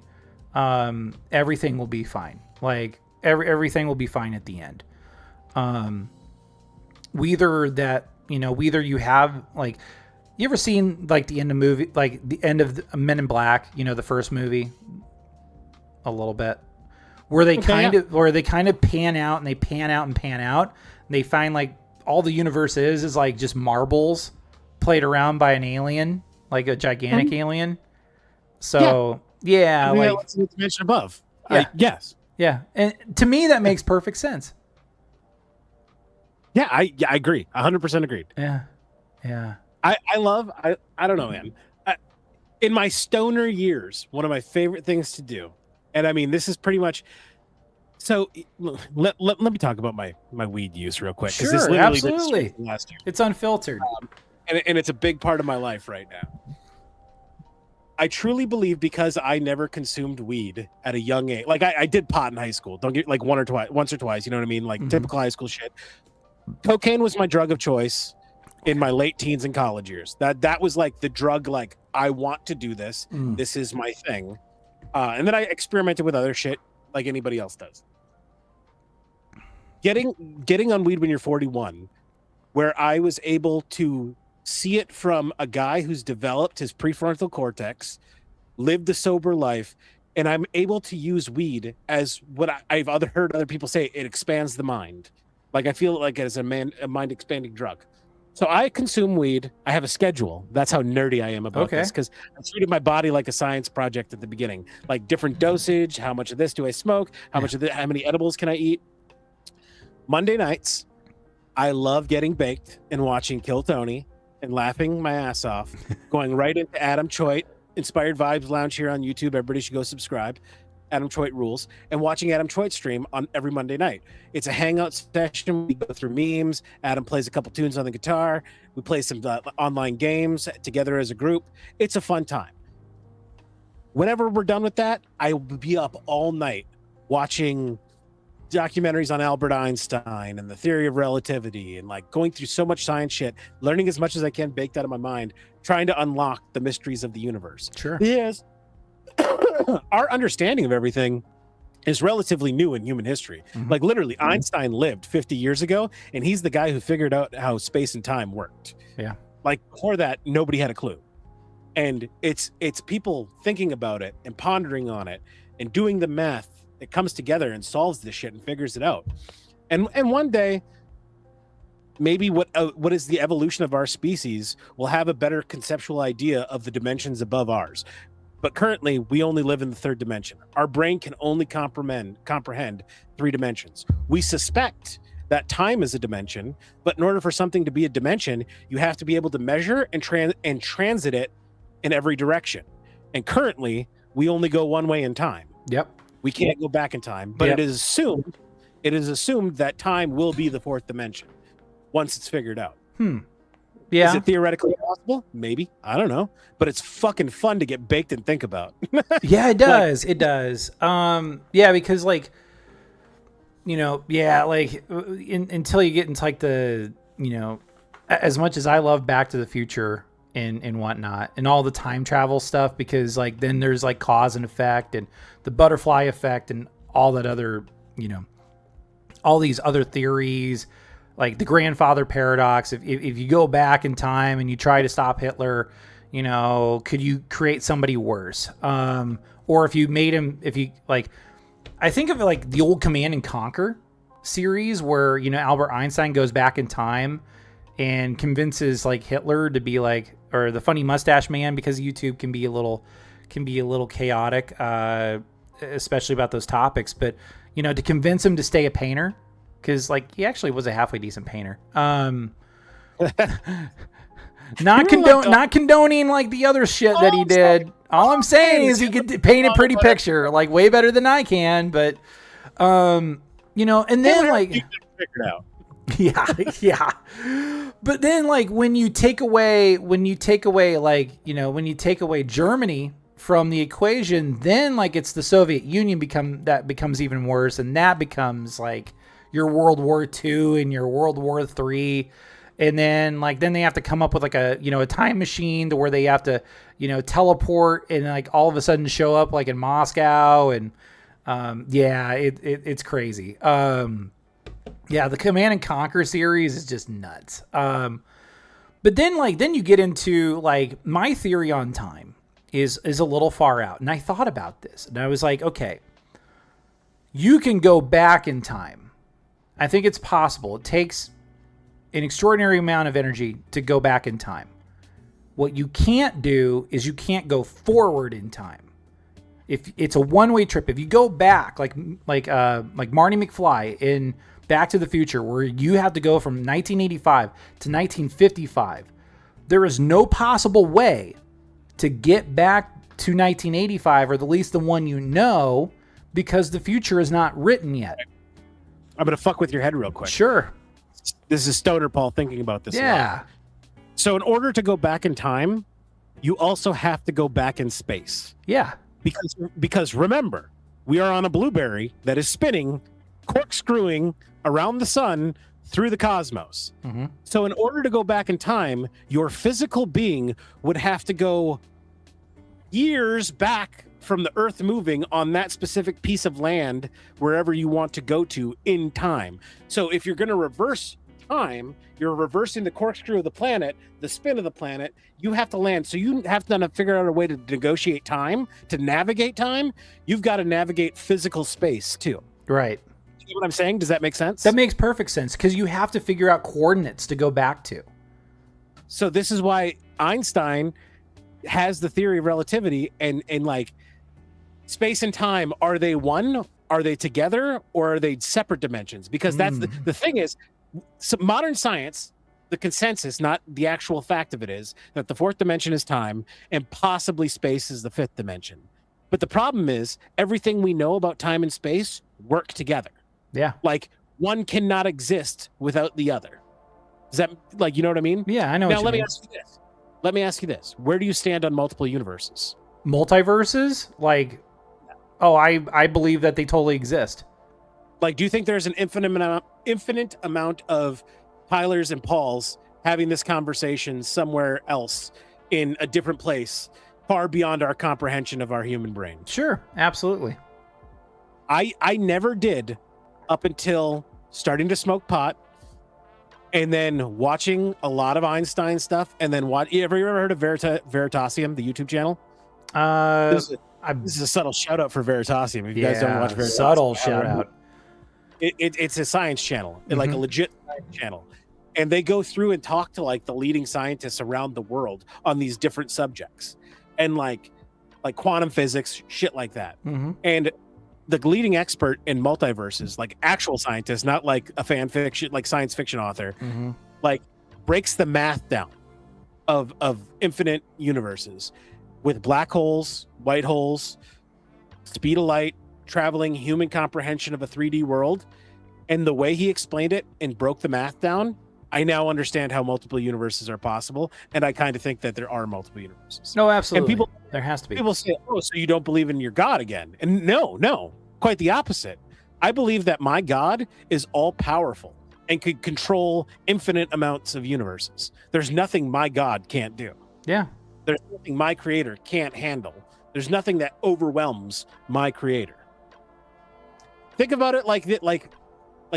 Everything will be fine. Like everything will be fine at the end. Whether you have like, you ever seen like the end of movie, like the end of Men in Black, the first movie, a little bit, where they kind of pan out and they pan out and pan out, and they find like all the universe is like just marbles played around by an alien, like a gigantic alien. So yeah, like what's mentioned above. Yeah. Yes. Yeah. And to me, that makes perfect sense. Yeah, I agree. 100% agreed. Yeah. Yeah. I don't know, man. In my stoner years, one of my favorite things to do, and I mean, this is pretty much, so let me talk about my weed use real quick. Sure, this absolutely. Last year. It's unfiltered. And it's a big part of my life right now. I truly believe, because I never consumed weed at a young age. Like I did pot in high school. Don't get like once or twice. You know what I mean? Like typical high school shit. Cocaine was my drug of choice in my late teens and college years. That was like the drug. Like I want to do this. This is my thing. And then I experimented with other shit like anybody else does. Getting on weed when you're 41, where I was able to see it from a guy who's developed his prefrontal cortex, lived a sober life, and I'm able to use weed as what I've heard other people say, it expands the mind. Like I feel like it's a mind expanding drug. So I consume weed. I have a schedule. That's how nerdy I am about this, because I treated my body like a science project at the beginning, like different dosage. How much of this do I smoke? How many edibles can I eat? Monday nights, I love getting baked and watching Kill Tony and laughing my ass off, going right into Adam Choate, Inspired Vibes Lounge here on YouTube. Everybody should go subscribe. Adam Choate rules. And watching Adam Choate stream on every Monday night. It's a hangout session. We go through memes. Adam plays a couple tunes on the guitar. We play some online games together as a group. It's a fun time. Whenever we're done with that, I will be up all night watching documentaries on Albert Einstein and the theory of relativity, and like going through so much science shit, learning as much as I can baked out of my mind, trying to unlock the mysteries of the universe. Sure. Yes. Our understanding of everything is relatively new in human history. Like literally Einstein lived 50 years ago, and he's the guy who figured out how space and time worked. Yeah. Like before that, nobody had a clue. And it's people thinking about it and pondering on it and doing the math. It comes together and solves this shit and figures it out. And one day, maybe what is the evolution of our species will have a better conceptual idea of the dimensions above ours. But currently, we only live in the third dimension. Our brain can only comprehend 3 dimensions. We suspect that time is a dimension, but in order for something to be a dimension, you have to be able to measure and transit it in every direction. And currently, we only go one way in time. Yep. We can't go back in time, but it is assumed that time will be the 4th dimension once it's figured out. Yeah. Is it theoretically possible? Maybe. I don't know. But it's fucking fun to get baked and think about. Yeah, it does. It does. Yeah, because like, until you get into like the, as much as I love Back to the Future and whatnot and all the time travel stuff, because like then there's like cause and effect and the butterfly effect and all that other, all these other theories, like the grandfather paradox. If you go back in time and you try to stop Hitler, could you create somebody worse? Or if you made him, I think of it like the old Command and Conquer series where, you know, Albert Einstein goes back in time and convinces like Hitler to be like, or the funny mustache man, because YouTube can be a little chaotic, especially about those topics. But, you know, to convince him to stay a painter, because like he actually was a halfway decent painter. Not condoning like the other shit that he did. All I'm saying is he could paint a pretty picture, like way better than I can. But, you know, and then like, figured out. Yeah. But then like when you take away like, you know, when you take away Germany from the equation, then like it's the Soviet Union becomes even worse. And that becomes like your World War II and your World War III. And then they have to come up with like a, you know, a time machine to where they have to, you know, teleport and like all of a sudden show up like in Moscow. And it's crazy. Yeah, the Command and Conquer series is just nuts. But then you get into like my theory on time is a little far out. And I thought about this and I was like, okay, you can go back in time. I think it's possible. It takes an extraordinary amount of energy to go back in time. What you can't do is you can't go forward in time. If it's a one-way trip, if you go back like Marty McFly in Back to the Future, where you have to go from 1985 to 1955, there is no possible way to get back to 1985, or at least the one you know, because the future is not written yet. I'm going to fuck with your head real quick. Sure. This is Stoner Paul thinking about this. Yeah. So in order to go back in time, you also have to go back in space. Yeah. Because remember, we are on a blueberry that is spinning, corkscrewing around the sun through the cosmos. Mm-hmm. So in order to go back in time, your physical being would have to go years back from the earth moving on that specific piece of land wherever you want to go to in time. So if you're going to reverse time, you're reversing the corkscrew of the planet, the spin of the planet, you have to land. So you have to figure out a way to negotiate time, to navigate time. You've got to navigate physical space too. Right. You know what I'm saying? Does that make sense? That makes perfect sense, because you have to figure out coordinates to go back to. So this is why Einstein has the theory of relativity, and like space and time, are they one? Are they together? Or are they separate dimensions? Because that's the thing is, so modern science, the consensus, not the actual fact of it, is that the fourth dimension is time and possibly space is the fifth dimension. But the problem is everything we know about time and space work together. Yeah. Like one cannot exist without the other. Is that, like, you know what I mean? Yeah, I know. Now let me ask you this. Where do you stand on multiple universes? Multiverses? Like, oh, I believe that they totally exist. Like, do you think there's an infinite amount of Tylers and Pauls having this conversation somewhere else in a different place, far beyond our comprehension of our human brain? Sure, absolutely. I never did, up until starting to smoke pot and then watching a lot of Einstein stuff, and then have you ever heard of Veritasium, the YouTube channel? This is a subtle shout out for Veritasium. If you guys don't watch Veritasium, subtle shout out. It's a science channel, like a legit science channel. And they go through and talk to like the leading scientists around the world on these different subjects, and like quantum physics, shit like that. Mm-hmm. And the leading expert in multiverses, like actual scientists, not like a fan fiction, like science fiction author, like breaks the math down of infinite universes with black holes, white holes, speed of light, traveling, human comprehension of a 3D world. And the way he explained it and broke the math down, I now understand how multiple universes are possible. And I kind of think that there are multiple universes. No, absolutely. And there has to be. People say, oh, so you don't believe in your God again? And no, quite the opposite. I believe that my God is all powerful and could control infinite amounts of universes. There's nothing my God can't do. Yeah. There's nothing my creator can't handle. There's nothing that overwhelms my creator. Think about it like that. Like,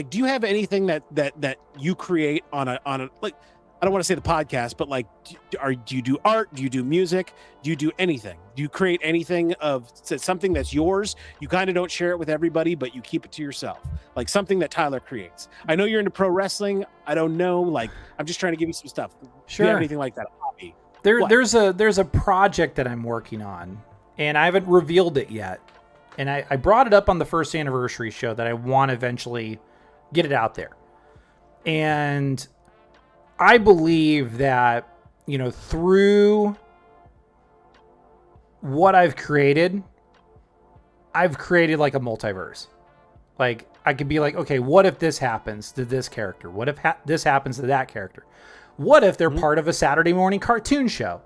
do you have anything that you create on a like? I don't want to say the podcast, but like, do you do art? Do you do music? Do you do anything? Do you create anything of something that's yours? You kind of don't share it with everybody, but you keep it to yourself. Like something that Tyler creates. I know you're into pro wrestling. I don't know. Like, I'm just trying to give you some stuff. Sure. Do you have anything like that? Hobby? There's a project that I'm working on, and I haven't revealed it yet. And I brought it up on the first anniversary show that I want to eventually get it out there. And I believe that, through what I've created like a multiverse. Like, I could be like, okay, what if this happens to this character? What if this happens to that character? What if they're part of a Saturday morning cartoon show?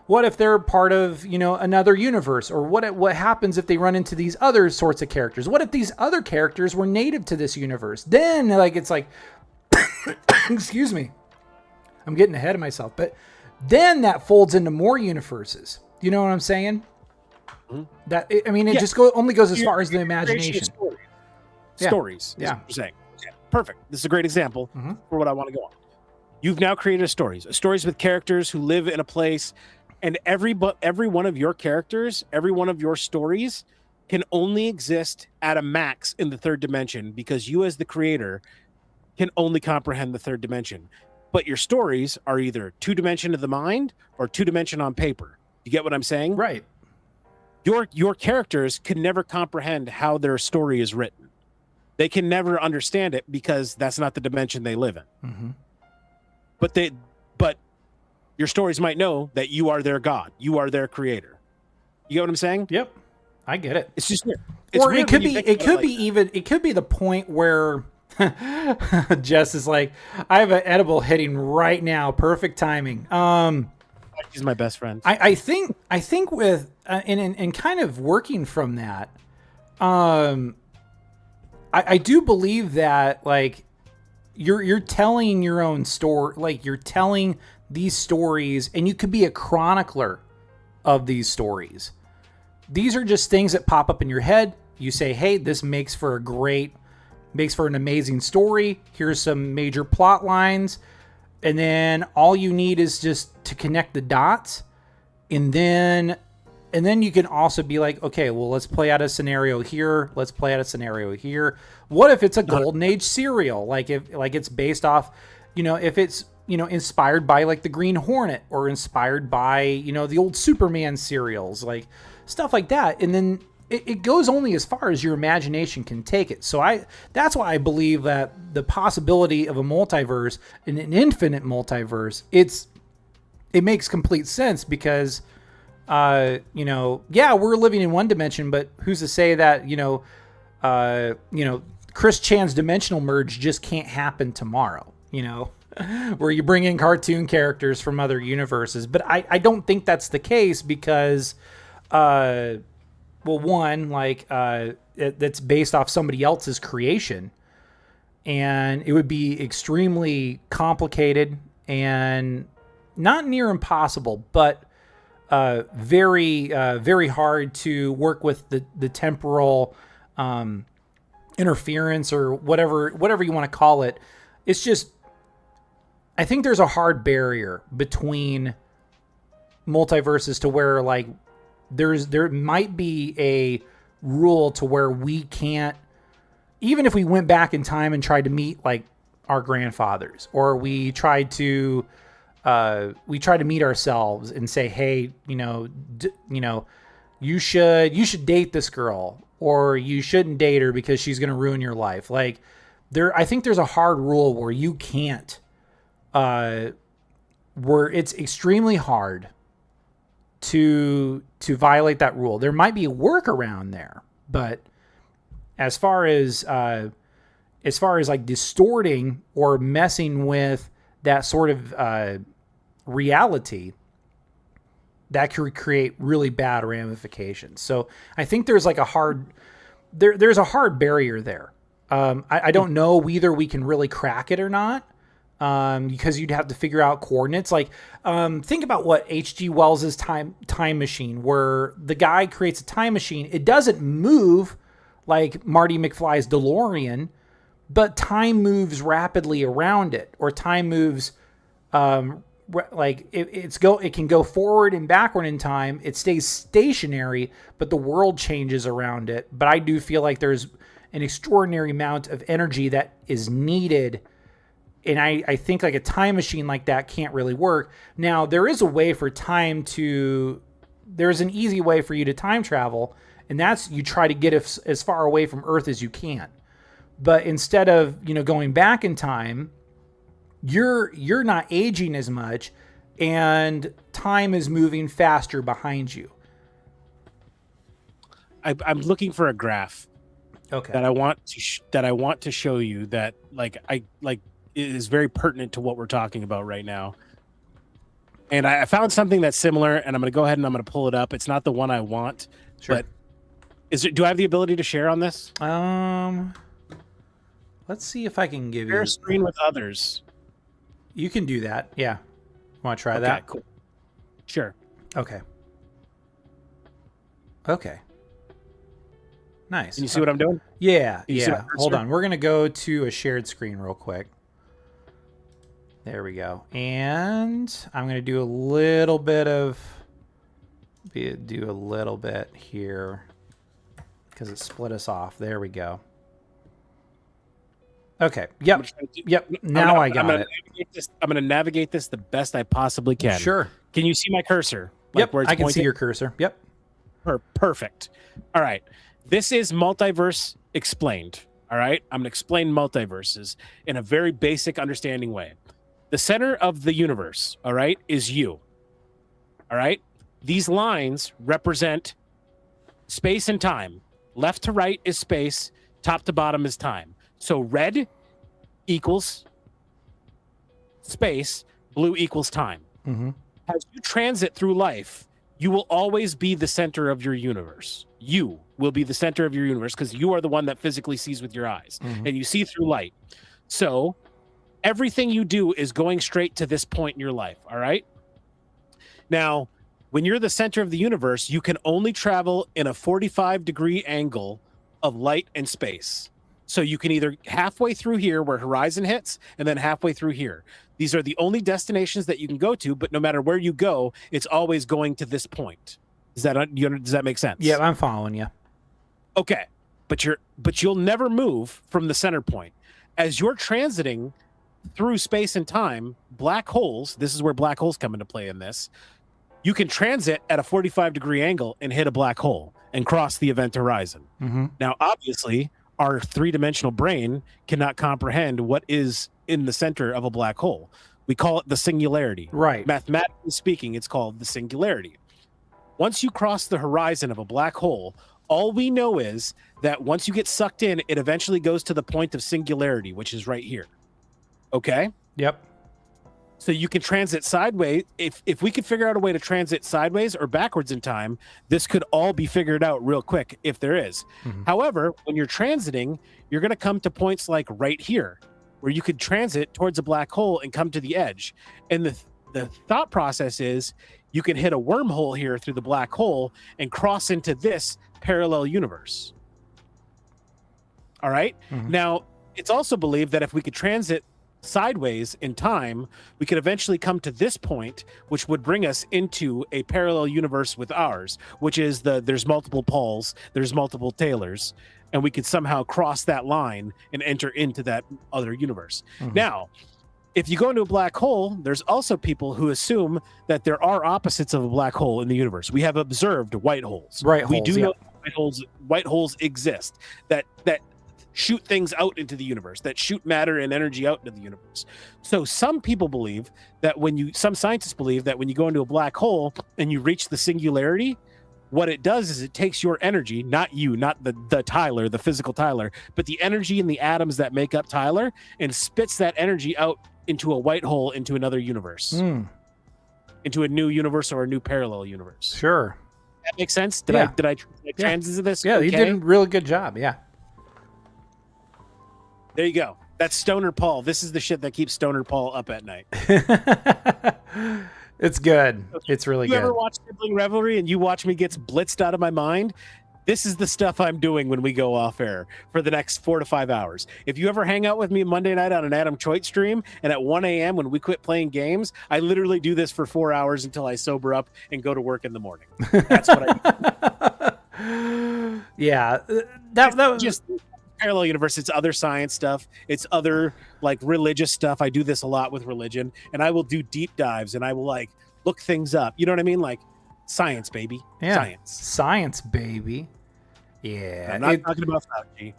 What if they're part of, another universe? Or what happens if they run into these other sorts of characters? What if these other characters were native to this universe? Then, it's like, excuse me, I'm getting ahead of myself. But then that folds into more universes. You know what I'm saying? It just only goes as far as the imagination. Stories. Yeah. What you're saying. Okay, perfect. This is a great example for what I want to go on. You've now created stories with characters who live in a place, and every one of your characters, every one of your stories can only exist at a max in the third dimension because you as the creator can only comprehend the third dimension. But your stories are either 2-dimension of the mind or 2-dimension on paper. You get what I'm saying? Right. Your characters can never comprehend how their story is written. They can never understand it because that's not the dimension they live in. But your stories might know that you are their God. You are their creator. You get what I'm saying? Yep. I get it. It's just weird. Or it could be the point where Jess is like, I have an edible hitting right now. Perfect timing. She's my best friend. I think with and kind of working from that, I do believe that like you're telling your own story, like you're telling these stories, and you could be a chronicler of these stories. These are just things that pop up in your head. You say, hey, this makes for an amazing story. Here's some major plot lines. And then all you need is just to connect the dots. And then you can also be like, okay, well, let's play out a scenario here. Let's play out a scenario here. What if it's a golden age serial? Like it's based off, if it's, inspired by like the Green Hornet or inspired by, the old Superman serials, like stuff like that. And then it goes only as far as your imagination can take it. So that's why I believe that the possibility of a multiverse, an infinite multiverse, it makes complete sense because, we're living in one dimension, but who's to say that, Chris Chan's dimensional merge just can't happen tomorrow, where you bring in cartoon characters from other universes. But I don't think that's the case because, well, one, that's based off somebody else's creation, and it would be extremely complicated and not near impossible, but very, very hard to work with the temporal interference or whatever you want to call it. It's just, I think there's a hard barrier between multiverses to where like there might be a rule to where we can't, even if we went back in time and tried to meet like our grandfathers, or we tried to meet ourselves and say, hey, you should date this girl, or you shouldn't date her because she's going to ruin your life. Like I think there's a hard rule where you can't, where it's extremely hard to violate that rule. There might be a workaround there, but as far as like distorting or messing with that sort of reality, that could create really bad ramifications. So I think there's like there's a hard barrier there. I don't know whether we can really crack it or not. Because you'd have to figure out coordinates. Like, think about what H.G. Wells's time machine, where the guy creates a time machine. It doesn't move like Marty McFly's DeLorean, but time moves rapidly around it, or time moves Like it can go forward and backward in time. It stays stationary, but the world changes around it. But I do feel like there's an extraordinary amount of energy that is needed. And I think like a time machine like that can't really work. Now, there is a way for there's an easy way for you to time travel, and that's you try to get as far away from Earth as you can. But instead of, going back in time, you're not aging as much, and time is moving faster behind you. I'm looking for a graph. Okay. That I want to show you that is very pertinent to what we're talking about right now. And I found something that's similar, and I'm going to go ahead and I'm going to pull it up. It's not the one I want, sure. But do I have the ability to share on this? Let's see if I can give share you screen with others. You can do that. Yeah. Want to try that? Cool. Sure. Okay. Nice. Can you see what I'm doing? Yeah. Yeah. Hold on. We're going to go to a shared screen real quick. There we go. And I'm going to do a little bit here because it split us off. There we go. Okay. Yep. Now I got it. I'm going to navigate this the best I possibly can. Sure. Can you see my cursor? Yep. I can see your cursor. Yep. Perfect. All right. This is Multiverse Explained. All right. I'm going to explain multiverses in a very basic understanding way. The center of the universe, all right, is you. All right. These lines represent space and time. Left to right is space. Top to bottom is time. So red equals space. Blue equals time. Mm-hmm. As you transit through life, you will always be the center of your universe. You will be the center of your universe because you are the one that physically sees with your eyes, and you see through light. So everything you do is going straight to this point in your life, all right? Now, when you're the center of the universe, you can only travel in a 45-degree angle of light and space. So you can either halfway through here where horizon hits and then halfway through here. These are the only destinations that you can go to, but no matter where you go, it's always going to this point. Does that make sense? Yeah, I'm following you. Okay. But you'll never move from the center point. As you're transiting through space and time, black holes, this is where black holes come into play in this. You can transit at a 45-degree angle and hit a black hole and cross the event horizon. Mm-hmm. Now, obviously, our three-dimensional brain cannot comprehend what is in the center of a black hole. We call it the singularity. Right. Mathematically speaking, it's called the singularity. Once you cross the horizon of a black hole, all we know is that once you get sucked in, it eventually goes to the point of singularity, which is right here. Okay? Yep. So you can transit sideways. If we could figure out a way to transit sideways or backwards in time, this could all be figured out real quick if there is. Mm-hmm. However, when you're transiting, you're going to come to points like right here, where you could transit towards a black hole and come to the edge. And the thought process is you can hit a wormhole here through the black hole and cross into this parallel universe. All right? Mm-hmm. Now, it's also believed that if we could transit sideways in time, we could eventually come to this point, which would bring us into a parallel universe with ours, which is there's multiple Pauls, there's multiple Taylors, and we could somehow cross that line and enter into that other universe. Mm-hmm. Now, if you go into a black hole, there's also people who assume that there are opposites of a black hole in the universe. We have observed white holes. Right. We do know white holes exist that shoot things out into the universe, that shoot matter and energy out into the universe. So some people believe that some scientists believe that when you go into a black hole and you reach the singularity, what it does is it takes your energy, not you, not the Tyler, the physical Tyler, but the energy in the atoms that make up Tyler, and spits that energy out into a white hole into another universe, into a new universe or a new parallel universe. Sure. That makes sense? Did I transit this? Yeah, okay? you did a really good job. Yeah. There you go. That's Stoner Paul. This is the shit that keeps Stoner Paul up at night. It's good. It's really good. You ever watch Sibling Revelry and you watch me get blitzed out of my mind? This is the stuff I'm doing when we go off air for the next 4 to 5 hours. If you ever hang out with me Monday night on an Adam Choate stream, and at 1 a.m. when we quit playing games, I literally do this for 4 hours until I sober up and go to work in the morning. That's what I do. Yeah, that was just parallel universe. It's other science stuff. It's other like religious stuff. I do this a lot with religion, and I will do deep dives, and I will like look things up. You know what I mean? Like science, baby. Yeah. Science, baby. Yeah. I'm not talking about Fauci.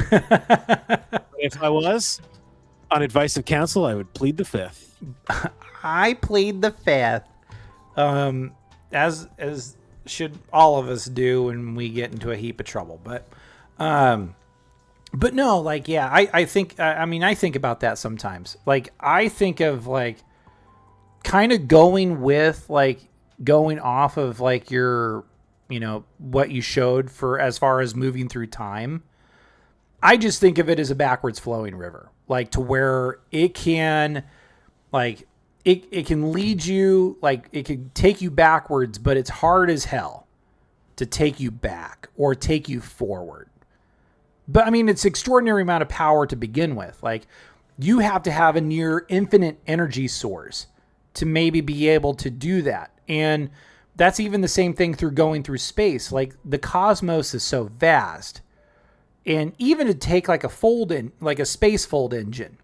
But if I was on advice of counsel, I would plead the fifth. I plead the fifth. As should all of us do when we get into a heap of trouble. But no, like, yeah, I think, I mean, I think about that sometimes. Like, I think of like kind of going off of like your, you know, what you showed for as far as moving through time. I just think of it as a backwards flowing river, like to where it can, like, it can lead you, like it can take you backwards, but it's hard as hell to take you back or take you forward. But I mean, it's extraordinary amount of power to begin with. Like, you have to have a near infinite energy source to maybe be able to do that. And that's even the same thing through going through space. Like, the cosmos is so vast. And even to take like a space fold engine,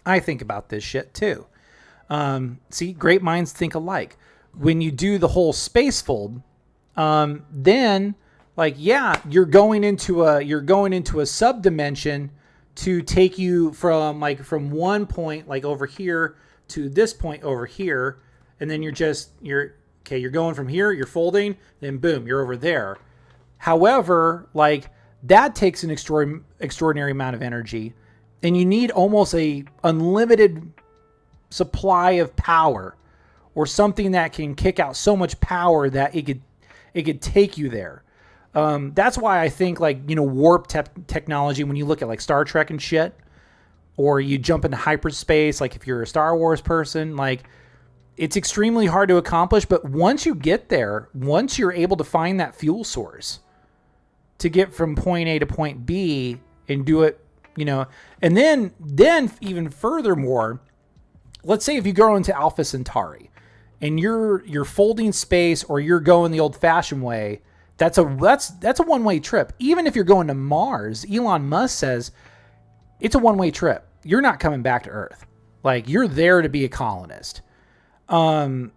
I think about this shit too. See, great minds think alike. When you do the whole space fold, then like, yeah, you're going into a subdimension to take you from one point like over here to this point over here, and then you're going from here, you're folding, then boom, you're over there. However, like, that takes an extraordinary amount of energy, and you need almost a unlimited supply of power, or something that can kick out so much power that it could take you there. That's why I think, like, you know, warp technology, when you look at like Star Trek and shit, or you jump into hyperspace, like if you're a Star Wars person, like, it's extremely hard to accomplish. But once you get there, once you're able to find that fuel source to get from point A to point B and do it, you know, and then even furthermore, let's say if you go into Alpha Centauri and you're folding space, or you're going the old fashioned way, that's a one-way trip. Even if you're going to Mars, Elon Musk says it's a one-way trip. You're not coming back to Earth. Like, you're there to be a colonist. Now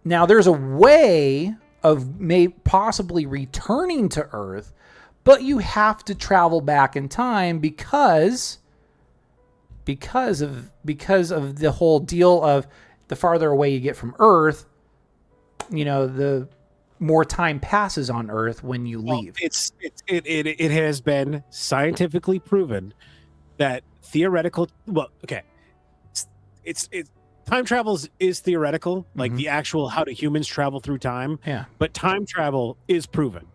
there's a way of possibly returning to Earth, but you have to travel back in time because of the whole deal of the farther away you get from Earth, you know, the more time passes on Earth when you leave. It has been scientifically proven that it's time travel is theoretical, like the actual how do humans travel through time. Yeah. But time travel is proven.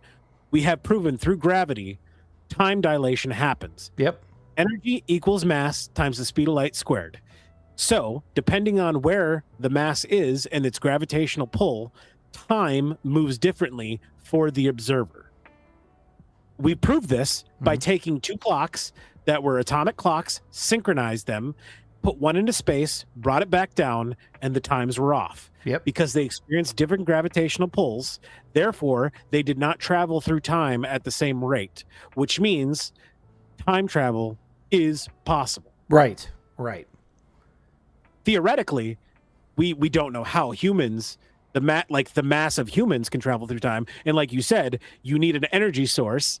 We have proven through gravity, time dilation happens. Yep. Energy equals mass times the speed of light squared. So, depending on where the mass is and its gravitational pull, time moves differently for the observer. We proved this by taking two clocks that were atomic clocks, synchronized them, put one into space, brought it back down, and the times were off. Yep. Because they experienced different gravitational pulls. Therefore, they did not travel through time at the same rate, which means time travel is possible. Right. Theoretically, we don't know how humans, the mass of humans can travel through time. And like you said, you need an energy source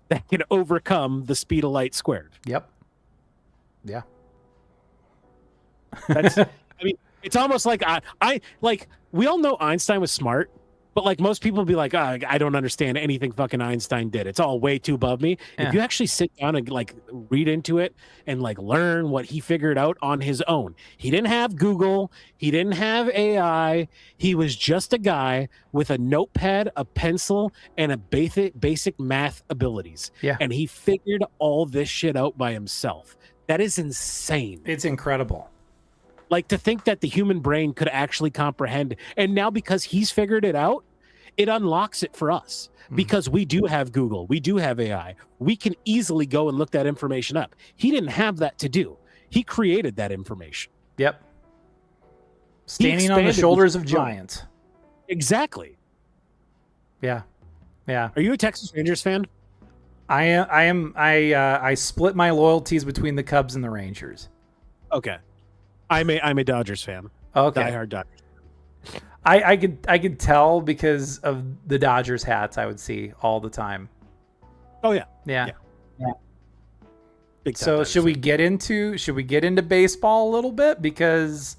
that can overcome the speed of light squared. Yep. Yeah. That's, I mean, it's almost like I like, we all know Einstein was smart, but like most people be like, oh, I don't understand anything fucking Einstein did. It's all way too above me. Yeah. If you actually sit down and like read into it and like learn what he figured out on his own, he didn't have Google, he didn't have AI. He was just a guy with a notepad, a pencil, and a basic math abilities. Yeah. And he figured all this shit out by himself. That is insane. It's incredible. Like, to think that the human brain could actually comprehend, and now because he's figured it out, It unlocks it for us because we do have Google. We do have AI. We can easily go and look that information up. He didn't have that to do. He created that information. Yep. Standing on the shoulders of giants. Exactly. Yeah. Yeah. Are you a Texas Rangers fan? I am. I split my loyalties between the Cubs and the Rangers. Okay. I'm a Dodgers fan. Okay. Diehard Dodgers. I could tell because of the Dodgers hats I would see all the time. Oh yeah. Yeah. Big So should we get into baseball a little bit, because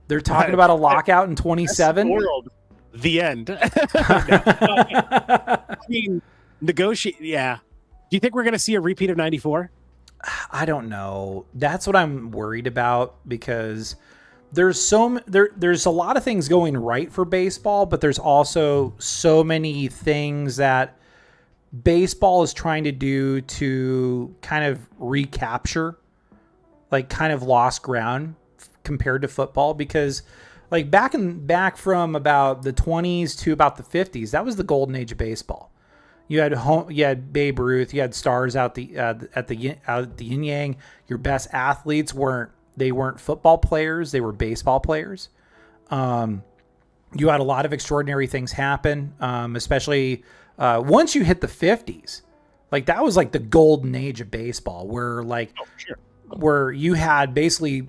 they're talking about a lockout in 27? World. The end. I mean, negotiate. Yeah. Do you think we're going to see a repeat of 94? I don't know. That's what I'm worried about, because there's there's a lot of things going right for baseball, but there's also so many things that baseball is trying to do to kind of recapture, like, kind of lost ground compared to football, because like back from about the 20s to about the 50s, that was the golden age of baseball. You had Babe Ruth, you had stars out at the yin yang. Your best athletes weren't football players, they were baseball players. You had a lot of extraordinary things happen, especially once you hit the 50s. Like, that was like the golden age of baseball, where where you had basically,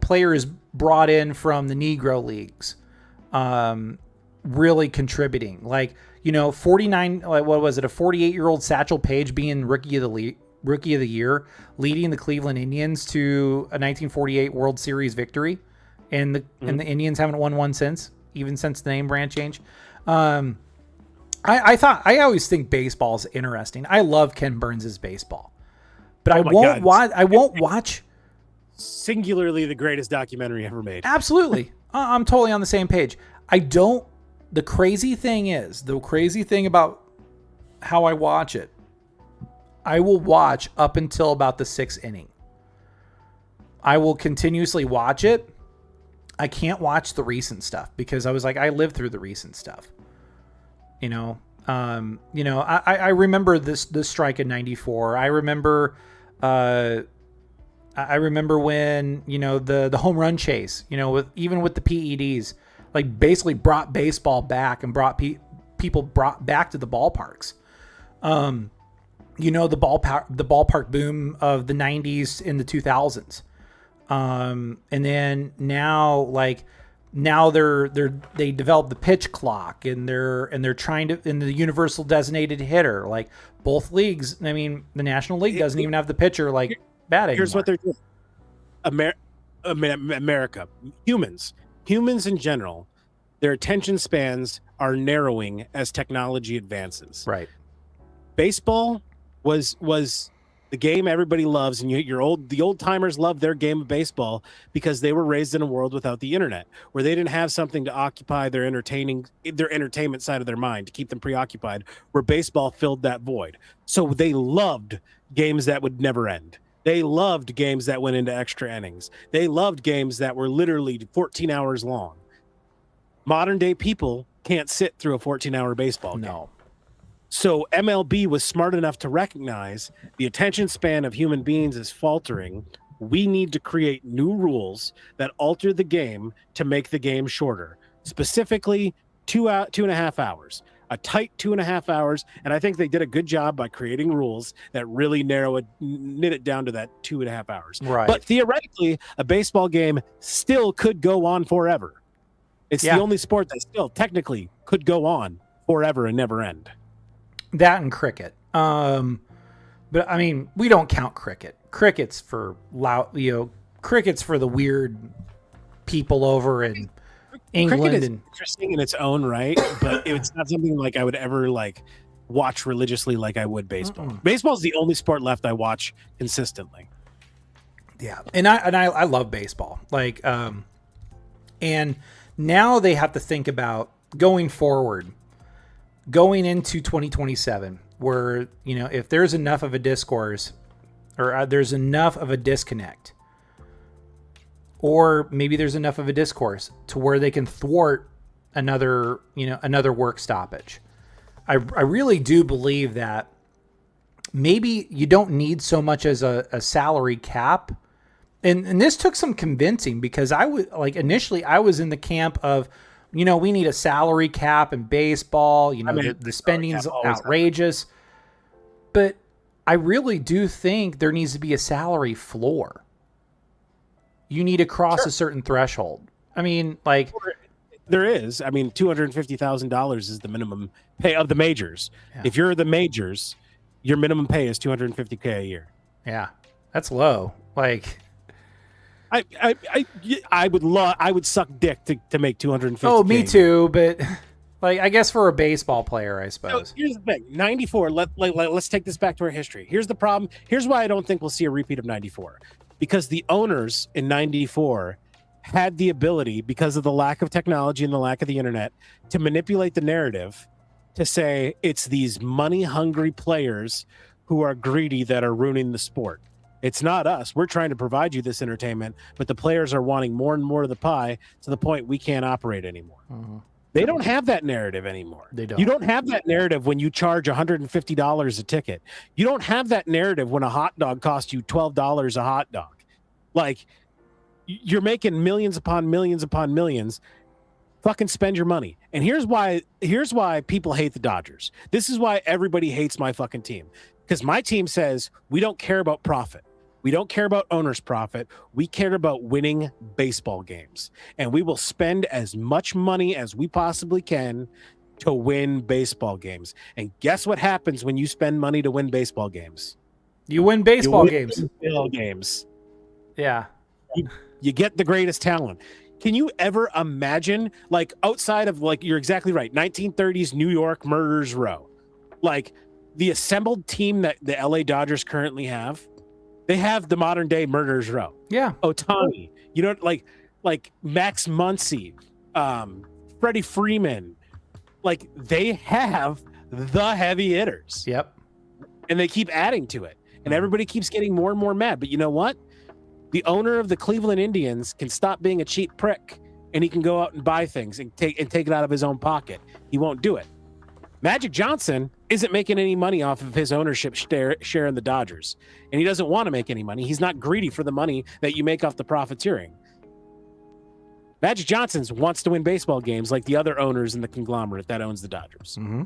players brought in from the Negro leagues, really contributing. Like, 49, what was it? A 48-year-old Satchel Paige being rookie of the year, leading the Cleveland Indians to a 1948 World Series victory, and the Indians haven't won one since the name brand change. I always think baseball is interesting. I love Ken Burns' baseball, but I won't watch. Singularly the greatest documentary ever made. Absolutely. I'm totally on the same page. The crazy thing about how I watch it, I will watch up until about the 6th inning. I will continuously watch it. I can't watch the recent stuff because I lived through the recent stuff. I remember this strike in 94. I remember when, the home run chase, with the PEDs, like, basically brought baseball back and brought people back to the ballparks. The ballpark boom of the 90s and the 2000s. And then now they developed the pitch clock, and they're trying to, in the universal designated hitter, like, both leagues. I mean, the National League doesn't even have the pitcher batting. Here's what they're doing. America, humans in general, their attention spans are narrowing as technology advances. Right. Baseball was the game everybody loves, and the old timers love their game of baseball because they were raised in a world without the internet, where they didn't have something to occupy their entertainment side of their mind, to keep them preoccupied, where baseball filled that void. So they loved games that would never end. They loved games that went into extra innings. They loved games that were literally 14 hours long. Modern day people can't sit through a 14-hour baseball game. No. So MLB was smart enough to recognize the attention span of human beings is faltering. We need to create new rules that alter the game to make the game shorter. Specifically, 2.5 hours. A tight 2.5 hours, and I think they did a good job by creating rules that really knit it down to that 2.5 hours. Right. But theoretically, a baseball game still could go on forever. It's the only sport that still technically could go on forever and never end. That and cricket. But I mean, we don't count cricket. Cricket's for cricket's for the weird people over in England. Cricket is interesting in its own right, but it's not something like I would ever watch religiously like I would baseball. Baseball is the only sport left I watch consistently. Yeah, and I love baseball. And now they have to think about going forward, going into 2027, where if there's enough of a discourse, or there's enough of a disconnect, or maybe there's enough of a discourse to where they can thwart another work stoppage. I really do believe that maybe you don't need so much as a salary cap. And this took some convincing, because initially I was in the camp of, we need a salary cap in baseball. The spending's outrageous. But I really do think there needs to be a salary floor. You need to cross a certain threshold. I mean, there is. I mean, $250,000 is the minimum pay of the majors. Yeah. If you're the majors, your minimum pay is $250K a year. Yeah, that's low. I would suck dick to make $250K. Oh, me too. But I guess for a baseball player, I suppose. So here's the thing: 94. Let's take this back to our history. Here's the problem. Here's why I don't think we'll see a repeat of 94, because the owners in 94 had the ability, because of the lack of technology and the lack of the internet, to manipulate the narrative to say it's these money-hungry players who are greedy that are ruining the sport. It's not us. We're trying to provide you this entertainment, but the players are wanting more and more of the pie to the point we can't operate anymore. Mm-hmm. They don't have that narrative anymore. They don't. You don't have that narrative when you charge $150 a ticket. You don't have that narrative when a hot dog costs you $12 a hot dog. You're making millions upon millions upon millions. Fucking spend your money. And here's why people hate the Dodgers. This is why everybody hates my fucking team. Because my team says we don't care about profit. We don't care about owner's profit. We care about winning baseball games. And we will spend as much money as we possibly can to win baseball games. And guess what happens when you spend money to win baseball games? You win baseball games. Baseball games. Yeah. You get the greatest talent. Can you ever imagine, outside of, you're exactly right, 1930s New York Murderers Row, the assembled team that the LA Dodgers currently have? They have the modern day Murderers Row. Yeah. Ohtani, Max Muncy, Freddie Freeman. They have the heavy hitters. Yep. And they keep adding to it. And everybody keeps getting more and more mad. But you know what? The owner of the Cleveland Indians can stop being a cheap prick, and he can go out and buy things and take it out of his own pocket. He won't do it. Magic Johnson isn't making any money off of his ownership share in the Dodgers, and he doesn't want to make any money. He's not greedy for the money that you make off the profiteering. Magic Johnson wants to win baseball games like the other owners in the conglomerate that owns the Dodgers. Mm-hmm.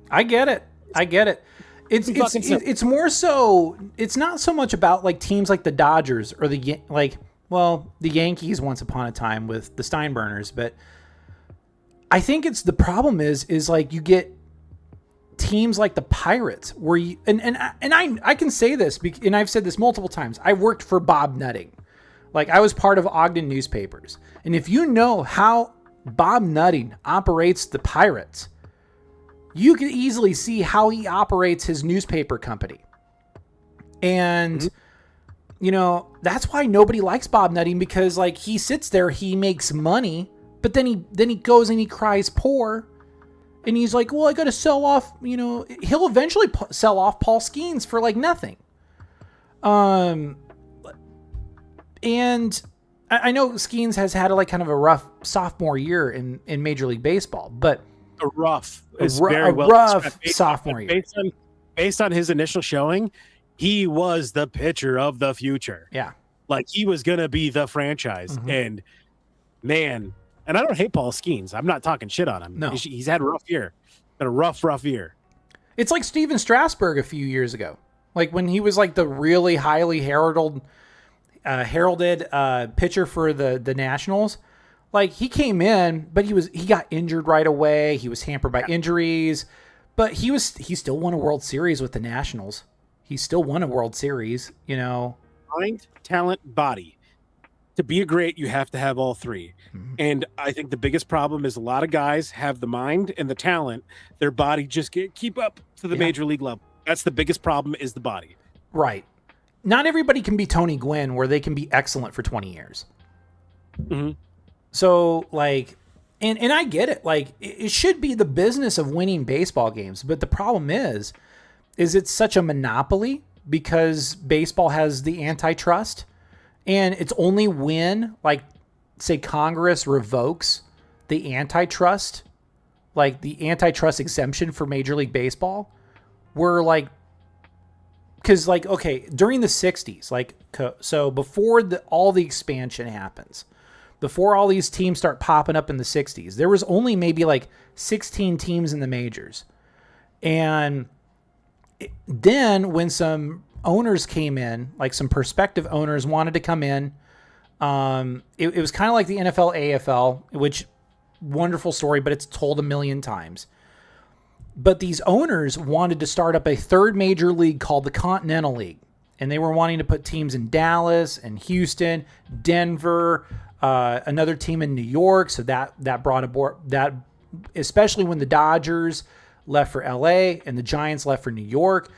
I get it. It's more so. It's not so much about teams like the Dodgers or the Yankees once upon a time with the Steinburners, but I think it's the problem is you get teams like the Pirates where you and I can say this, and I've said this multiple times. I worked for Bob Nutting, I was part of Ogden newspapers, and if you know how Bob Nutting operates the Pirates, you can easily see how he operates his newspaper company. And, that's why nobody likes Bob Nutting, because he sits there, he makes money, but then he goes and he cries poor. And he's like, well, I got to sell off, he'll eventually sell off Paul Skeens for nothing. And I know Skeens has had kind of a rough sophomore year in Major League Baseball, but a rough sophomore year. Based on his initial showing, he was the pitcher of the future. Yeah. He was going to be the franchise. Mm-hmm. And man, and I don't hate Paul Skeens. I'm not talking shit on him. No. He's had a rough year. Had a rough year. It's like Steven Strasburg a few years ago. When he was the really highly heralded pitcher for the Nationals. He came in, but he got injured right away. He was hampered by injuries, but he still won a World Series with the Nationals. He still won a World Series, Mind, talent, body. To be a great, you have to have all three. Mm-hmm. And I think the biggest problem is a lot of guys have the mind and the talent. Their body just can't keep up to the major league level. That's the biggest problem, is the body. Right. Not everybody can be Tony Gwynn, where they can be excellent for 20 years. Mm-hmm. So, and I get it. It should be the business of winning baseball games. But the problem is it's such a monopoly because baseball has the antitrust. And it's only when, say, Congress revokes the antitrust exemption for Major League Baseball were like, because like, okay, during the 60s, like, so before all the expansion happens, before all these teams start popping up in the 60s, there was only maybe like 16 teams in the majors. And then when some owners came in, like some prospective owners wanted to come in, it was kind of like the NFL, AFL, which wonderful story, but it's told a million times. But these owners wanted to start up a third major league called the Continental League. And they were wanting to put teams in Dallas and Houston, Denver, another team in New York. So that brought aboard that, especially when the Dodgers left for LA and the Giants left for New York,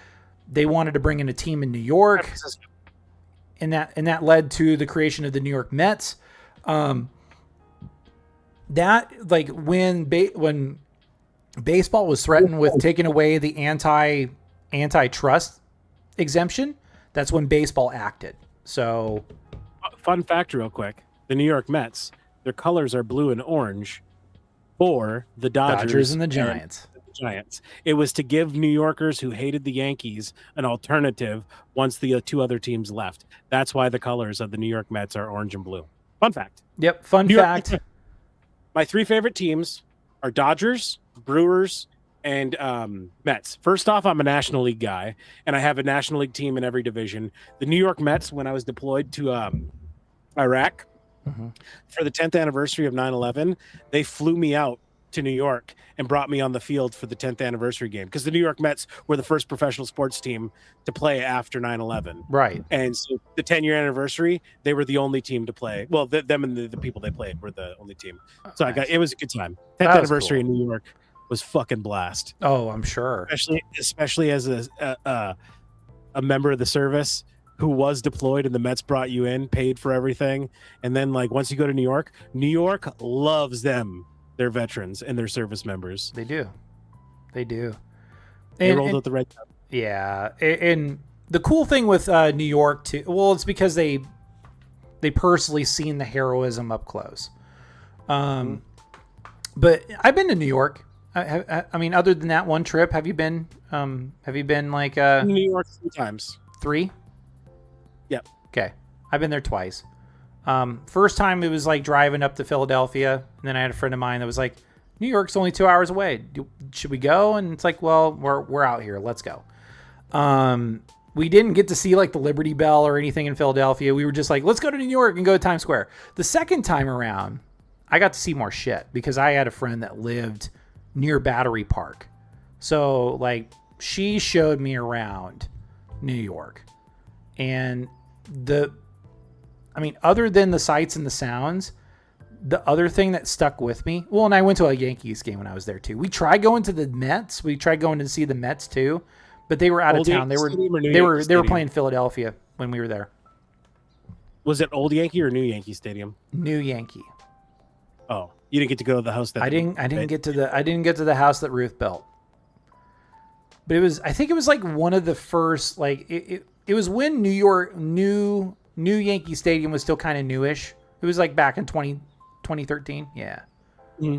they wanted to bring in a team in New York. And that led to the creation of the New York Mets. That like when baseball was threatened with taking away the antitrust exemption, that's when baseball acted. So, fun fact, real quick: the New York Mets, their colors are blue and orange, for the Dodgers and the Giants. It was to give New Yorkers who hated the Yankees an alternative once the two other teams left. That's why the colors of the New York Mets are orange and blue. Fun fact. Yep, fun fact. My three favorite teams are Dodgers, Brewers, and Mets. First off, I'm a National League guy, and I have a National League team in every division. The New York Mets, when I was deployed to Iraq for the 10th anniversary of 9/11, they flew me out to New York and brought me on the field for the 10th anniversary game, because the New York Mets were the first professional sports team to play after 9/11. Right. And so the 10-year anniversary, they were the only team to play. Well, them and the people they played were the only team. So Nice. It was a good time. 10th anniversary in New York was fucking blast. Oh, I'm sure. Especially as a member of the service who was deployed, and the Mets brought you in, paid for everything. And then like once you go to New York loves them. Their veterans and their service members. They do. They rolled out the red cup. Yeah. And the cool thing with New York too, well, it's because they personally seen the heroism up close. But I've been to New York. I mean, other than that one trip, have you been like New York 3 times? 3? Yep. Okay. I've been there twice. First time it was like driving up to Philadelphia, and then I had a friend of mine that was like, New York's only 2 hours away. Should we go? And it's like, well, we're out here. Let's go. We didn't get to see like the Liberty Bell or anything in Philadelphia. We were just like, let's go to New York and go to Times Square. The second time around, I got to see more shit because I had a friend that lived near Battery Park. So like she showed me around New York, and other than the sights and the sounds, the other thing that stuck with me, well, and I went to a Yankees game when I was there too. We tried going to the Mets. We tried going to see the Mets too, but they were out of town. They were playing Philadelphia when we were there. Was it Old Yankee or New Yankee Stadium? New Yankee. Oh, you didn't get to go to the house that I didn't get to the house that Ruth built. But I think it was like one of the first, like it was when New Yankee Stadium was still kind of newish. It was like back in 2013. Yeah. Mm-hmm.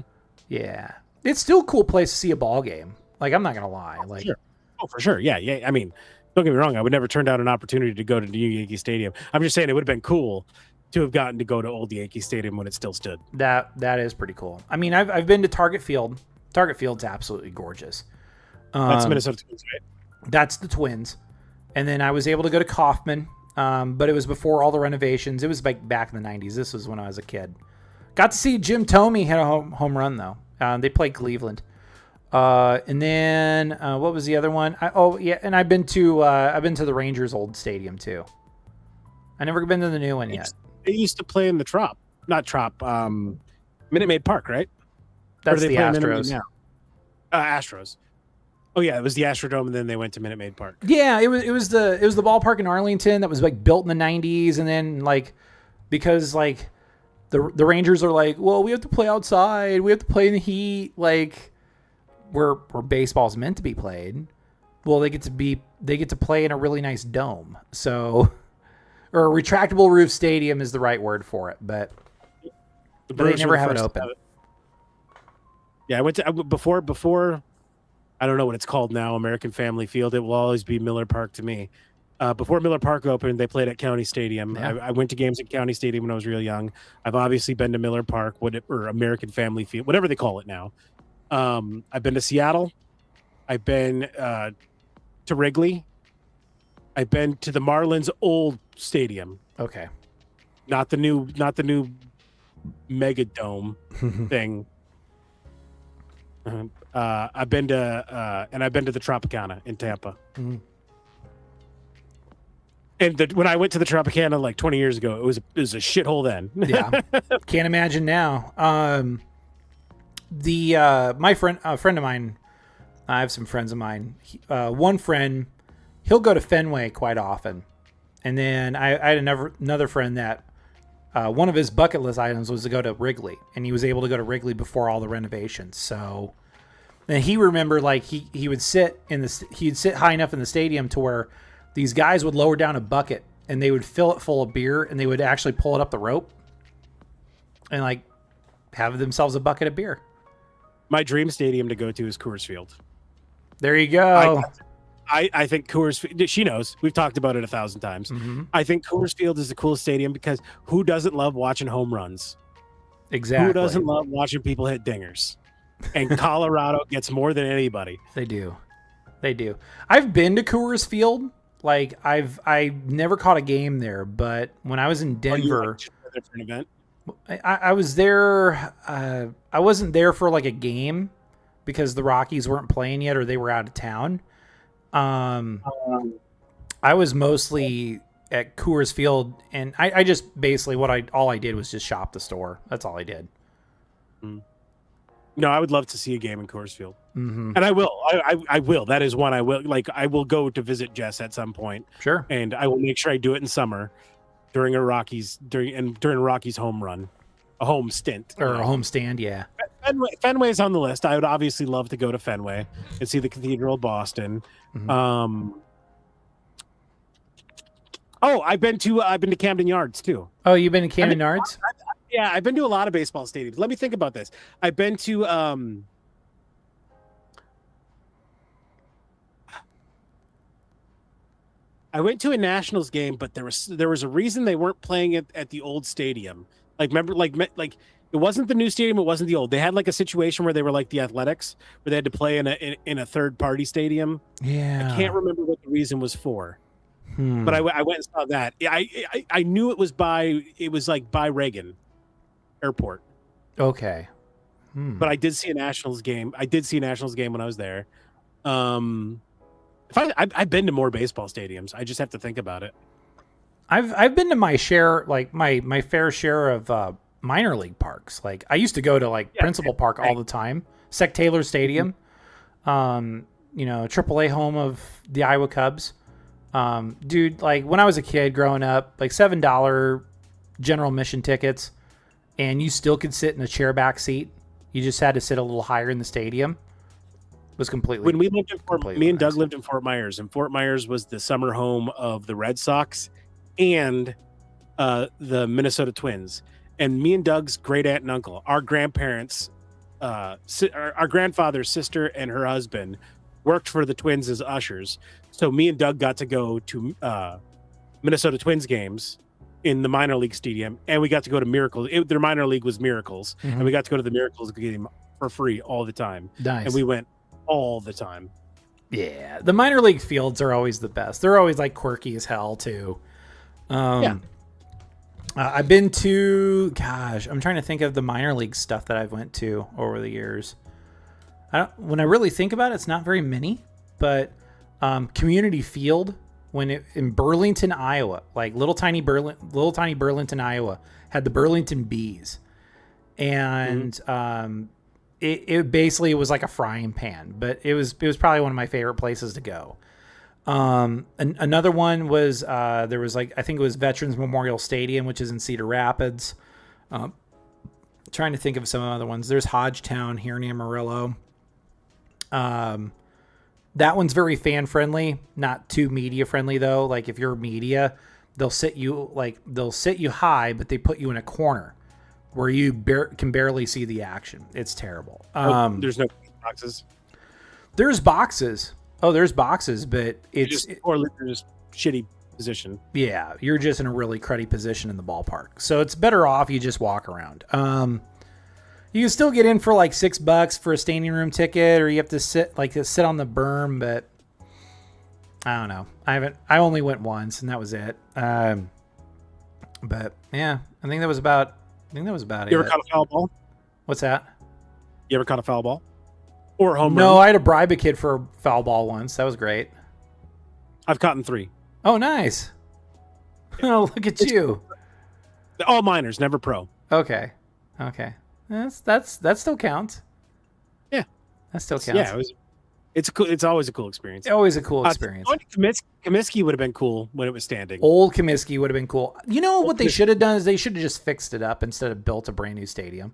Yeah. It's still a cool place to see a ball game. Like, I'm not going to lie. Like, sure. Oh, for sure. Yeah. Yeah. I mean, don't get me wrong. I would never turn down an opportunity to go to New Yankee Stadium. I'm just saying it would have been cool to have gotten to go to Old Yankee Stadium when it still stood. That is pretty cool. I mean, I've been to Target Field. Target Field's absolutely gorgeous. That's Minnesota Twins, right? That's the Twins. And then I was able to go to Kauffman. But it was before all the renovations. It was like back in the 90s. This was when I was a kid. Got to see Jim Thome hit a home run, though. They played Cleveland. And then what was the other one? And I've been to the Rangers' old stadium, too. I never been to the new one yet. They used to play in the Minute Maid Park, right? That's the Astros. Astros. Oh yeah, it was the Astrodome, and then they went to Minute Maid Park. Yeah, it was the ballpark in Arlington that was like built in the 90s, and then like because like the Rangers are like, well, we have to play outside, we have to play in the heat, like where baseball's meant to be played. Well, they get to play in a really nice dome, so or a retractable roof stadium is the right word for it, but they never have it open. Yeah, I went to before. I don't know what it's called now. American Family Field. It will always be Miller Park to me. Before Miller Park opened, they played at County Stadium. Yeah. I went to games at County Stadium when I was real young. I've obviously been to Miller Park, or American Family Field, whatever they call it now. I've been to Seattle. I've been to Wrigley. I've been to the Marlins old stadium. Okay. Not the new Mega Dome thing. I've been to the Tropicana in Tampa. Mm. And when I went to the Tropicana like 20 years ago, it was a shithole then. Yeah, can't imagine now. My friend, a friend of mine, I have some friends of mine. One friend, he'll go to Fenway quite often, and then I had another friend that one of his bucket list items was to go to Wrigley, and he was able to go to Wrigley before all the renovations. So, and he remembered like he would sit he'd sit high enough in the stadium to where these guys would lower down a bucket and they would fill it full of beer and they would actually pull it up the rope and like have themselves a bucket of beer. My dream stadium to go to is Coors Field. There you go. I think Coors, she knows, we've talked about it 1,000 times. Mm-hmm. I think Coors Field is the coolest stadium because who doesn't love watching home runs? Exactly. Who doesn't love watching people hit dingers? And Colorado gets more than anybody. They do. I've been to Coors Field. Like I never caught a game there, but when I was in Denver, for an event? I was there. I wasn't there for like a game because the Rockies weren't playing yet or they were out of town. I was mostly at Coors Field, and I just basically all I did was just shop the store. That's all I did. No, I would love to see a game in Coors Field. Mm-hmm. And I will. I will. That is one I will. Like, I will go to visit Jess at some point. Sure. And I will make sure I do it in summer during a Rockies home run, a home stint. Or a home stand, yeah. Fenway is on the list. I would obviously love to go to Fenway and see the Cathedral of Boston. Mm-hmm. I've been to Camden Yards too. Oh, you've been to Camden Yards? Yeah, I've been to a lot of baseball stadiums. Let me think about this. I've been to I went to a Nationals game, but there was a reason they weren't playing it at the old stadium. Like, remember, like it wasn't the new stadium, it wasn't the old. They had like a situation where they were like the Athletics, where they had to play in a third party stadium. Yeah, I can't remember what the reason was for. But I went and saw that. I knew it was by Reagan Airport. Okay. But I did see a Nationals game. When I was there. I've been to more baseball stadiums. I just have to think about it. I've been to my share, like my fair share of minor league parks. Like I used to go to Principal Park all the time. Sec Taylor Stadium. AAA home of the Iowa Cubs. Dude, like when I was a kid growing up, like $7 general admission tickets, and you still could sit in a chair back seat. You just had to sit a little higher in the stadium. It was completely. When we lived in me and Doug lived in Fort Myers, and Fort Myers was the summer home of the Red Sox and the Minnesota Twins. And me and Doug's great aunt and uncle, our grandparents, our grandfather's sister and her husband worked for the Twins as ushers. So me and Doug got to go to Minnesota Twins games in the minor league stadium, and we got to go to Miracles. Their minor league was Miracles, and we got to go to the Miracles game for free all the time. Nice. And we went all the time. Yeah, the minor league fields are always the best. They're always like quirky as hell too. I've been to, I'm trying to think of the minor league stuff that I've went to over the years. When I really think about it, it's not very many, but Community Field in Burlington, Iowa, like little tiny Burlington, Iowa, had the Burlington Bees, and it basically was like a frying pan, but it was probably one of my favorite places to go. Another one was there was I think it was Veterans Memorial Stadium, which is in Cedar Rapids. Trying to think of some other ones. There's Hodgetown here in Amarillo. That one's very fan friendly, not too media friendly though. Like if you're media, they'll sit you high, but they put you in a corner where you can barely see the action. It's terrible. There's no boxes. There's boxes. Oh, there's boxes, but it's just shitty position. Yeah, you're just in a really cruddy position in the ballpark. So it's better off you just walk around. You can still get in for like $6 for a standing room ticket, or you have to sit on the berm, but I don't know. I only went once and that was it. But yeah, I think that was about it. You ever caught a foul ball? What's that? You ever caught a foul ball? Or a home run? No, I had to bribe a kid for a foul ball once. That was great. I've caught in 3. Oh, nice. Oh, look at you. All minors, never pro. Okay. That still counts. Yeah. That still counts. Yeah, it's cool. It's always a cool experience. Always a cool experience. Comiskey would have been cool when it was standing. Old Comiskey would have been cool. You know what they should have done is they should have just fixed it up instead of built a brand new stadium.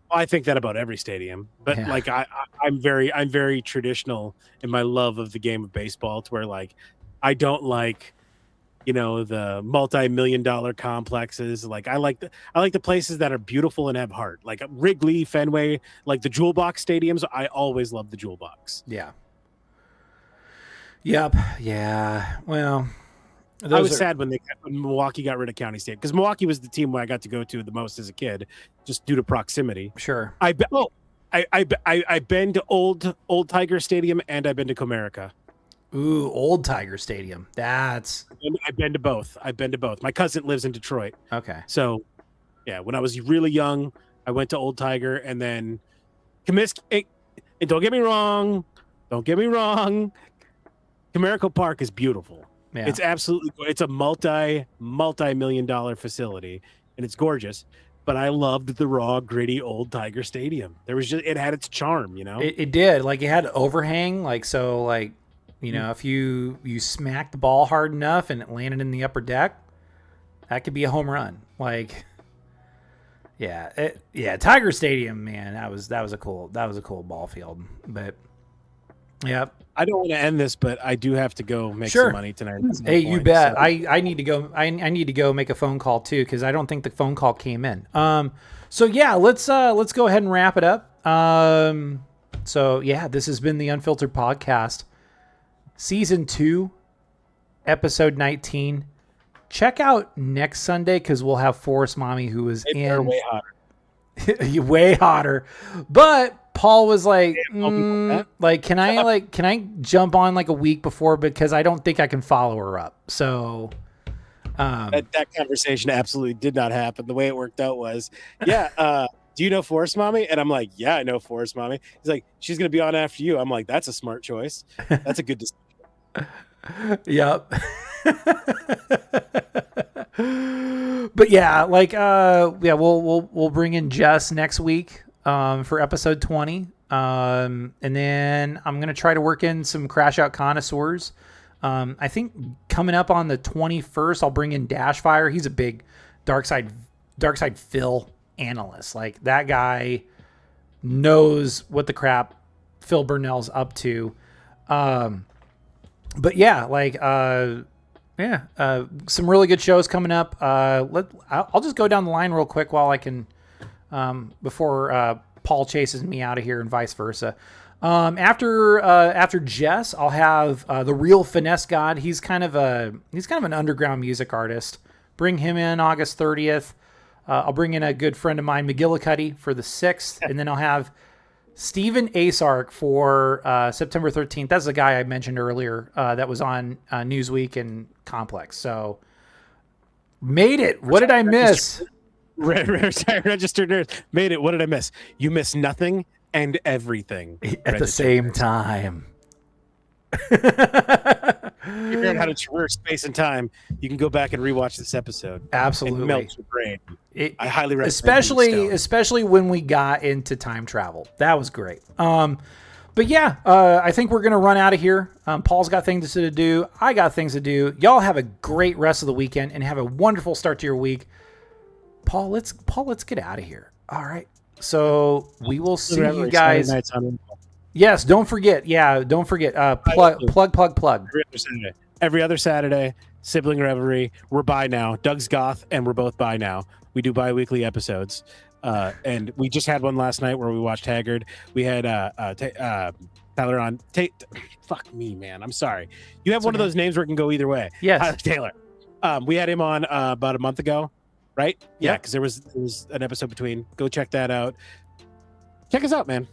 I think that about every stadium, but Yeah. like I'm very traditional in my love of the game of baseball, to where like I don't like, the multi-million-dollar complexes. Like I like the places that are beautiful and have heart, like Wrigley, Fenway, like the Jewel Box stadiums. I always love the Jewel Box. Yeah. Yep. Yeah. Well, I was sad when Milwaukee got rid of County Stadium, because Milwaukee was the team where I got to go to the most as a kid, just due to proximity. Sure. I've been to old Tiger Stadium, and I've been to Comerica. Ooh, Old Tiger Stadium. That's I've been to both. My cousin lives in Detroit. okay. So, yeah, when I was really young, I went to Old Tiger, and then Comiskey. And don't get me wrong, Comerica Park is beautiful. Yeah. It's absolutely. It's a multi-million-dollar facility, and it's gorgeous. But I loved the raw, gritty Old Tiger Stadium. It had its charm, It did. Like it had overhang. Like so. Like if you smacked the ball hard enough and it landed in the upper deck, that could be a home run. Like, yeah, Tiger Stadium, man, that was a cool ball field. But yeah, I don't want to end this, but I do have to go make Sure. some money tonight. Hey, you bet. So. I need to go. I need to go make a phone call too, because I don't think the phone call came in. So yeah, let's go ahead and wrap it up. So yeah, this has been the Unfiltered Podcast, Season 2, Episode 19. Check out next Sunday, because we'll have Forest Mommy, who is way hotter. way hotter. But Paul was like, can I jump on like a week before, because I don't think I can follow her up. So that conversation absolutely did not happen. The way it worked out was, do you know Forest Mommy? And I'm like, yeah, I know Forest Mommy. He's like, she's gonna be on after you. I'm like, that's a smart choice. That's a good decision. Yep. But yeah, we'll bring in Jess next week for episode 20. And then I'm going to try to work in some Crash Out Connoisseurs. I think coming up on the 21st, I'll bring in Dashfire. He's a big Dark Side Phil analyst. Like, that guy knows what the crap Phil Burnell's up to. But yeah, some really good shows coming up. I'll just go down the line real quick while I can, before Paul chases me out of here, and vice versa. After Jess, I'll have the Real Finesse God. He's kind of an underground music artist. Bring him in August 30th. I'll bring in a good friend of mine, McGillicuddy, for the 6th, and then I'll have Stephen Asark for September 13th. That's the guy I mentioned earlier that was on Newsweek and Complex. So, made it. What did I miss? Registered nerd. Made it. What did I miss? You missed nothing and everything at the same time. Figure out how to traverse space and time. You can go back and rewatch this episode. Absolutely, and melt your brain. I highly recommend. Especially when we got into time travel, that was great. But yeah, I think we're gonna run out of here. Paul's got things to do. I got things to do. Y'all have a great rest of the weekend and have a wonderful start to your week. Paul, let's get out of here. All right. So we will see you guys. Yes, don't forget. Yeah, don't forget. Plug. Every other Saturday, Sibling Revelry. We're by now. Doug's goth, and we're both by now. We do bi-weekly episodes. And we just had one last night where we watched Haggard. We had Tyler on. Fuck me, man. I'm sorry. You have one of those names where it can go either way. Yes. Taylor. We had him on about a month ago, right? Yeah, Yep. because there was an episode between. Go check that out. Check us out, man.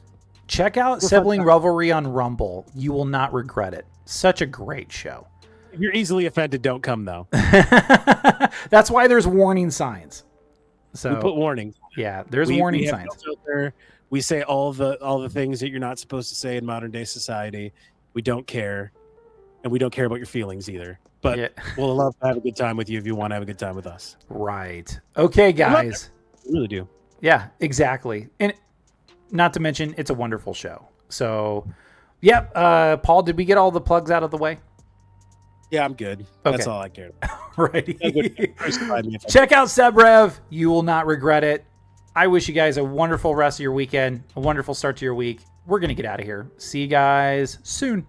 Check out Sibling Revelry on Rumble. You will not regret it. Such a great show. If you're easily offended, don't come though. That's why there's warning signs. So We put warnings. yeah, there's We warning have signs. no filter. We say all the things that you're not supposed to say in modern day society. We don't care, and we don't care about your feelings either. But Yeah. we'll love to have a good time with you if you want to have a good time with us. Right. Okay, guys. We really do. Yeah, exactly. And not to mention, it's a wonderful show. So, yep. Paul, did we get all the plugs out of the way? Yeah, I'm good. Okay. That's all I cared about. Right. Crucify me if I Check out SebRev. You will not regret it. I wish you guys a wonderful rest of your weekend, a wonderful start to your week. We're going to get out of here. See you guys soon.